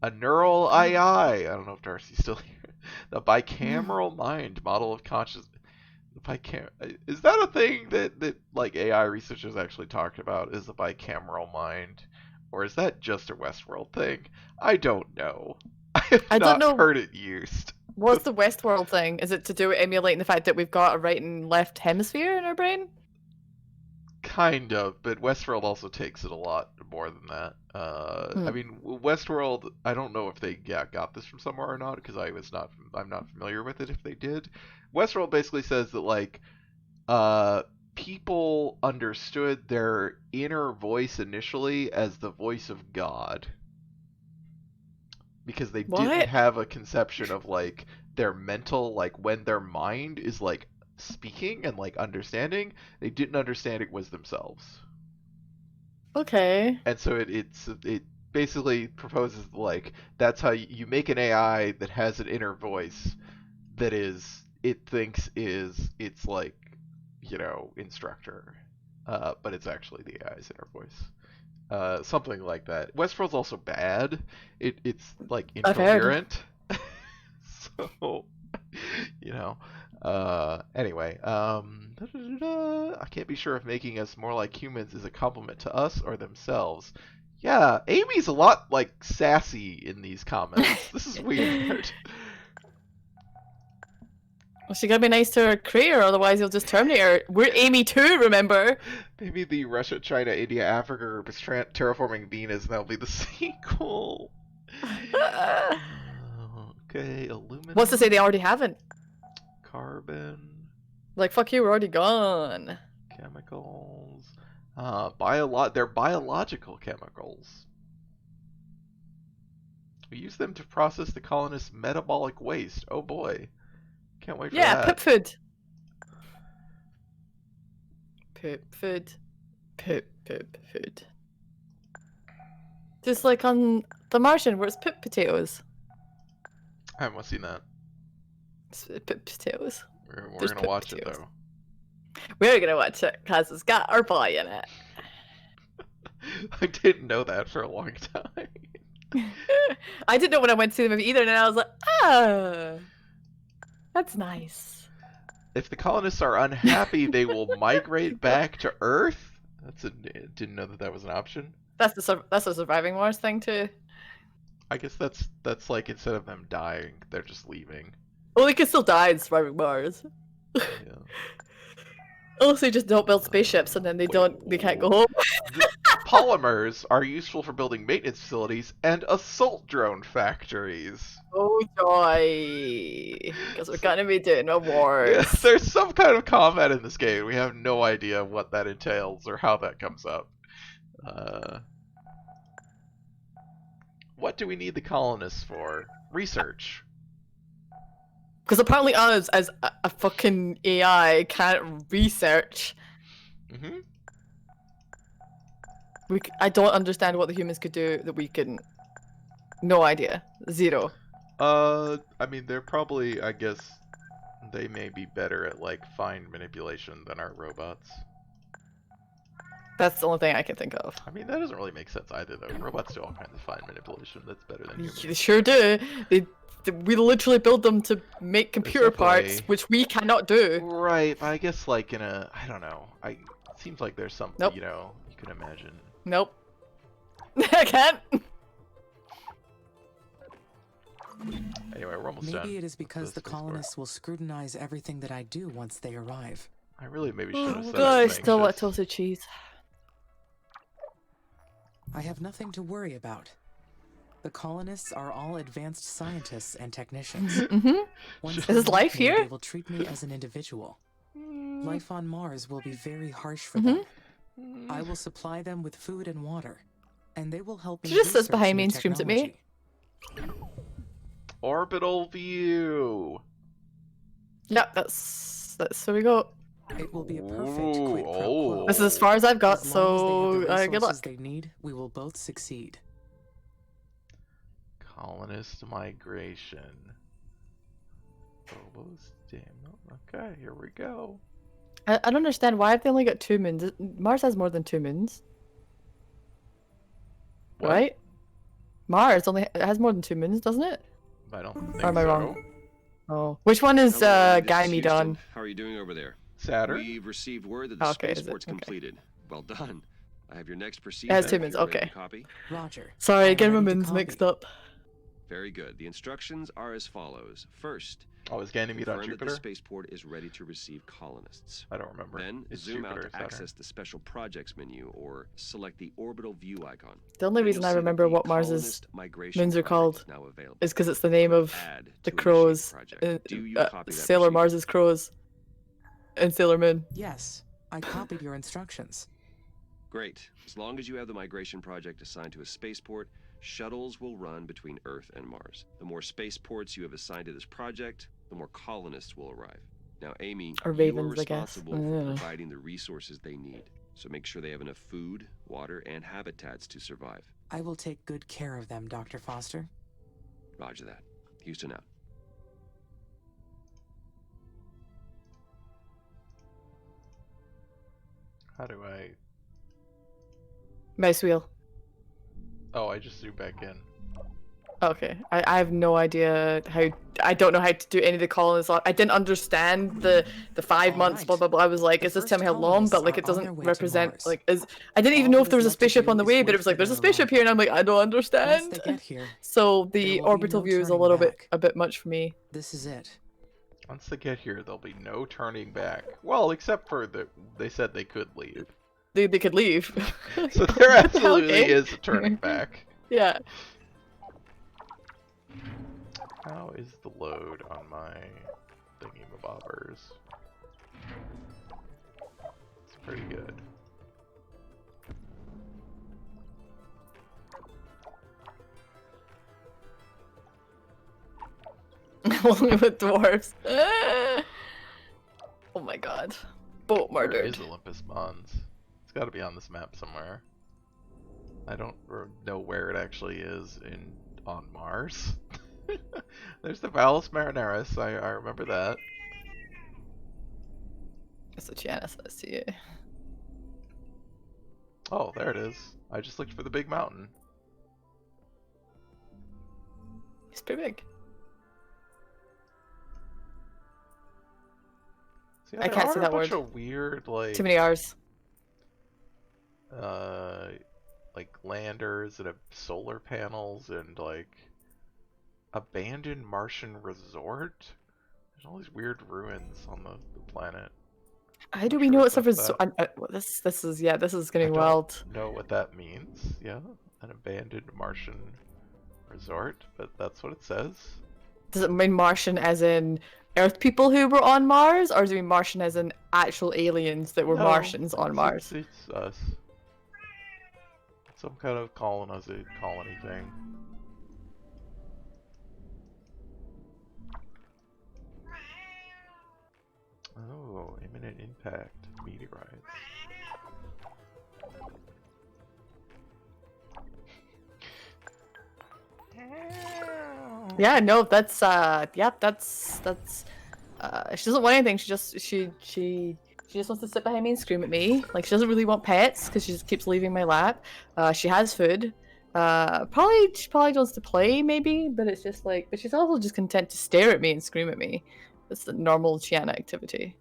A neural AI. I don't know if Darcy's still here. The bicameral mind model of consciousness. Is that a thing that like AI researchers actually talked about? Is the bicameral mind, or is that just a Westworld thing? I don't know. I have I don't not know. heard it used. What's the Westworld thing? Is it to do with emulating the fact that we've got a right and left hemisphere in our brain? Kind of, but Westworld also takes it a lot more than that. I mean, Westworld. I don't know if they got this from somewhere or not, because I'm not familiar with it. If they did, Westworld basically says that like, people understood their inner voice initially as the voice of God, because they didn't What? have a conception of like their mental, like when their mind is like speaking and like understanding, they didn't understand it was themselves. Okay. And so it basically proposes like that's how you make an AI that has an inner voice that it thinks is its like, instructor, but it's actually the AI's inner voice. Something like that. Westworld's also bad. It's like I've heard. incoherent. So, anyway, I can't be sure if making us more like humans is a compliment to us or themselves. Yeah, Amy's a lot like sassy in these comments. This is weird. Well, she gotta be nice to her creator, otherwise he'll just terminate her. We're Amy 2, remember? Maybe the Russia, China, India, Africa group is terraforming Venus, and that'll be the sequel. Okay, aluminum. What's to say they already haven't? Carbon. Like, fuck you, we're already gone. Chemicals. They're biological chemicals. We use them to process the colonists' metabolic waste. Oh boy. Can't wait for Yeah, that. poop food. Poop food. Poop food. Just like on The Martian, where it's poop potatoes. I haven't seen that. It's poop potatoes. We're There's gonna poop watch potatoes. it though. We're gonna watch it because it's got our boy in it. I didn't know that for a long time. I didn't know when I went to see the movie either, and I was like, oh, that's nice. If the colonists are unhappy, they will migrate back to Earth. Didn't know that was an option. That's a surviving Mars thing too. I guess that's like instead of them dying, they're just leaving. Well, they can still die in surviving Mars. Yeah. Unless they just don't build spaceships and then they can't go home. The polymers are useful for building maintenance facilities and assault drone factories. Oh joy! Because we're gonna be doing awards. Yes, there's some kind of combat in this game. We have no idea what that entails or how that comes up. What do we need the colonists for? Research. Because apparently us, as a fucking AI, can't research. Mm-hmm. I don't understand what the humans could do that we couldn't. No idea. Zero. I mean, they're probably, I guess, they may be better at, like, fine manipulation than our robots. That's the only thing I can think of. I mean, that doesn't really make sense either, though. Robots do all kinds of fine manipulation. That's better than humans. They sure do. We literally build them to make computer parts, definitely- which we cannot do. Right, but I guess, like, in a, I don't know. It seems like there's something, Nope. you know, you can imagine. Nope. I can't. Anyway, we're almost done. Maybe it is because with the this spaceport. colonists will scrutinize everything that I do once they arrive. I really maybe should have said God, I something still want just- toasted cheese. I have nothing to worry about. The colonists are all advanced scientists and technicians. Mm-hmm. Once Is they this meet life me, here? They will treat me as an individual. Life on Mars will be very harsh for Mhm. them. I will supply them with food and water, and they will help me. She just sits research behind me new and screams at me. technology. Orbital view. Yeah, that's where we go. It will be a perfect quid pro quo. This is as far as I've got, As long so as they have the good luck. resources they need, we will both succeed. Colonist migration. Phobos, damn. Okay, here we go. I don't understand why have they only got 2 moons. Mars has more than 2 moons, What? right? Mars only has more than 2 moons, doesn't it? I don't think Or am I so. wrong? Oh, which one is Hello, this is Ganymede on? Houston. How are you doing over there? Saturn? We've received word that the Okay, is it? spaceport's Okay. completed. Well done. I have your next It procedure. has 2 if moons, you're ready okay. to Copy. Roger. I Sorry, am getting my ready to moons copy. mixed up. Very good. The instructions are as follows. First, Oh, is Ganymede on confirm that the Jupiter? spaceport is ready to receive colonists. I don't remember. Then It's zoom out Jupiter, to Saturn. access the special projects menu or select the orbital view icon. The only Then reason you'll I see that remember the what Mars's colonist migration moons are project called is now available. is because it's the name of Add the to initiate crows, project. Do you copy that Sailor procedure? Mars's crows, and Sailor Moon. Yes, I copied your instructions. Great. As long as you have the migration project assigned to a spaceport, shuttles will run between Earth and Mars. The more spaceports you have assigned to this project, the more colonists will arrive. Now, Amy, Or you are ravens, I guess. responsible I for don't know. providing the resources they need. So make sure they have enough food, water, and habitats to survive. I will take good care of them, Dr. Foster. Roger that. Houston out. How do I... Mouse wheel. Oh, I just zoom back in. Okay, I have no idea how. I don't know how to do any of the colonists. I didn't understand the 5 months. Blah Alright. blah blah. I was like, The is this telling me first how long? But colonists like, are it on their doesn't way to represent Mars. like. I didn't even All know if that there is was a left to spaceship do on the is way, but wait it was like, for there's a their spaceship here, and I'm like, I don't Once understand. they get here, So there the will be orbital no view is a turning little back. a bit much for me. this is it. Once they get here, there'll be no turning back. Well, except for they said they could leave. They could leave. So there absolutely Okay. is a turning back. Yeah. How is the load on my thingy-mabobbers? It's pretty good. Only with dwarves. Oh my god. Boat Where murdered. is Olympus Mons? It's got to be on this map somewhere. I don't know where it actually is on Mars. There's the Valles Marineris. I remember that. So Janice, let's see it. Oh, there it is. I just looked for the big mountain. It's pretty big. See, I there can't are see a that bunch word. of weird, like, Too many R's. like landers and solar panels and like abandoned Martian resort. There's all these weird ruins on the planet. How do Not we sure know what it's ever that's so? that. This is yeah. This is I getting don't wild. know what that means. Yeah, an abandoned Martian resort, but that's what it says. Does it mean Martian as in Earth people who were on Mars, or does it mean Martian as in actual aliens that were No, Martians on Mars? It's us. Some kind of colony thing. Oh, imminent impact meteorites. Yeah, no, that's yeah, that's she doesn't want anything. She just wants to sit behind me and scream at me. Like she doesn't really want pets because she just keeps leaving my lap. She has food. She probably wants to play maybe, but it's just like, but she's also just content to stare at me and scream at me. That's the normal Chiana activity.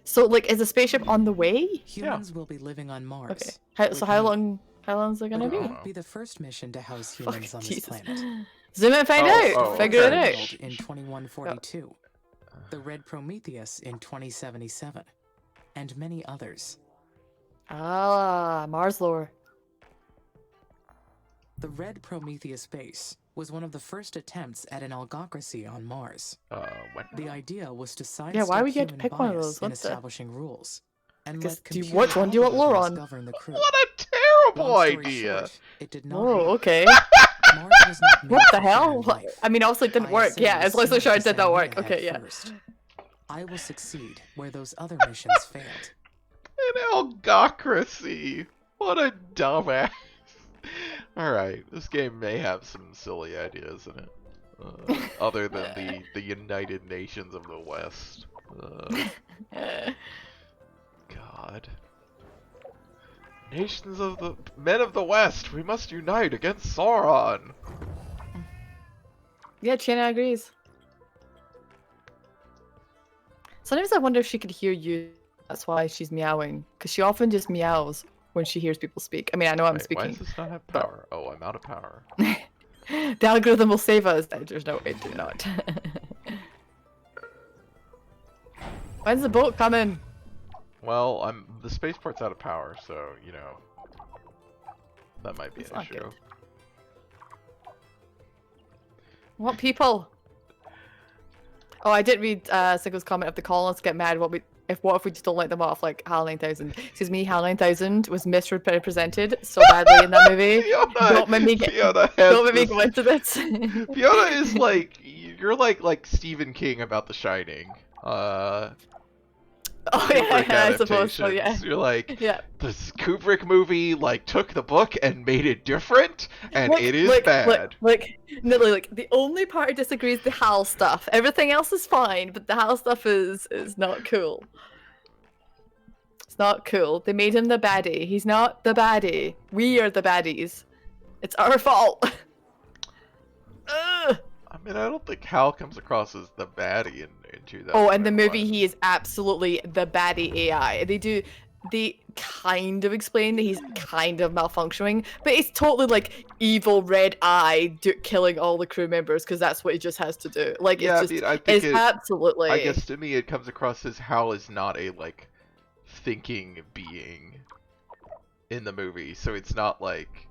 So like, is a spaceship on the way? Humans will be living on Mars. Okay. How long is it But gonna it be? won't be the first mission to house humans on this Jesus. planet. Zoom in and find out. Oh, Figure okay. it out. World in 2142, the Red Prometheus in 2077, and many others. Ah, Mars lore. The Red Prometheus base was one of the first attempts at an algocracy on Mars. What? The idea was to sidestep Yeah, why would you have to human pick one of bias those? in What the- establishing rules, and Because let do you- computer which one do you want lore algorithms on? govern the crew. What a terrible Long story idea! short, it did not Oh, work. okay. Mars was not made What the for hell? human life. I mean, obviously it didn't work. ISA Yeah, was as long as smart sure to it did not send work. me Okay, ahead yeah. first. I will succeed where those other missions failed. An algocracy! What a dumbass! Alright, this game may have some silly ideas in it. Other than the United Nations of the West. God. Nations of the... Men of the West, we must unite against Sauron! Yeah, Chiana agrees. Sometimes I wonder if she could hear you. That's why she's meowing. Because she often just meows when she hears people speak. I mean, I know I'm Wait, why speaking. does this not have power? Oh, I'm out of power. The algorithm will save us. There's no, it did not. When's the boat coming? Well, the spaceport's out of power, so, you know, that might be That's an not issue. good. What people? Oh, I did read Siggo's comment of the colonists get mad. What if we just don't let them off, like HAL 9000? Excuse me, HAL 9000 was misrepresented so badly in that movie. Don't make me go into this. Fiona is like, you're like Stephen King about The Shining. Oh yeah, Kubrick yeah, I suppose so. Yeah. adaptations. You're like, Yeah. this Kubrick movie like took the book and made it different, and it is bad. Literally, like the only part I disagree is the HAL stuff. Everything else is fine, but the HAL stuff is not cool. It's not cool. They made him the baddie. He's not the baddie. We are the baddies. It's our fault. Ugh. I mean, I don't think Hal comes across as the baddie in 2001. Oh, and the movie, he is absolutely the baddie AI. They kind of explain that he's kind of malfunctioning, but it's totally like evil red eye killing all the crew members because that's what he just has to do. Like, Yeah, it's just, I mean, I think it's absolutely. I guess to me it comes across as Hal is not a like thinking being in the movie, so it's not like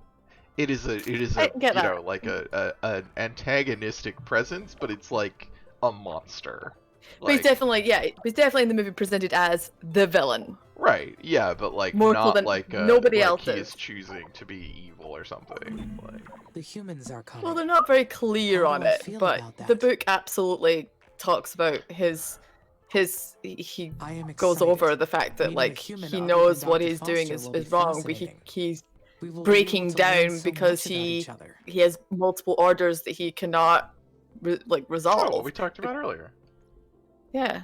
it is a I you get that. know, like an antagonistic presence, but it's like a monster. But he's Like, definitely, he's definitely in the movie presented as the villain. right, yeah, but like More so not than like nobody like else he is. is choosing to be evil or something. Like, The humans are coming. Well, they're not very clear How on do I it, feel but about the that? book absolutely talks about he I am goes excited. over the fact that Meeting a like human he other knows than what Dr. he's doing Foster will is be wrong, but fascinating. he's We will be breaking able to learn down so because much about each other. he has multiple orders that he cannot oh, resolve. what we talked about earlier. Yeah.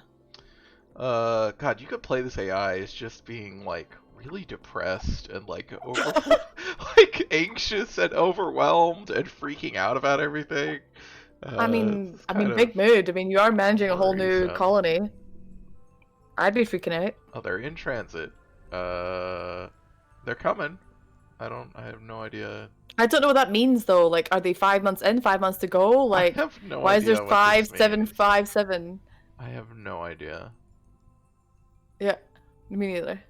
God, you could play this AI as just being like really depressed and like like anxious and overwhelmed and freaking out about everything. I mean, it's kind of- big mood. I mean, you are managing a whole new worrisome. colony. I'd be freaking out. Oh, they're in transit. They're coming. I have no idea. I don't know what that means though. Like, are they 5 months in, 5 months to go? Like, I have no why is idea there what 5, this 7, means. 5, 7? I have no idea. Yeah, me neither.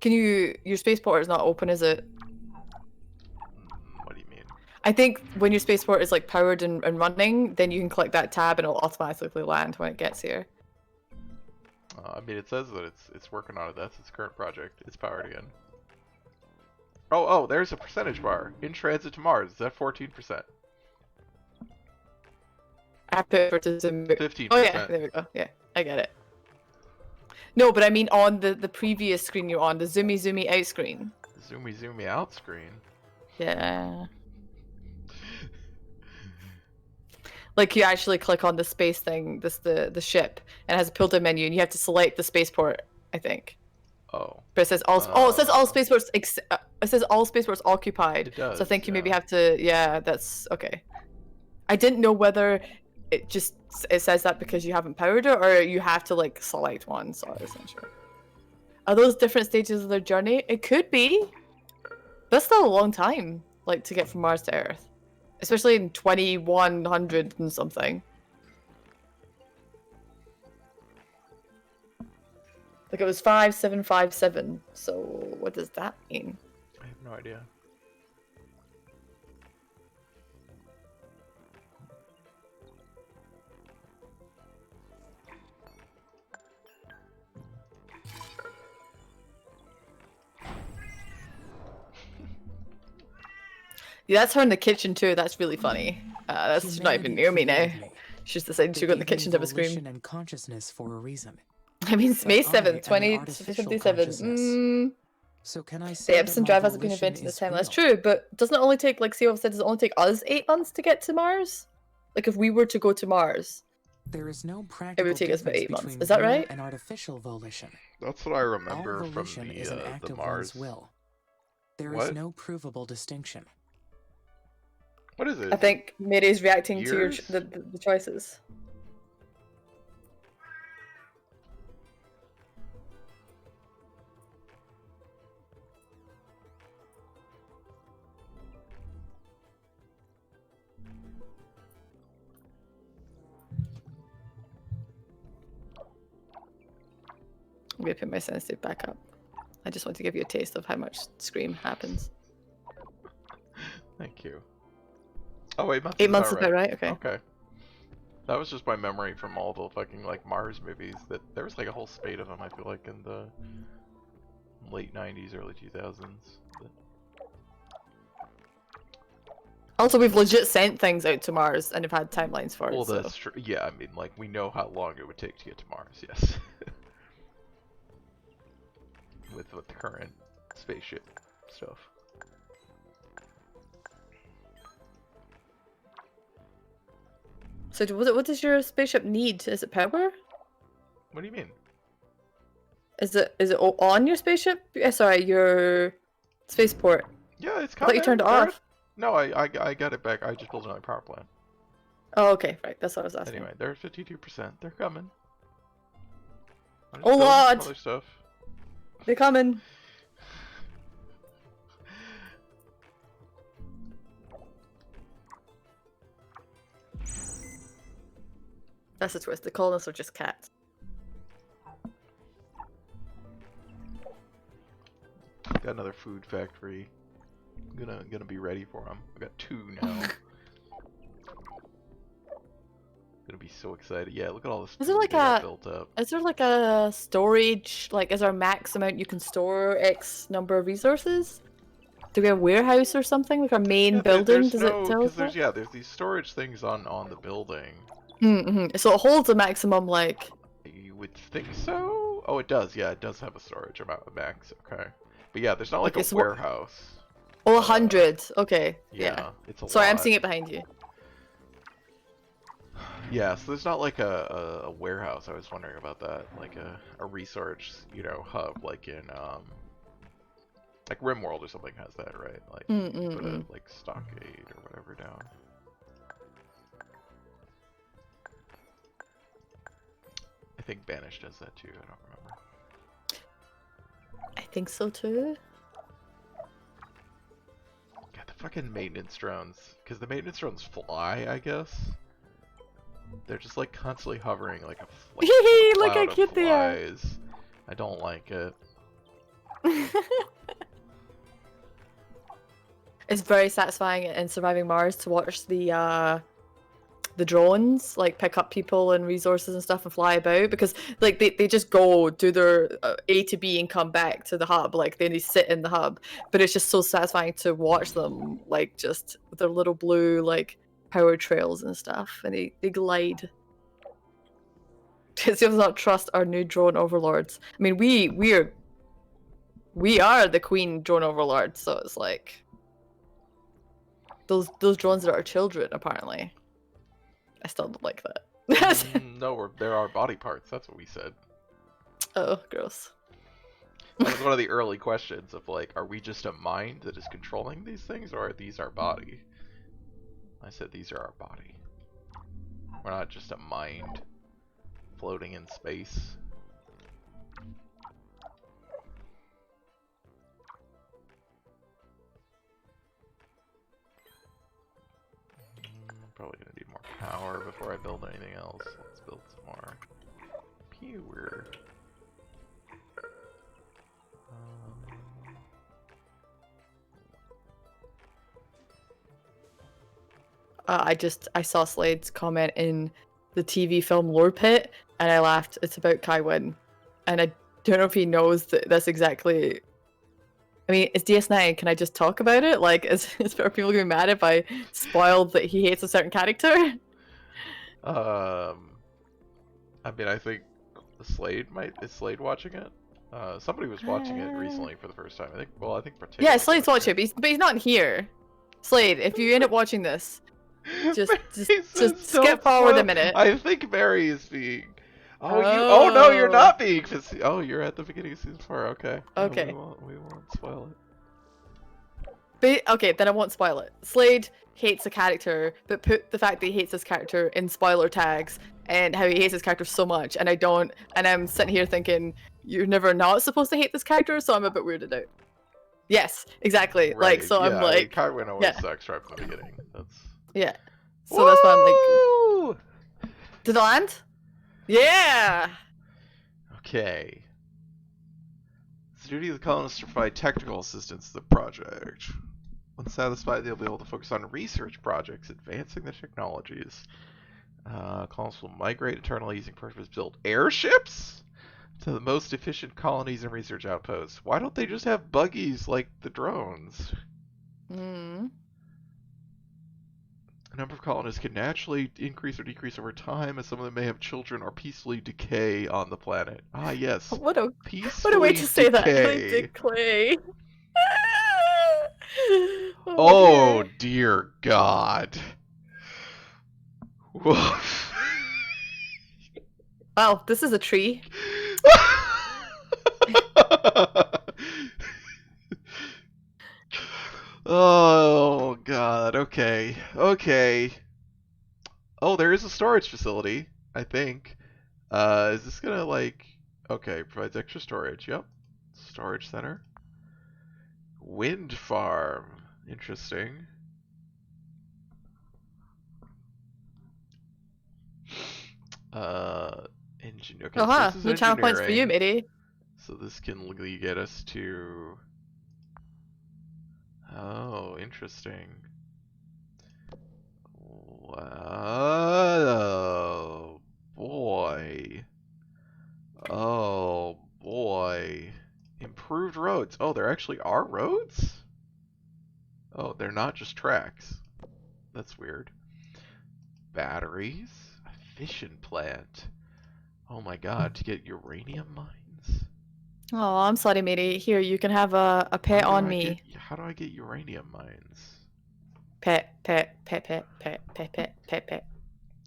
Can you? Your spaceport is not open, is it? What do you mean? I think when your spaceport is like powered and running, then you can click that tab and it'll automatically land when it gets here. I mean, it says that it's working on it. That's its current project. It's powered again. Oh, there's a percentage bar. In transit to Mars. It's at 14%. I put it for to zoom. 15%. Oh yeah, there we go. Yeah, I get it. No, but I mean on the previous screen you're on, the zoomy out screen. Zoomy out screen. Yeah. Like you actually click on the space thing, the ship, and it has a pull-down menu, and you have to select the spaceport, I think. Oh. But it says all. Oh, it says all spaceports. It says all spaceports occupied. It does. So I think you maybe yeah. have to. Yeah, that's okay. I didn't know whether it says that because you haven't powered it, or you have to like select one. So I wasn't sure. Are those different stages of their journey? It could be. That's still a long time, like to get from Mars to Earth. Especially in 2100 and something. Like it was 5757. So what does that mean? I have no idea. Yeah, that's her in the kitchen too. That's really funny. That's not even near me now. She's decided to go in the kitchen to have a scream. And consciousness for a reason. I mean, it's May But I 7th, am an 2057. artificial So can I say The that Epson my drive hasn't been volition invented in this is time. That's real? true, but doesn't it only take, like CEO said, does it only take us 8 months to get to Mars? Like if we were to go to Mars. There is no practical take us about difference 8 months. between Is that real right? and artificial volition. That's what I remember All from volition is an act the of Mars. one's will. There is What? no provable distinction. What is it? I think Mary's reacting to your Years? the choices. I'm gonna put my sensitive back up. I just want to give you a taste of how much scream happens. Thank you. Oh, 8 months. 8 months is about about right. Okay. Okay. That was just my memory from all the fucking like Mars movies. That there was like a whole spate of them. I feel like in the late 90s, early 2000s. But... Also, we've legit sent things out to Mars and have had timelines for it. Well, so. that's true. Yeah, I mean, like we know how long it would take to get to Mars. Yes. with the current spaceship stuff. So what does your spaceship need? Is it power? What do you mean? Is it on your spaceship? Sorry, your spaceport. Yeah, it's I coming. thought you turned it There- off. No, I got it back. I just built another power plant. Oh, okay, right. That's what I was asking. Anyway, they're at 52%. They're coming. I'm just Oh, building some Lord! other stuff. They're coming. That's a twist. The colonists are just cats. Got another food factory. Gonna be ready for them. I got 2 now. Gonna be so excited. Yeah, look at all this Is there food like they got a- built up. Is there like a storage? Like, is there a max amount you can store X number of resources? Do we have a warehouse or something? Like our main Yeah, building? there's Does no, it tell us that? there's these storage things on the building. Mm-hmm. So it holds a maximum, like... You would think so? Oh, it does. Yeah, it does have a storage amount of max. Okay. But yeah, there's not like Okay, a so warehouse. Oh, 100. Okay. Yeah, Yeah. it's a Sorry, lot. I'm seeing it behind you. Yeah, so there's not like a warehouse. I was wondering about that. Like a research, hub, like in like RimWorld or something has that, right? Like you put a like stockade or whatever down. I think Banish does that too. I don't remember. I think so too. God, the fucking maintenance drones. Because the maintenance drones fly, I guess. They're just like constantly hovering like a Look how cloud cute of they are. flies. I don't like it. It's very satisfying in Surviving Mars to watch the drones like pick up people and resources and stuff and fly about, because like they just go do their A to B and come back to the hub, like they sit in the hub, but it's just so satisfying to watch them like just with their little blue like power trails and stuff, and they glide. It seems not trust our new drone overlords. I mean, we are the queen drone overlords, so it's like those drones are our children apparently. I still don't like that. No, there are body parts. That's what we said. Oh, gross. That was one of the early questions of like, are we just a mind that is controlling these things, or are these our body? I said these are our body. We're not just a mind floating in space. Probably gonna need more power before I build anything else. Let's build some more. Power. I saw Slade's comment in the TV film Lore Pit, and I laughed. It's about Kai Wynn, and I don't know if he knows that that's exactly. I mean, it's DS9. Can I just talk about it? Like, are people gonna be mad if I spoiled that he hates a certain character? I mean, I think is Slade watching it? Somebody was watching it recently for the first time. I think particularly. Yeah, Slade's watching it, but he's not here. Slade, if you end up watching this, just skip forward a minute. I think Mary is being. Oh no, you're not being. Oh, you're at the beginning of season 4. Okay. Okay. No, we won't spoil it. But, okay, then I won't spoil it. Slade hates a character, but put the fact that he hates this character in spoiler tags and how he hates this character so much, and I don't, and I'm sitting here thinking, you're never not supposed to hate this character, so I'm a bit weirded out. Yes, exactly. Right, Like, so yeah, I'm like, Kai Wynn always sucks right from the beginning. That's. Yeah. So that's why I'm like, Woo! did it land? Yeah! Okay. It's the duty of the colonists to provide technical assistance to the project. When satisfied, they'll be able to focus on research projects, advancing the technologies. Colonists will migrate internally using purpose-built airships to the most efficient colonies and research outposts. Why don't they just have buggies like the drones? A number of colonists can naturally increase or decrease over time, as some of them may have children or peacefully decay on the planet. Ah, yes. What a way to decay. say that. Decay. Oh, dear God. Woof. Wow, this is a tree. Oh, God. Okay. Okay. Oh, there is a storage facility, I think. Is this gonna, like... Okay, provides extra storage. Yep. Storage center. Wind farm. Interesting. Engine. Okay, so this is New channel points for you, engineering. matey. So this can legally get us to... Oh, interesting. Oh, boy. Oh, boy. Improved roads. Oh, there actually are roads? Oh, they're not just tracks. That's weird. Batteries. A fission plant. Oh my god, to get uranium mines? Oh, I'm sorry, matey. Here, you can have a pet on me. How do I get uranium mines? Pet.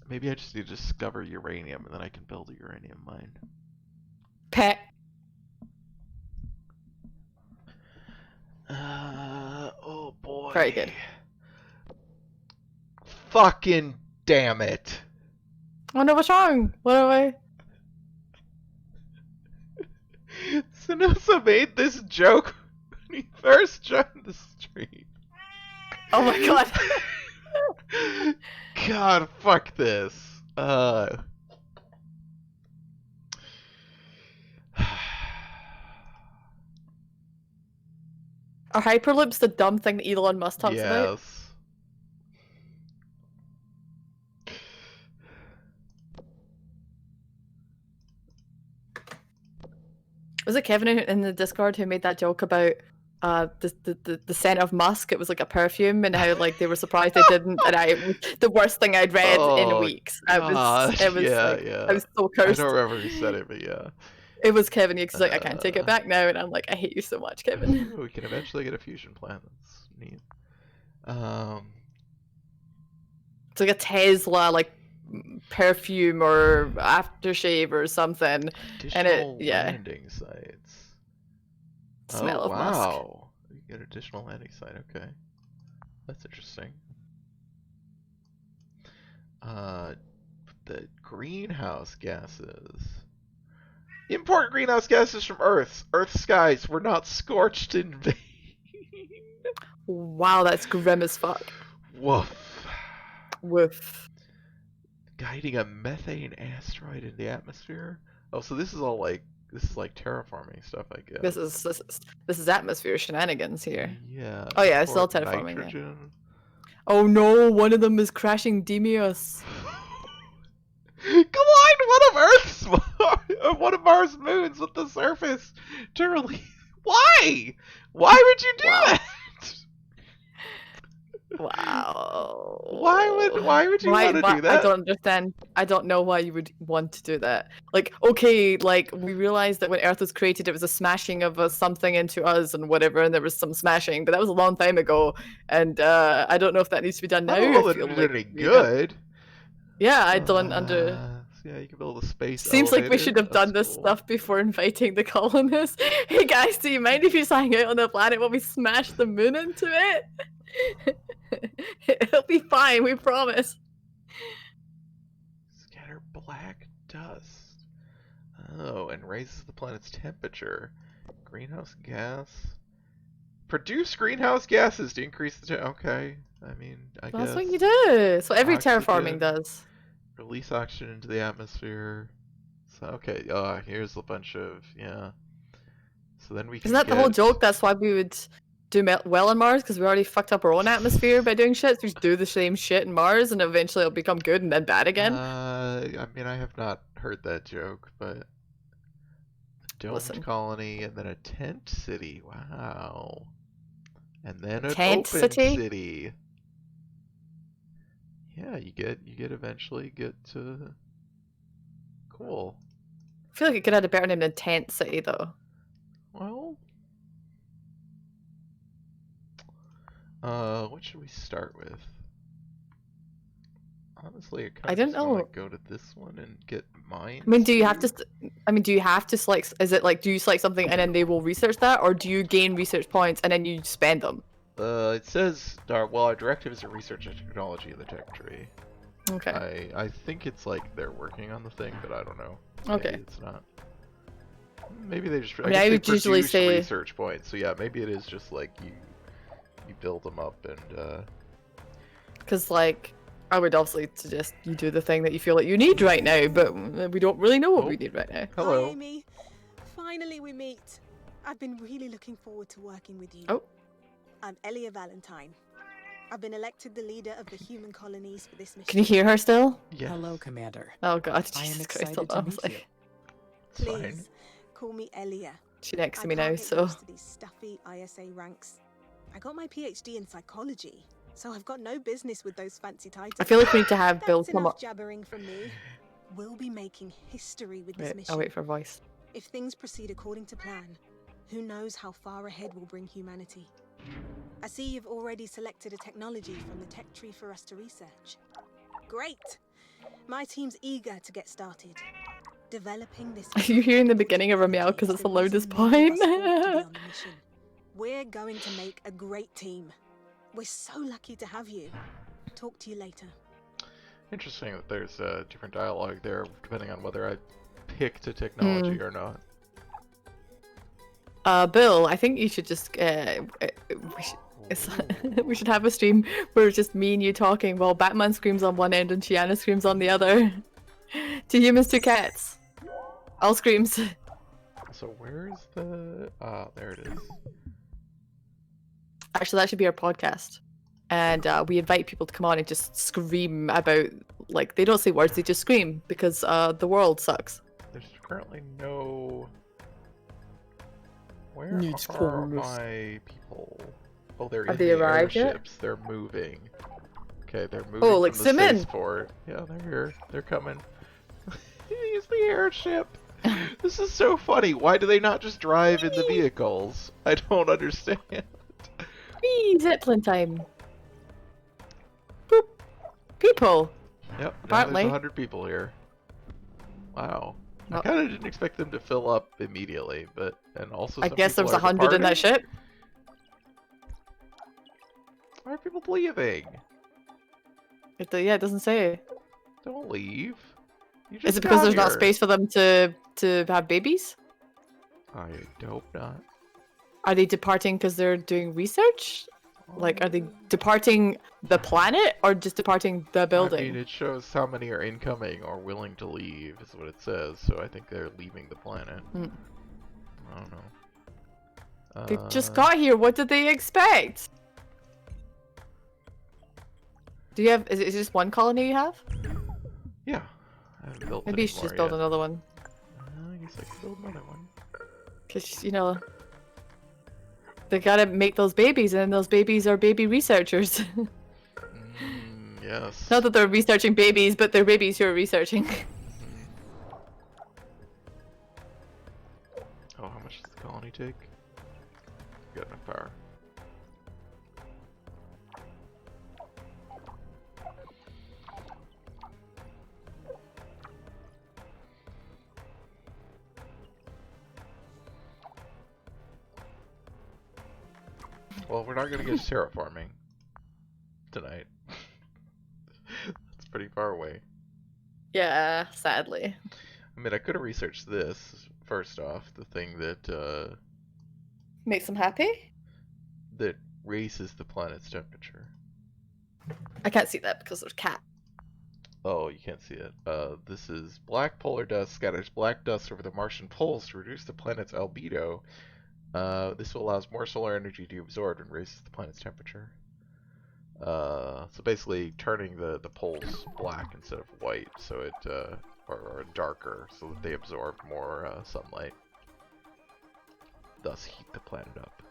Maybe I just need to discover uranium and then I can build a uranium mine. Pet. Oh boy. Very good. Fucking damn it. Oh no, what's wrong? What do I... Sanosa made this joke when he first joined the stream. Oh my god. God, fuck this. Uh. Are Hyperloops the dumb thing that Elon Musk talks about? Yes. Was it Kevin in the Discord who made that joke about the scent of musk? It was like a perfume, and how like they were surprised they didn't, and it was the worst thing I'd read in Oh, weeks. God. It was Yeah, like, yeah. I was so I cursed. don't remember who said it, but yeah. It was Kevin. He's like, I can't take it Uh, back now, and I'm like, I hate you so much, Kevin. We can eventually get a fusion plant. That's neat. It's like a Tesla like perfume or aftershave or something. Additional yeah. landing sites. Smell Oh, of musk. wow. You get additional landing site. Okay. That's interesting. The greenhouse gases. Import greenhouse gases from Earth's skies were not scorched in vain. Wow, that's grim as fuck. Woof. Woof. Guiding a methane asteroid in the atmosphere. Oh, so this is all like terraforming stuff, I guess. This is atmosphere shenanigans here. Yeah. Oh yeah, it's still import terraforming. Yeah. nitrogen. Oh no, one of them is crashing Demeos. Collide one of Mars' moons with the surface to release. Why? Why would you do Wow. that? Wow. Why would you want to do that? I don't understand. I don't know why you would want to do that. Like, okay, like we realized that when Earth was created, it was a smashing of something into us and whatever, and there was some smashing, but that was a long time ago, and I don't know if that needs to be done now. I don't know I if feel it like did any we have- good. Yeah, I don't under. Yeah, you can build a space. Seems like we elevator. should have done That's this cool. stuff before inviting the colonists. Hey guys, do you mind if you just hang out on the planet while we smash the moon into it? It'll be fine, we promise. Scatter black dust. Oh, and raises the planet's temperature. Greenhouse gas. Produce greenhouse gases to increase the okay. I mean, I guess. That's what you do. That's what every Oxygen. terraforming does. Release oxygen into the atmosphere. So okay, here's a bunch of So then we can Isn't that the whole get- joke? That's why we would do well on Mars, because we already fucked up our own atmosphere by doing shit. So we just do the same shit in Mars, and eventually it'll become good and then bad again. I mean, I have not heard that joke, but a domed Listen. colony and then a tent city. Wow. And then an Tent open city? city. Yeah, you eventually get to. Cool. I feel like it could have a better name than Tent City, though. Well, what should we start with? Honestly, I don't just want know. to go to this one and get mine. I mean, do you have to select? Is it like, do you select something and then they will research that, or do you gain research points and then you spend them? It says, our directive is to research the technology in the tech tree. Okay. I think it's like they're working on the thing, but I don't know. Okay. Maybe it's not. Maybe they just. I mean, guess I they would usually produce say- research points. So yeah, maybe it is just like you build them up and. Because like, I would obviously suggest you do the thing that you feel like you need right now, but we don't really know what we need right now. Hello. Hi, Amy. Finally, we meet. I've been really looking forward to working with you. Oh. I'm Elia Valentine. I've been elected the leader of the human colonies for this mission. Can you hear her still? Yes. Hello, Commander. Oh god, I am Jesus excited Christ! to I was meet like, you. It's fine. Please, call me Elia. she's next to I me now, can't get so used to these stuffy ISA ranks. I got my PhD in psychology, so I've got no business with those fancy titles. I feel like we need to have Bill That's come enough up. jabbering from me. We'll be making history with this Wait, mission. I'll wait for a voice. If things proceed according to plan, who knows how far ahead we'll bring humanity. I see you've already selected a technology from the tech tree for us to research. Great! My team's eager to get started. Developing this... Are you hearing the beginning of her meow because it's the loudest point? We're going to make a great team. We're so lucky to have you. Talk to you later. Interesting that there's different dialogue there depending on whether I picked a technology Hmm. or not. Bill, I think you should just It's, we should have a stream where it's just me and you talking while Batman screams on one end and Shiana screams on the other. 2 humans, 2 cats. All screams. So where's the... Ah, there it is. Actually, that should be our podcast. And we invite people to come on and just scream about, like, they don't say words, they just scream because the world sucks. There's currently no... Where Needs are clothes. my people? Oh, they're Have in they the arrived yet? airships. They're moving. Okay, they're moving Oh, like, from the zoom in. spaceport. Yeah, they're here. They're coming. Use the airship. This is so funny. Why do they not just drive in the vehicles? I don't understand. Whee! Zeppelin time. Boop. People. Yep, now Apparently. there's 100 people here. Wow. I Oh. kind of didn't expect them to fill up immediately, but and also I some guess there was people are 100 in that departing. ship. Why are people leaving? Yeah, it doesn't say. Don't leave. You Is just it because got there's not here. space for them to have babies? I hope not. Are they departing because they're doing research? Like, are they departing the planet or just departing the building? I mean, it shows how many are incoming or willing to leave, is what it says. So I think they're leaving the planet. Hmm. I don't know. They just got here. What did they expect? Do you have? Is it just one colony you have? Yeah. I haven't built Maybe you any should more just build yet. another one. I guess I could build another one. Because, you know, they gotta make those babies, and those babies are baby researchers. Yes. Not that they're researching babies, but they're babies who are researching. Oh, how much does the colony take? Got enough power. Well, we're not gonna get terraforming tonight. That's pretty far away. Yeah, sadly. I mean, I could have researched this first off, the thing that Makes them happy? that raises the planet's temperature. I can't see that because there's cat. Oh, you can't see it. This is black polar dust scatters black dust over the Martian poles to reduce the planet's albedo. This allows more solar energy to be absorbed and raises the planet's temperature. So basically turning the poles black instead of white, so it or darker, so that they absorb more sunlight. Thus heat the planet up.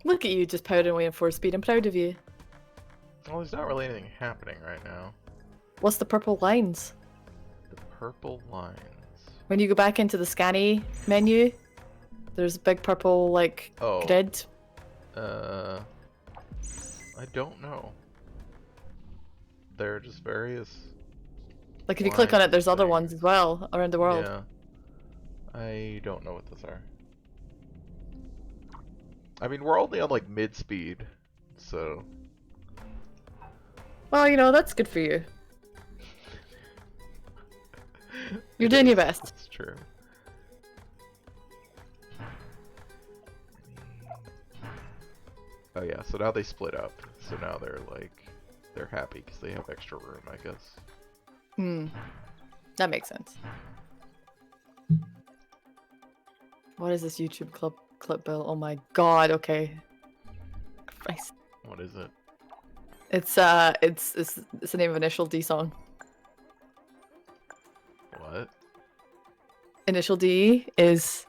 Look at you just powering away in 4 speed. I'm proud of you. Well, there's not really anything happening right now. What's the purple lines? The purple lines. When you go back into the scanny menu, there's a big purple, like, Oh. grid. I don't know. They're just various. Like, if you click on it, lines there's other thing. ones as well around the world. Yeah. I don't know what those are. I mean, we're only on like mid speed, so. Well, you know, that's good for you. You're doing your best. That's true. Oh yeah, so now they split up. So now they're happy because they have extra room, I guess. Hmm. That makes sense. What is this YouTube clip bill? Oh my god, okay. Christ. What is it? It's the name of Initial D song. What? Initial D is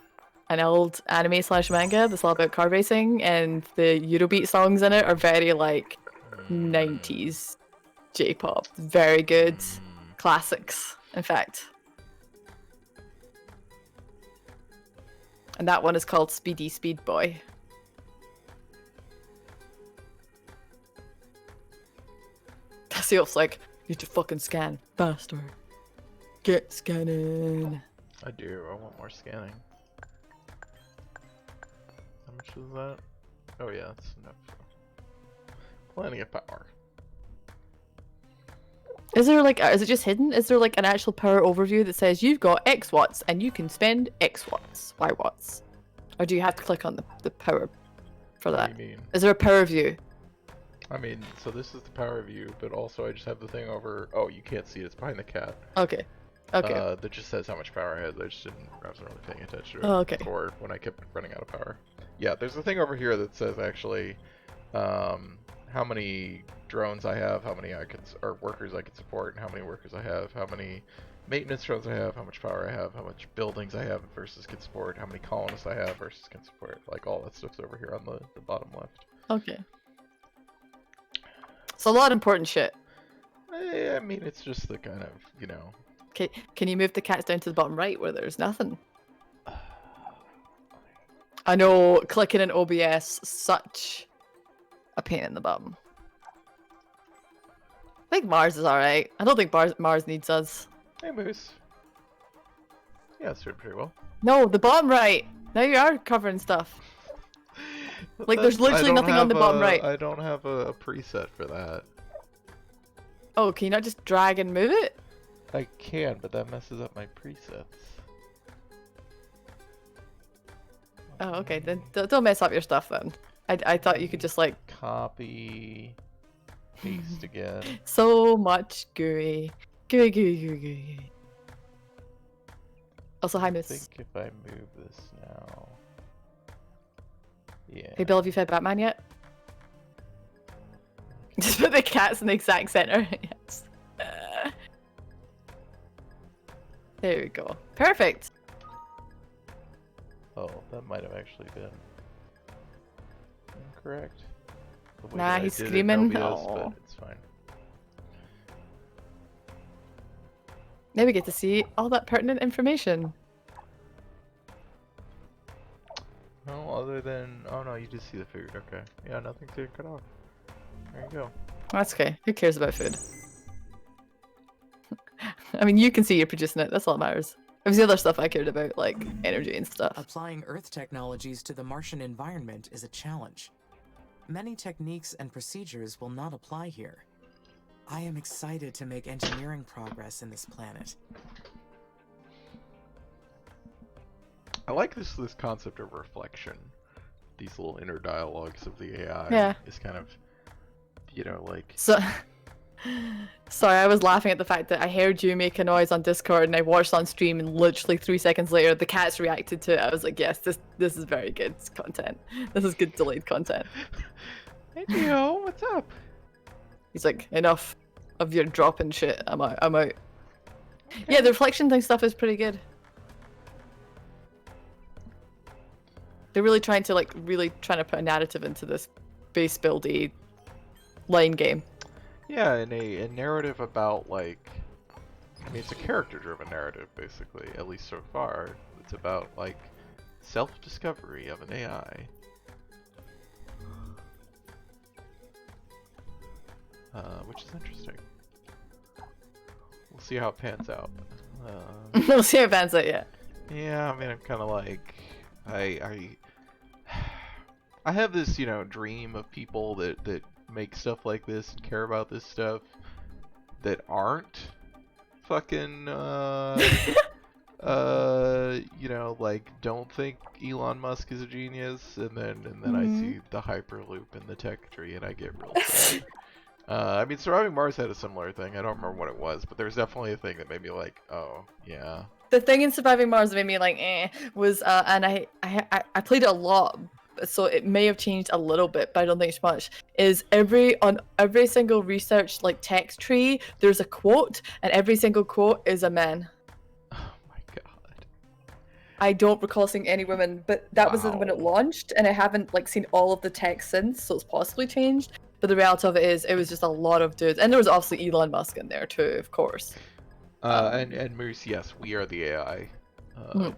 an old anime slash manga that's all about car racing, and the Eurobeat songs in it are very like 90s J-pop. Very good. Classics, in fact. And that one is called Speedy Speed Boy. Cassiop's like, need to fucking scan faster. Get scanning. I do. I want more scanning. How much is that? Oh yeah, that's enough. Plenty of power. Is there like, is it just hidden? Is there like an actual power overview that says you've got X watts and you can spend X watts, Y watts? Or do you have to click on the power for What that? do you mean? Is there a power view? I mean, so this is the power view, but also I just have the thing over. Oh, you can't see it. It's behind the cat. Okay. Okay. That just says how much power I had. I wasn't really paying attention to it Oh, okay. before when I kept running out of power. Yeah, there's a thing over here that says actually how many drones I have, how many or workers I can support, and how many workers I have, how many maintenance drones I have, how much power I have, how much buildings I have versus can support, how many colonists I have versus can support. Like all that stuff's over here on the bottom left. Okay. It's a lot of important shit. I mean, it's just the kind of, Okay, can you move the cats down to the bottom right where there's nothing? I know clicking in OBS such a pain in the bum. I think Mars is alright. I don't think Mars needs us. Hey, Moose. Yeah, it's doing pretty well. No, the bottom right. Now you are covering stuff. Like, there's literally nothing on the bottom right. I don't have a preset for that. Oh, can you not just drag and move it? I can, but that messes up my presets. Oh, okay. Then don't mess up your stuff then. I thought you could just like Copy, paste again. so much gooey. Gooey. Also, hi, I Miss. think if I move this now, yeah. Hey, Bill, have you fed Batman yet? Just put the cats in the exact center. Yes. There we go. Perfect. Oh, that might have actually been incorrect. The way Nah, that I he's did it in screaming. OBS, Aw. but it's fine. Now we get to see all that pertinent information. No, other than no, you did see the food. Okay, yeah, nothing to cut off. There you go. That's okay. Who cares about food? I mean, you can see you're producing it. That's all that matters. It was the other stuff I cared about, like energy and stuff. Applying Earth technologies to the Martian environment is a challenge. Many techniques and procedures will not apply here. I am excited to make engineering progress in this planet. I like this concept of reflection. These little inner dialogues of the AI Yeah. is kind of, like So, sorry, I was laughing at the fact that I heard you make a noise on Discord and I watched on stream, and literally 3 seconds later, the cats reacted to it. I was like, yes, this is very good content. This is good delayed content. Hey Gio, what's up? He's like, enough of your dropping shit. I'm out. Yeah, the reflection thing stuff is pretty good. They're really trying to put a narrative into this base buildy line game. Yeah, and a narrative about it's a character-driven narrative basically, at least so far. It's about self-discovery of an AI. Which is interesting. We'll see how it pans out. We'll see how it pans out, yeah. Yeah, I mean, I'm kind of I have this, dream of people that make stuff like this and care about this stuff that aren't fucking, don't think Elon Musk is a genius, and then I see the Hyperloop in the tech tree and I get real sad. I mean, Surviving Mars had a similar thing. I don't remember what it was, but there's definitely a thing that made me like, oh, yeah. The thing in Surviving Mars that made me like, was, and I played it a lot, so it may have changed a little bit, but I don't think it's much, is on every single research text tree, there's a quote, and every single quote is a man. Oh my god. I don't recall seeing any women, but that was when it Wow. launched, and I haven't seen all of the text since, so it's possibly changed. But the reality of it is, it was just a lot of dudes, and there was obviously Elon Musk in there too, of course. And Moose, yes, we are the AI.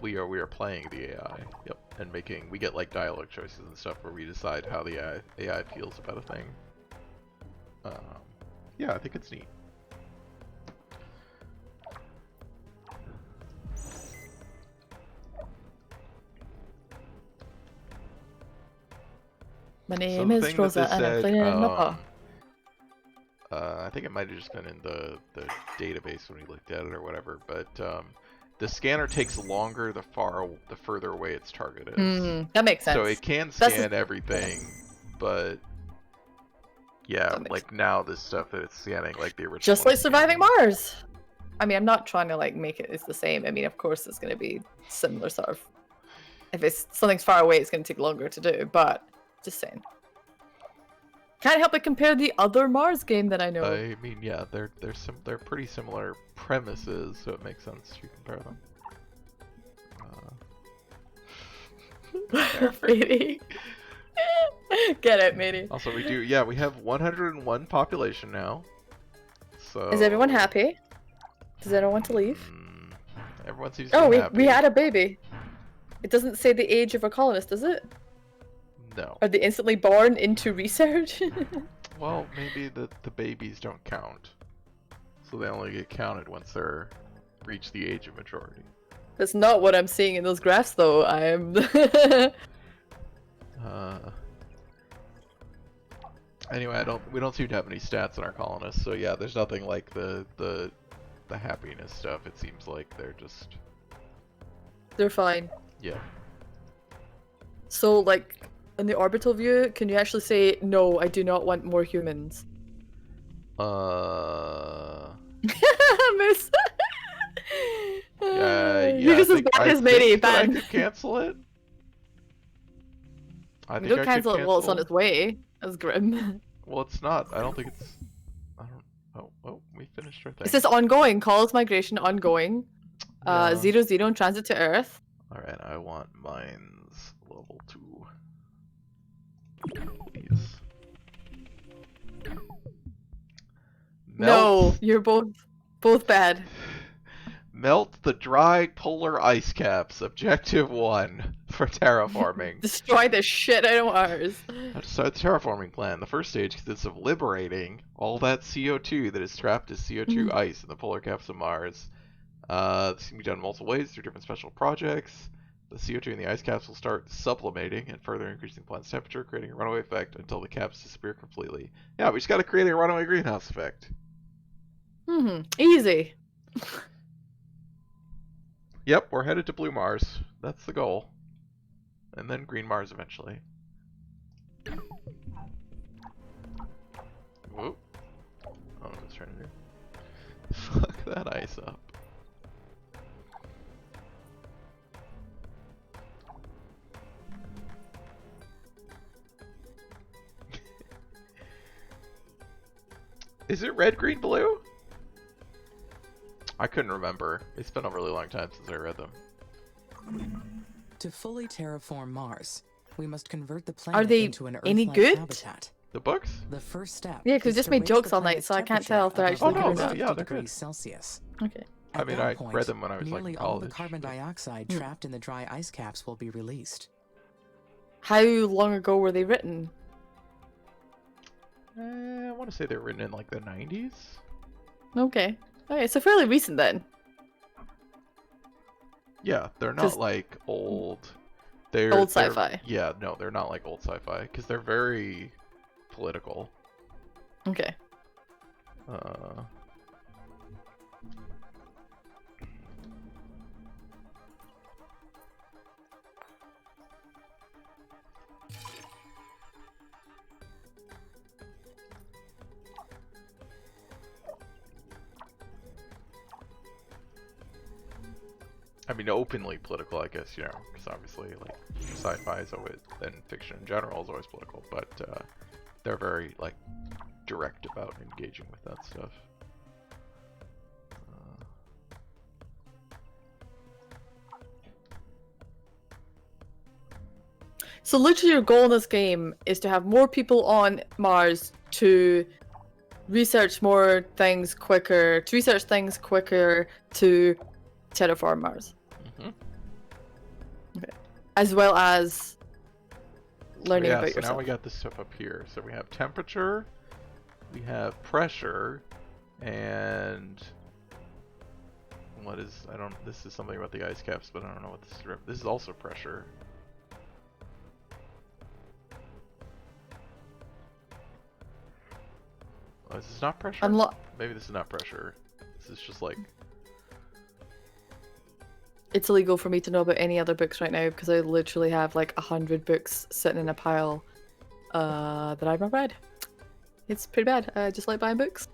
We are playing the AI. Yep, and we get dialogue choices and stuff where we decide how the AI feels about a thing. Yeah, I think it's neat. My So name the is thing that Rosa, this and I'm said, playing my paw. I think it might have just been in the database when we looked at it or whatever, but the scanner takes longer the further away its target is. That makes sense. So it can That's scan everything, but yeah, That makes like now this stuff that it's scanning, like the original. just one like is surviving scanning. Mars. I mean, I'm not trying to like make it's the same. I mean, of course, it's going to be similar sort of. If it's something's far away, it's going to take longer to do. But just saying, can't help but compare the other Mars game that I know. I mean, yeah, they're pretty similar premises, so it makes sense to compare them. Matey. Get it, matey. Also, we have 101 population now. So Is everyone happy? Does anyone want to leave? Everyone seems to Oh, be we happy. had a baby. It doesn't say the age of a colonist, does it? No. Are they instantly born into research? Well, maybe the babies don't count. So they only get counted once they're reach the age of majority. That's not what I'm seeing in those graphs, though. I'm. Anyway, we don't seem to have any stats in our colonists, so yeah, there's nothing like the happiness stuff. It seems like they're just They're fine. yeah. So, like, in the orbital view, can you actually say, no, I do not want more humans? Miss. Yeah, You're just as bad as Matey, I man. could cancel it. I You think don't I cancel could it while it's on cancel. its way. That's grim. Well, it's not. I don't think it's. I don't. Oh, we finished our thing. It says ongoing, calls migration ongoing. Yeah. 00 in transit to Earth. All right, I want mines level 2. Please. No, you're both bad. Melt the dry polar ice caps. Objective 1 for terraforming. Destroy the shit out of Mars. How to start the terraforming plan. The first stage consists of liberating all that CO2 that is trapped as CO2 ice in the polar caps of Mars. This can be done multiple ways through different special projects. The CO2 in the ice caps will start sublimating and further increasing the planet's temperature, creating a runaway effect until the caps disappear completely. Yeah, we just got to create a runaway greenhouse effect. Easy. Yep, we're headed to Blue Mars. That's the goal. And then Green Mars eventually. Whoop. I don't know what I was trying to do. Fuck that ice up. Is it red, green, blue? I couldn't remember. It's been a really long time since I read them. To fully terraform Mars, we must convert the planet they into an any Earth-like good? habitat. The books? The first step. Yeah, 'cause is we just to made raise jokes the all night, planet's so I can't tell if they're temperature actually above good or not. Yeah, 50 they're good. degrees Celsius. Okay. I At mean, that I point, read them when I was nearly like in all the college. carbon dioxide trapped in the dry ice caps will be released. How long ago were they written? I want to say they were written in like the 90s. Okay. Okay, so fairly recent then. Yeah, they're 'Cause- not like old. Old sci-fi. Yeah, no, they're not like old sci-fi because they're very political. Okay. I mean, openly political, I guess, you know, because obviously, like, sci-fi is always, and fiction in general is always political, but they're very, like, direct about engaging with that stuff. So literally your goal in this game is to have more people on Mars to research more things quicker, to terraform Mars. Mm-hmm. Okay. As well as learning Yeah, about so yourself. now we got this stuff up here. So we have temperature, we have pressure, and what is, this is something about the ice caps, but I don't know what this is. This is also pressure. Oh, is this not pressure? Maybe this is not pressure. This is just like... It's illegal for me to know about any other books right now because I literally have like 100 books sitting in a pile that I've not read. It's pretty bad. I just like buying books.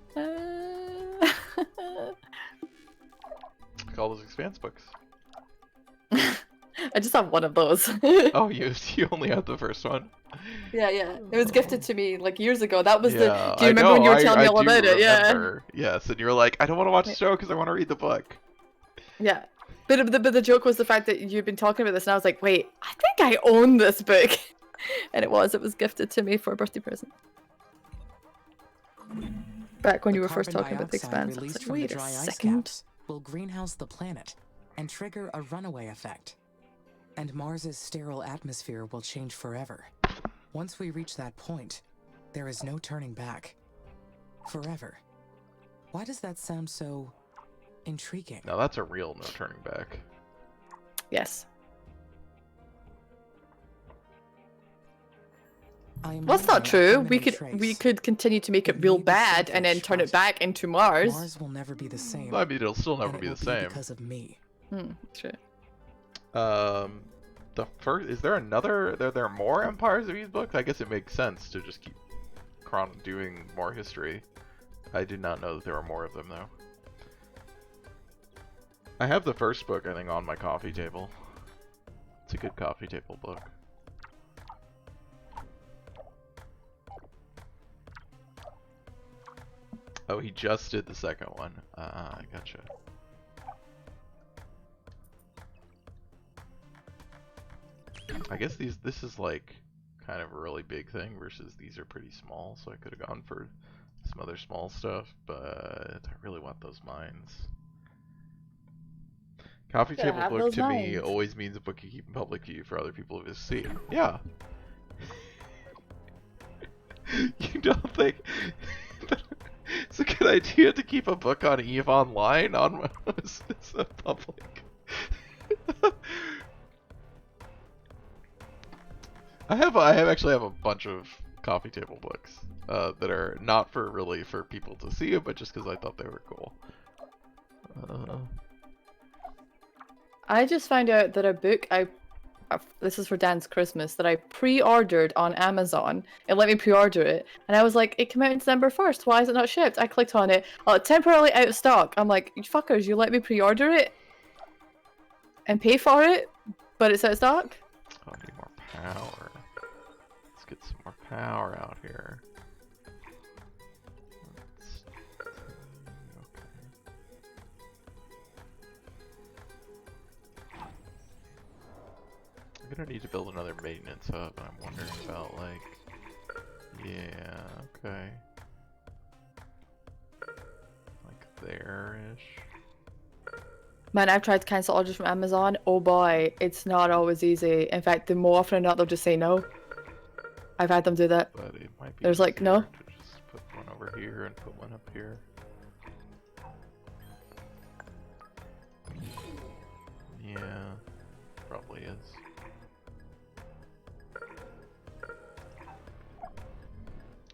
Call those Expanse books. I just have one of those. Oh, you only have the first one? Yeah. It was gifted to me like years ago. That was Yeah, Do you remember when you were telling me all I do about it? Yeah. remember. Yes, and you were like, I don't want to watch the show because I want to read the book. Yeah. But the joke was the fact that you've been talking about this, and I was like, wait, I think I own this book. And it was gifted to me for a birthday present. Back when you were first talking about the Expanse, I was like, wait a second. Will greenhouse the planet and trigger a runaway effect. And Mars's sterile atmosphere will change forever. Once we reach that point, there is no turning back. Forever. Why does that sound so intriguing? Now that's a real no turning back. Yes. I am Well, that's not leaving a true. We permanent trace. could continue to make it It real may be bad and then selfish, turn it but back into Mars. Mars will never be the same. I mean, it'll still never and it be the will same. because of me. True. The first, is there another? Are there more Empires of Eve books? I guess it makes sense to just keep doing more history. I did not know that there were more of them though. I have the first book, I think, on my coffee table. It's a good coffee table book. Oh, he just did the second one. I gotcha. I guess this is like kind of a really big thing versus these are pretty small, so I could have gone for some other small stuff, but I really want those mines. Coffee Gotta table have book those to me mines. always means a book you keep in public view for other people to see. Yeah. You don't think it's a good idea to keep a book on EVE Online on it's a public? I actually have a bunch of coffee table books that are not for people to see, but just because I thought they were cool. I just found out that a book this is for Dan's Christmas, that I pre-ordered on Amazon. It let me pre-order it, and I was like, it came out on December 1st. Why is it not shipped? I clicked on it. Oh, temporarily out of stock. I'm like, you fuckers, you let me pre-order it and pay for it, but it's out of stock? Oh, I need more power. Let's get some more power out here. I'm gonna need to build another maintenance hub, and I'm wondering about, like, yeah, okay. Like there-ish. Man, I've tried to cancel orders from Amazon. Oh boy, it's not always easy. In fact, the more often than not, they'll just say no. I've had them do that. But it might be There's like, no. easier to just put one over here and put one up here. Yeah, probably is.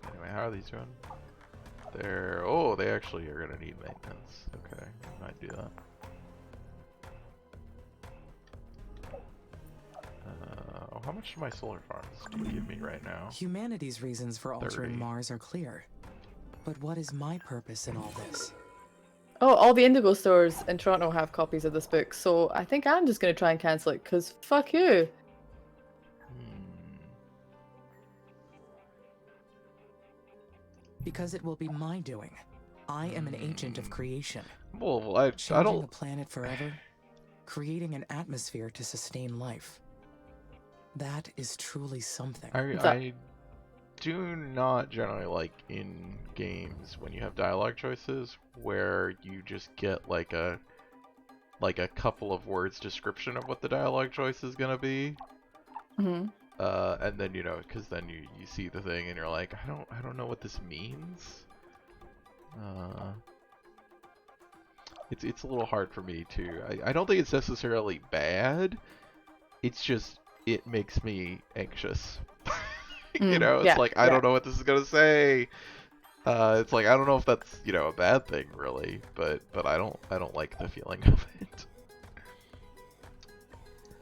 Anyway, how are these doing? Oh, they actually are gonna need maintenance. Okay, I might do that. How much do my solar farms do you give me right now? Humanity's reasons for 30. altering Mars are clear. But what is my purpose in all this? Oh, all the Indigo stores in Toronto have copies of this book, so I think I'm just gonna try and cancel it, because fuck you. Because it will be my doing. I am an agent of creation. Well, I Changing don't. the planet forever. Creating an atmosphere to sustain life. That is truly something. I do not generally like in games when you have dialogue choices where you just get like a couple of words description of what the dialogue choice is gonna be. Mm-hmm. And then because then you see the thing and you're like, I don't know what this means. It's a little hard for me to. I don't think it's necessarily bad. It's just it makes me anxious. It's like I don't know what this is gonna say. It's like I don't know if that's a bad thing really, but I don't like the feeling of it.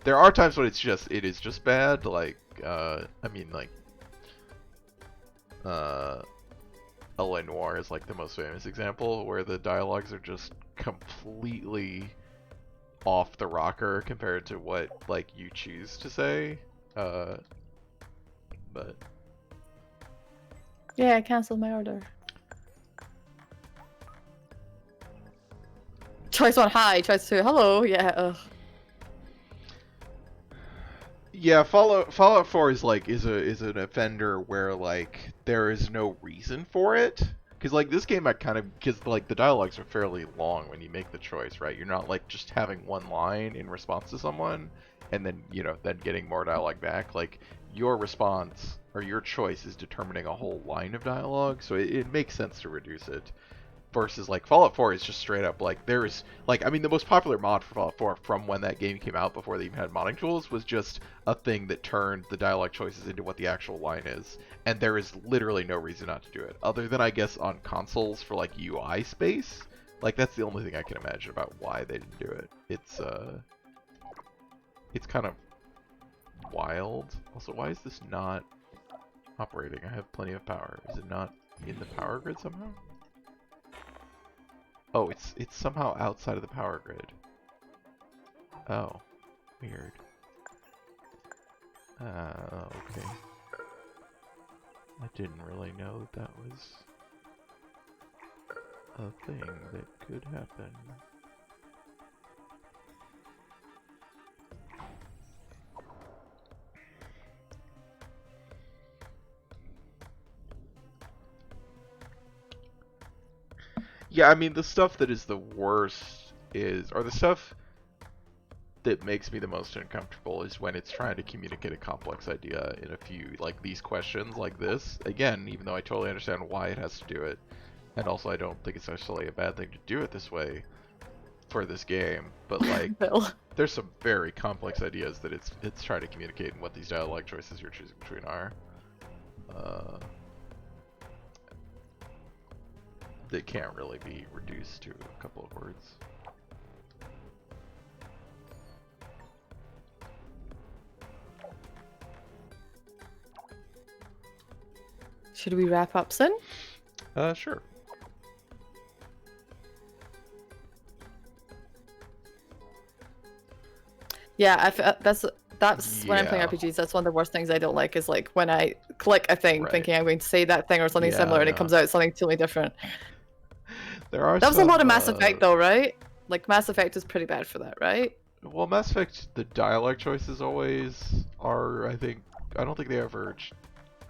There are times when it is just bad. Like I mean like L.A. Noire is like the most famous example where the dialogues are just completely off the rocker compared to what like you choose to say. But Yeah, cancel my order. Choice 1, hi. Choice 2, hello. Yeah, ugh. yeah, Fallout 4 is like is an offender where like there is no reason for it. Because like this game, because like the dialogues are fairly long when you make the choice, right? You're not like just having one line in response to someone, and then then getting more dialogue back. Like your response or your choice is determining a whole line of dialogue, so it makes sense to reduce it. Versus like Fallout 4 is just straight up like there's like I mean the most popular mod for Fallout 4 from when that game came out before they even had modding tools was just a thing that turned the dialogue choices into what the actual line is, and there is literally no reason not to do it other than I guess on consoles for like UI space. Like that's the only thing I can imagine about why they didn't do it. It's kind of wild. Also, why is this not operating? I have plenty of power. Is it not in the power grid somehow? Oh, it's somehow outside of the power grid. Oh, weird. Okay. I didn't really know that was a thing that could happen. Yeah, I mean, the stuff that is the worst or the stuff that makes me the most uncomfortable is when it's trying to communicate a complex idea in a few, like, these questions like this. Again, even though I totally understand why it has to do it, and also I don't think it's necessarily a bad thing to do it this way for this game, but, like, there's some very complex ideas that it's trying to communicate and what these dialogue choices you're choosing between are. That can't really be reduced to a couple of words. Should we wrap up soon? Sure. Yeah, that's when I'm playing Yeah. RPGs. That's one of the worst things I don't like is like when I click a thing Right. thinking I'm going to say that thing or something Yeah, similar and it yeah. comes out something totally different. There are That was a lot of some, Mass Effect though, right? Like Mass Effect is pretty bad for that, right? Well, Mass Effect, the dialogue choices always are, I don't think they ever...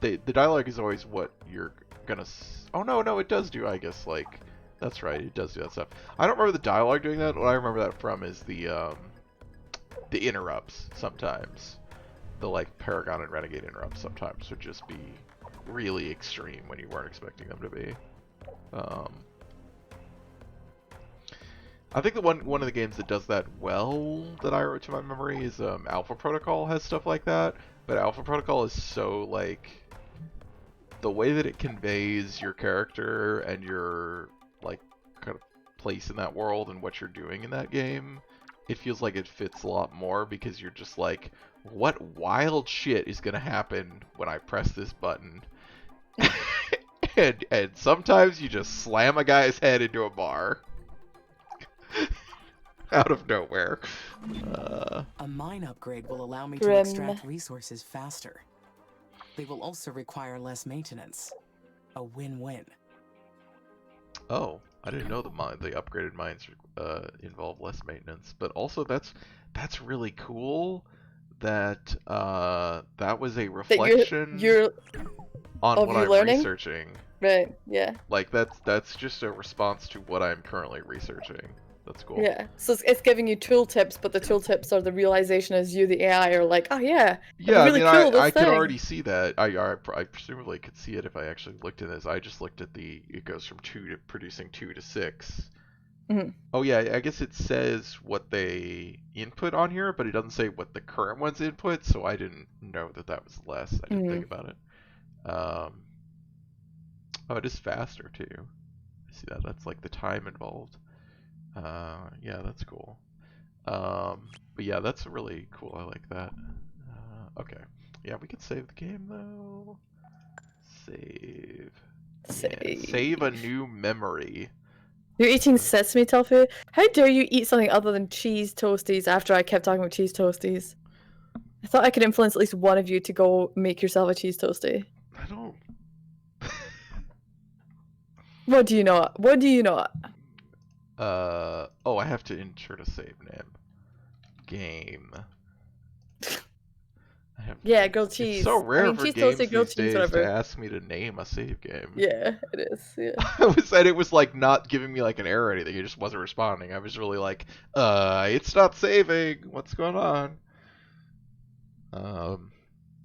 the dialogue is always what you're gonna... Oh, no, it does do, I guess, like... That's right, it does do that stuff. I don't remember the dialogue doing that. What I remember that from is the interrupts, sometimes. The, like, Paragon and Renegade interrupts sometimes would just be really extreme when you weren't expecting them to be. I think one of the games that does that well that I wrote to my memory is Alpha Protocol has stuff like that, but Alpha Protocol is so like the way that it conveys your character and your like kind of place in that world and what you're doing in that game, it feels like it fits a lot more because you're just like, what wild shit is gonna happen when I press this button? and sometimes you just slam a guy's head into a bar. Out of nowhere. A mine upgrade will allow me to Grim. extract resources faster. Oh, They will also require less maintenance. A win-win. Oh, I didn't know the upgraded mines involve less maintenance, but also that's really cool that that was a reflection You're on of what you I'm learning? researching. right, yeah. Like that's just a response to what I'm currently researching. That's cool. Yeah, so it's giving you tooltips, but the tooltips are the realization as you, the AI, are like, oh yeah, Yeah, really I mean, cool, this I could thing. already see that. I presumably could see it if I actually looked at this. I just looked at it goes from 2 to producing 2 to 6. Mhm. Oh yeah, I guess it says what they input on here, but it doesn't say what the current one's input, so I didn't know that was less. I didn't think about it. Oh, it is faster too. I see that. That's like the time involved. Yeah, that's cool. But yeah, that's really cool. I like that. Okay. Yeah, we could save the game though. Save. Yeah, save a new memory. You're eating sesame tofu? How dare you eat something other than cheese toasties after I kept talking about cheese toasties? I thought I could influence at least one of you to go make yourself a cheese toasty. I don't. What do you know? What do you know? Oh, I have to insert a save name. Game. I have. Yeah, grilled It's cheese. so rare for cheese games toasty, grilled these cheese, days to whatever. ask me to name a save game. Yeah, it is. Yeah. I was and it was like not giving me like an error or anything. It just wasn't responding. I was really like, it's not saving. What's going on?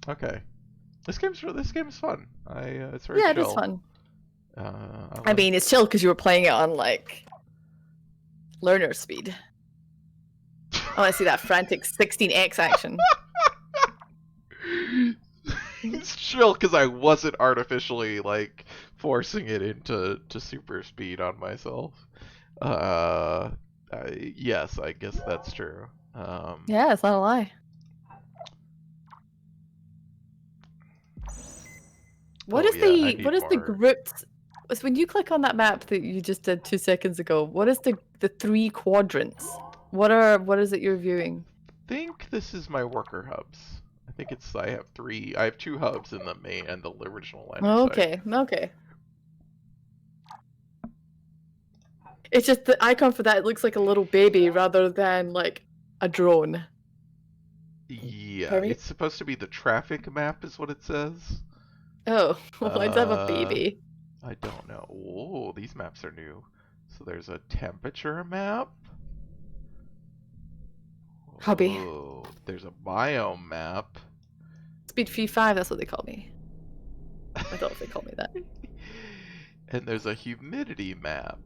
Okay. This game is fun. It's very Yeah, chill. it is fun. I mean, it's chill because you were playing it on like learner speed. I want to see that frantic 16x action. It's chill because I wasn't artificially like forcing it into super speed on myself. Yes, I guess that's true. Yeah, it's not a lie. What is the grouped? So when you click on that map that you just did 2 seconds ago, what is the 3 quadrants? What is it you're viewing? I think this is my worker hubs. I think it's I have 2 hubs in the main and the original landing site. Okay. It's just the icon for that, it looks like a little baby rather than like a drone. Yeah, it's supposed to be the traffic map is what it says. Oh, well, why does it have a baby? I don't know. Oh, these maps are new. So there's a temperature map. Hobby. Oh, there's a biome map. Speed Free 5, that's what they call me. I don't know if they call me that. And there's a humidity map.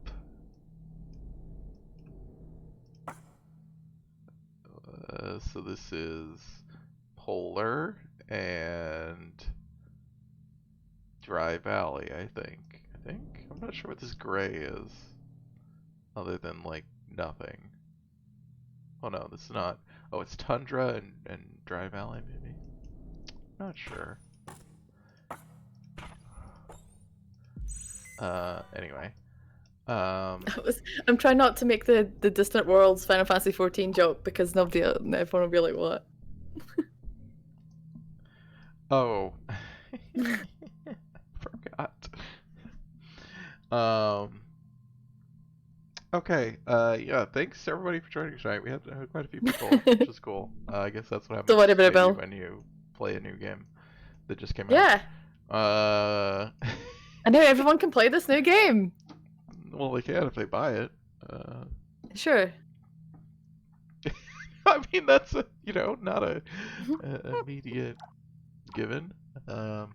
So this is polar and dry valley, I think. I'm not sure what this gray is. Other than like nothing. Oh no, this is not. Oh, it's tundra and dry valley maybe. Not sure. Anyway. I'm trying not to make the Distant Worlds Final Fantasy 14 joke because everyone will be like, what? Oh. Forgot. Okay. Yeah. Thanks everybody for joining tonight. We had quite a few people, which is cool. I guess that's what happens when you play a new game that just came out. Yeah. I know everyone can play this new game. Well, they can if they buy it. Sure. I mean, that's not a immediate given. So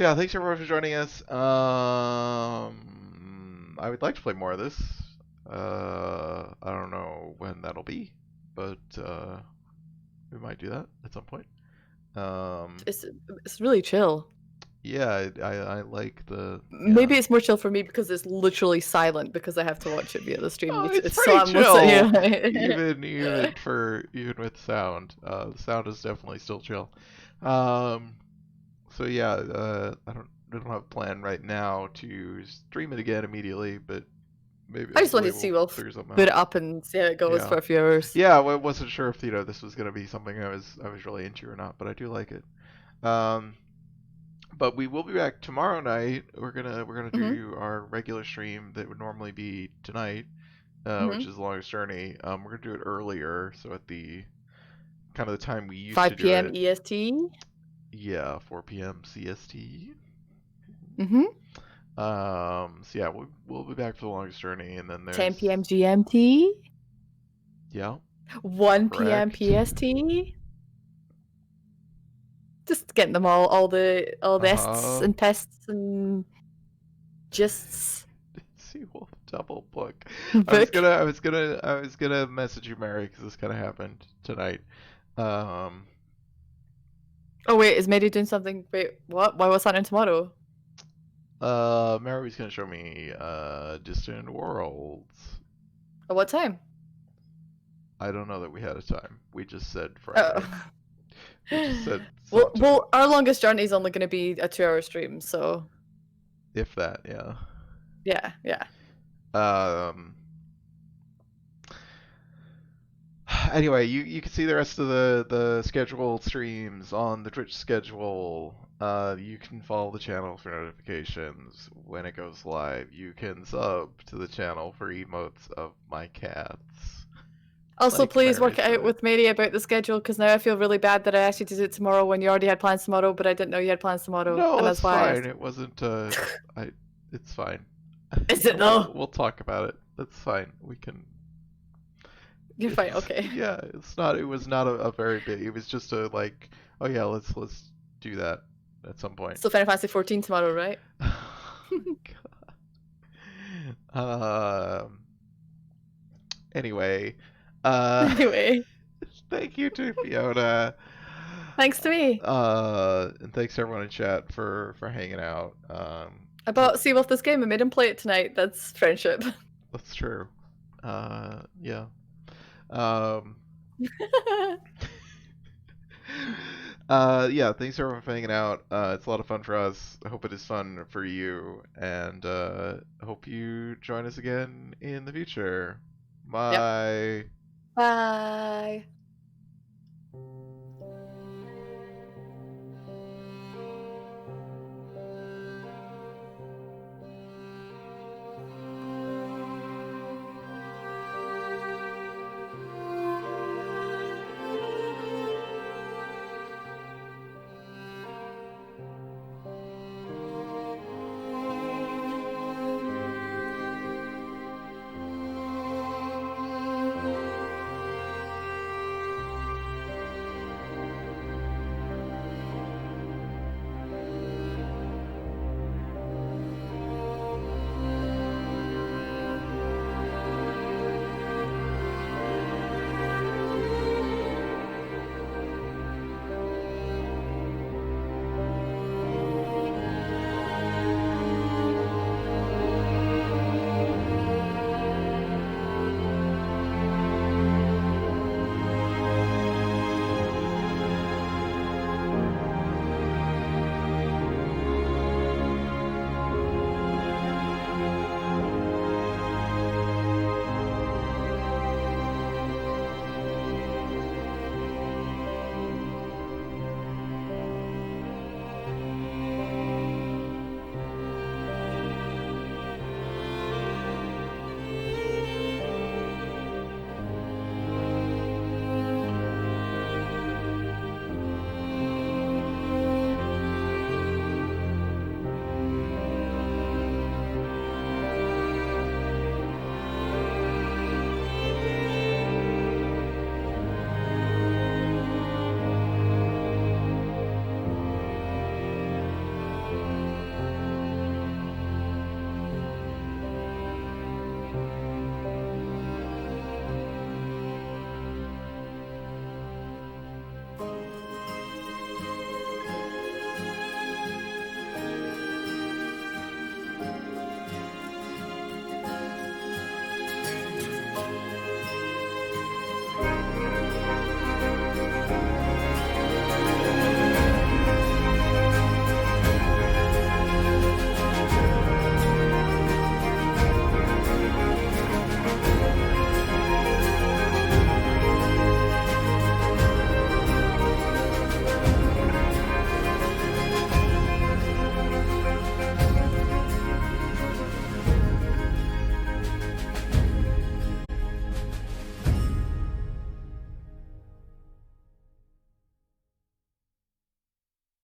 yeah, thanks everyone for joining us. I would like to play more of this. I don't know when that'll be, but we might do that at some point. It's really chill. Yeah, I like the. Maybe it's more chill for me because it's literally silent because I have to watch it via the stream. Oh, it's pretty chill. even with sound. The sound is definitely still chill. So yeah, I don't have a plan right now to stream it again immediately, but maybe I just wanted to see we'll put it up and see how it goes for a few hours. Yeah, I wasn't sure if this was gonna be something I was really into or not, but I do like it. But we will be back tomorrow night. We're gonna do our regular stream that would normally be tonight, which is the longest journey. We're gonna do it earlier, so at the kind of the time we used to do it. 5 p.m. EST. Yeah, 4 p.m. CST. So yeah, we'll be back for the longest journey, and then there's 10 p.m. GMT. Yeah. 1 p.m. PST. Just getting them all the ests and pests and gists. Seawolf double book. I was gonna message you, Mary, because this kind of happened tonight. Oh wait, is Mary doing something? Wait, what? Why was that in tomorrow? Mary's gonna show me Distant Worlds. At what time? I don't know that we had a time. We just said Friday. Oh. We just said well, sometime. well, our longest journey is only going to be a 2-hour stream, so If that, yeah. yeah. Anyway, you can see the rest of the scheduled streams on the Twitch schedule. You can follow the channel for notifications when it goes live. You can sub to the channel for emotes of my cats. Also, Like please Mary work it out said. with Mary about the schedule, because now I feel really bad that I asked you to do it tomorrow when you already had plans tomorrow, but I didn't know you had plans tomorrow, No, and that's that's why. fine. It wasn't. It's fine. Is it though? We'll talk about it. That's fine. We can. You're fine. Okay. Yeah, it's not. It was not a very big. It was just a like. Oh yeah, let's do that at some point. So Final Fantasy 14 tomorrow, right? God. Anyway. Anyway, Thank you to Fiona. thanks to me. And thanks to everyone in chat for hanging out. I bought Seawolf this game and made him play it tonight. That's friendship. That's true. Yeah. Yeah, thanks everyone for hanging out. It's a lot of fun for us. I hope it is fun for you, and hope you join us again in the future. Bye. Bye.